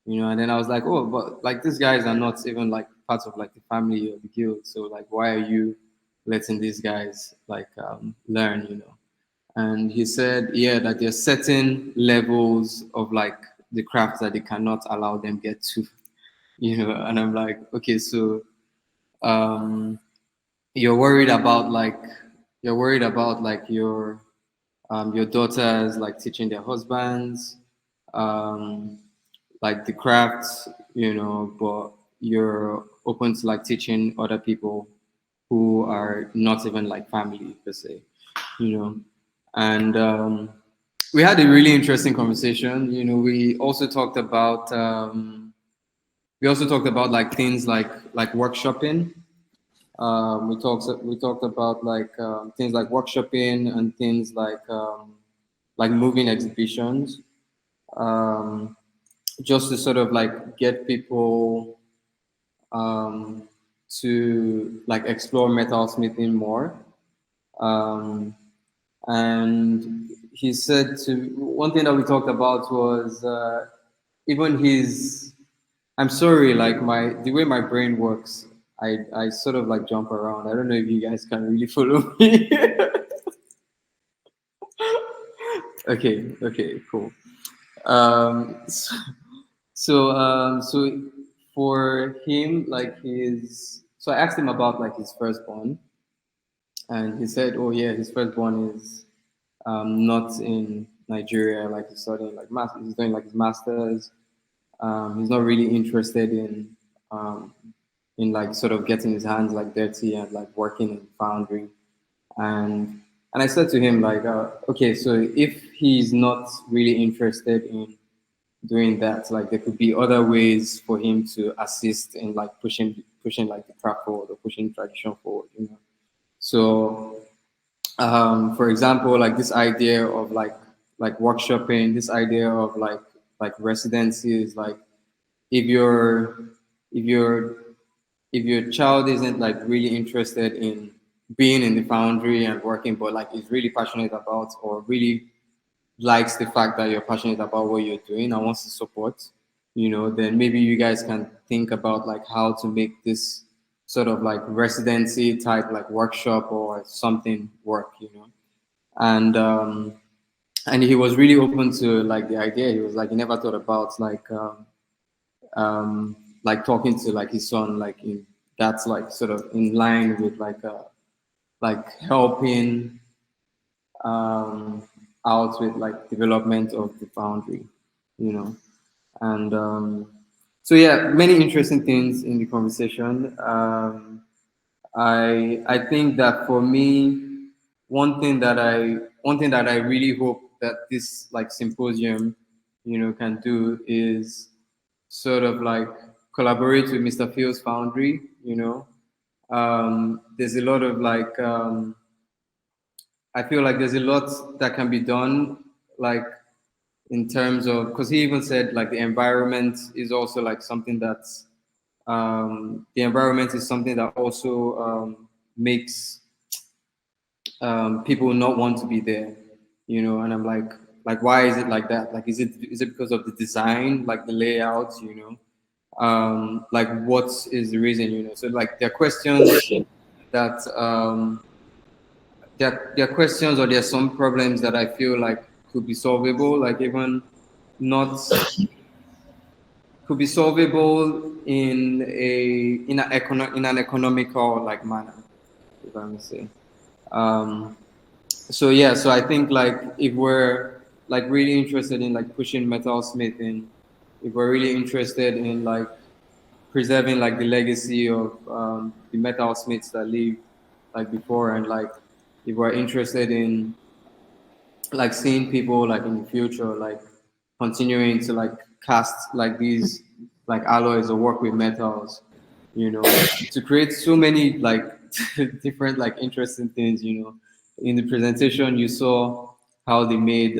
you know. And then I was like, oh, but like these guys are not even like part of like the family or the guild, so like why are you letting these guys like learn, you know? And he said, yeah, that there's certain levels of like the craft that they cannot allow them get to, you know. And I'm like, okay, so you're worried about like your daughters like teaching their husbands like the crafts, you know, but you're open to like teaching other people who are not even like family per se, you know. And we had a really interesting conversation, you know. We also talked about like things like workshopping. We talked about like things like workshopping and things like moving exhibitions, just to sort of like get people to like explore metalsmithing more. And he said one thing that we talked about was even his. I'm sorry, like the way my brain works, I sort of like jump around. I don't know if you guys can really follow me. Okay, cool. So for him, like so I asked him about like his firstborn, and he said, oh yeah, his firstborn is not in Nigeria, like he's studying like he's doing like his master's. He's not really interested in like sort of getting his hands like dirty and like working in foundry. And I said to him like, okay, so if he's not really interested in doing that, like there could be other ways for him to assist in like pushing like the craft forward or pushing tradition forward, you know. So for example, like this idea of like workshopping, this idea of like residencies, like if your child isn't like really interested in being in the foundry and working, but like is really passionate about or really likes the fact that you're passionate about what you're doing and wants to support, you know, then maybe you guys can think about like how to make this sort of like residency type like workshop or something work, you know. And he was really open to like the idea. He was like, he never thought about like talking to like his son, like that's like sort of in line with like helping out with like development of the foundry, you know. And so yeah, many interesting things in the conversation. I think that for me, one thing that I really hope that this like symposium, you know, can do is sort of like collaborate with Mr. Phil's foundry, you know, there's a lot of like, I feel like there's a lot that can be done, like in terms of, because he even said like the environment is also like something that's, the environment is something that also makes people not want to be there, you know. And I'm like why is it like that? Like, is it because of the design, like the layout, you know? Like what is the reason, you know? So like there are questions that there are questions, or there are some problems that I feel like could be solvable, like even not could be solvable in an economical like manner, if I may say. So yeah, so I think like if we're like really interested in like pushing metalsmithing, if we're really interested in like preserving like the legacy of the metalsmiths that lived like before, and like if we're interested in like seeing people like in the future like continuing to like cast like these like alloys or work with metals, you know, to create so many like different like interesting things, you know. In the presentation you saw how they made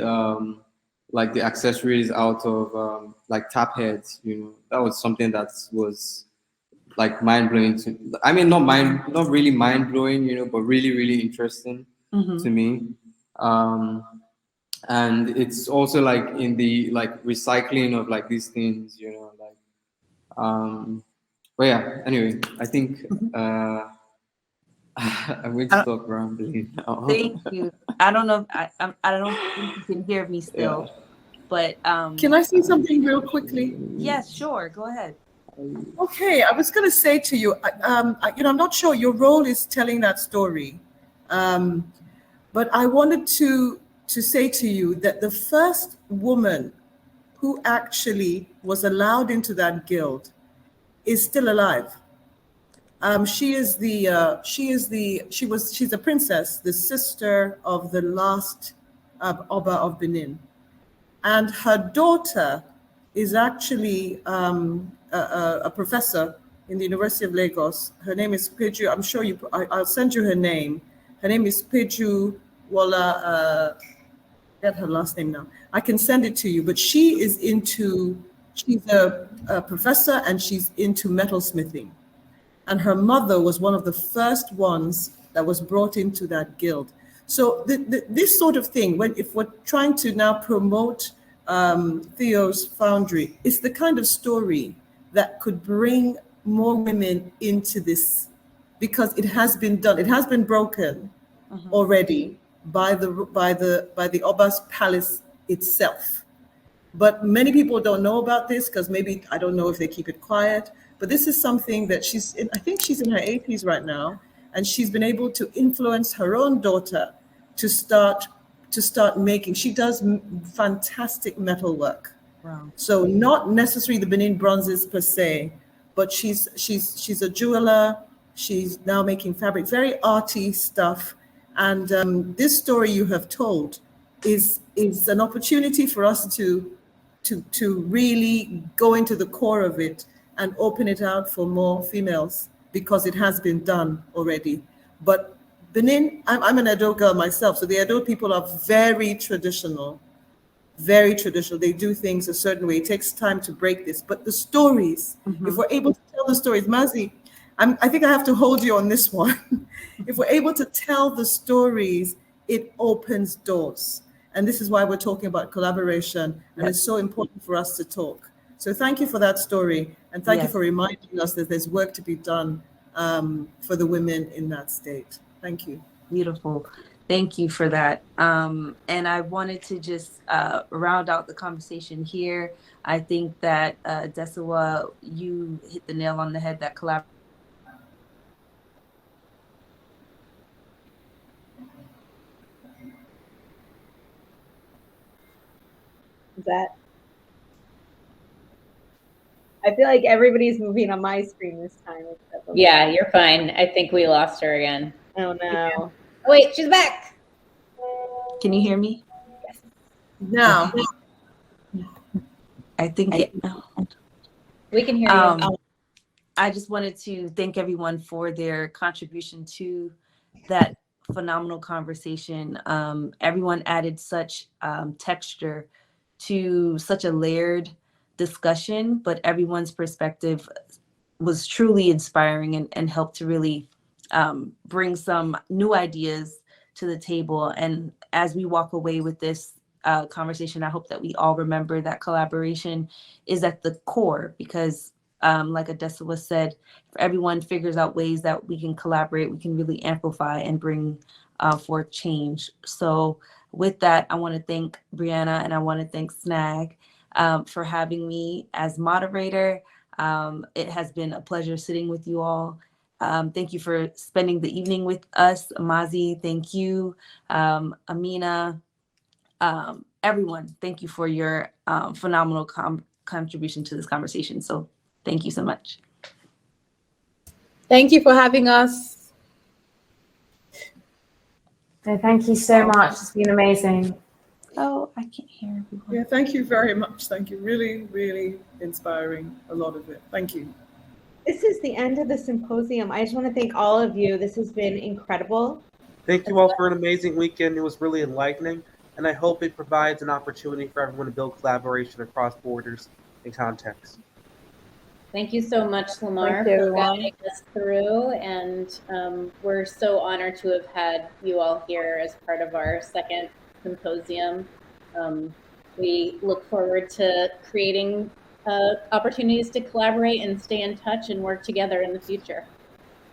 like the accessories out of like tap heads, you know. That was something that was like mind-blowing to, I mean, not really mind-blowing, you know, but really, really interesting to me. And it's also like in the like recycling of like these things, you know, like but yeah, anyway, I think I'm going to stop rambling now. Thank you. I don't know if I don't think you can hear me still, but Can I say something real quickly? yes, sure, go ahead. Okay, I was going to say to you, you know, I'm not sure your role is telling that story, but I wanted to say to you that the first woman who actually was allowed into that guild is still alive. She's a princess, the sister of the last Oba of Benin, and her daughter is actually a professor in the University of Lagos. Her name is Peju. I'm sure I'll send you her name. Her name is Peju Wala. Get her last name now. I can send it to you. But she's a professor, and she's into metalsmithing. And her mother was one of the first ones that was brought into that guild. So this sort of thing, if we're trying to now promote Theo's Foundry, it's the kind of story that could bring more women into this, because it has been done. It has been broken already by the Oba's palace itself. But many people don't know about this, because maybe, I don't know if they keep it quiet, but this is something that I think she's in her 80s right now, and she's been able to influence her own daughter to start making. She does fantastic metal work. Wow. So not necessarily the Benin bronzes per se, but she's a jeweler. She's now making fabric, very arty stuff. And this story you have told is an opportunity for us to really go into the core of it and open it out for more females, because it has been done already. But Benin, I'm an Edo girl myself, so the Edo people are very traditional, very traditional. They do things a certain way. It takes time to break this. But the stories, if we're able to tell the stories, Mazzi, I think I have to hold you on this one. If we're able to tell the stories, it opens doors. And this is why we're talking about collaboration, and it's so important for us to talk. So thank you for that story, and thank you for reminding us that there's work to be done for the women in that state. Thank you. Beautiful. Thank you for that. And I wanted to just round out the conversation here. I think that Adesuwa, you hit the nail on the head, that collaboration. That I feel like everybody's moving on my screen this time. Yeah, you're fine. I think we lost her again. Oh no. Oh, wait, she's back. Can you hear me? Yes. No. I think we can hear you. I just wanted to thank everyone for their contribution to that phenomenal conversation. Everyone added such texture to such a layered discussion, but everyone's perspective was truly inspiring and helped to really bring some new ideas to the table. And as we walk away with this conversation, I hope that we all remember that collaboration is at the core, because like Adesuwa said, if everyone figures out ways that we can collaborate, we can really amplify and bring forth change. So with that, I want to thank Brianna and I want to thank SNAG for having me as moderator. It has been a pleasure sitting with you all. Thank you for spending the evening with us. Mazzi, thank you. Amina, everyone, thank you for your phenomenal contribution to this conversation. So thank you so much. Thank you for having us. So thank you so much. It's been amazing. Oh, I can't hear everyone. Yeah, thank you very much. Thank you. Really, really inspiring, a lot of it. Thank you. This is the end of the symposium. I just want to thank all of you. This has been incredible. Thank you all for an amazing weekend. It was really enlightening, and I hope it provides an opportunity for everyone to build collaboration across borders and contexts. Thank you so much, Lamar, Thank you, for everyone. guiding us through. And we're so honored to have had you all here as part of our second symposium. We look forward to creating opportunities to collaborate and stay in touch and work together in the future.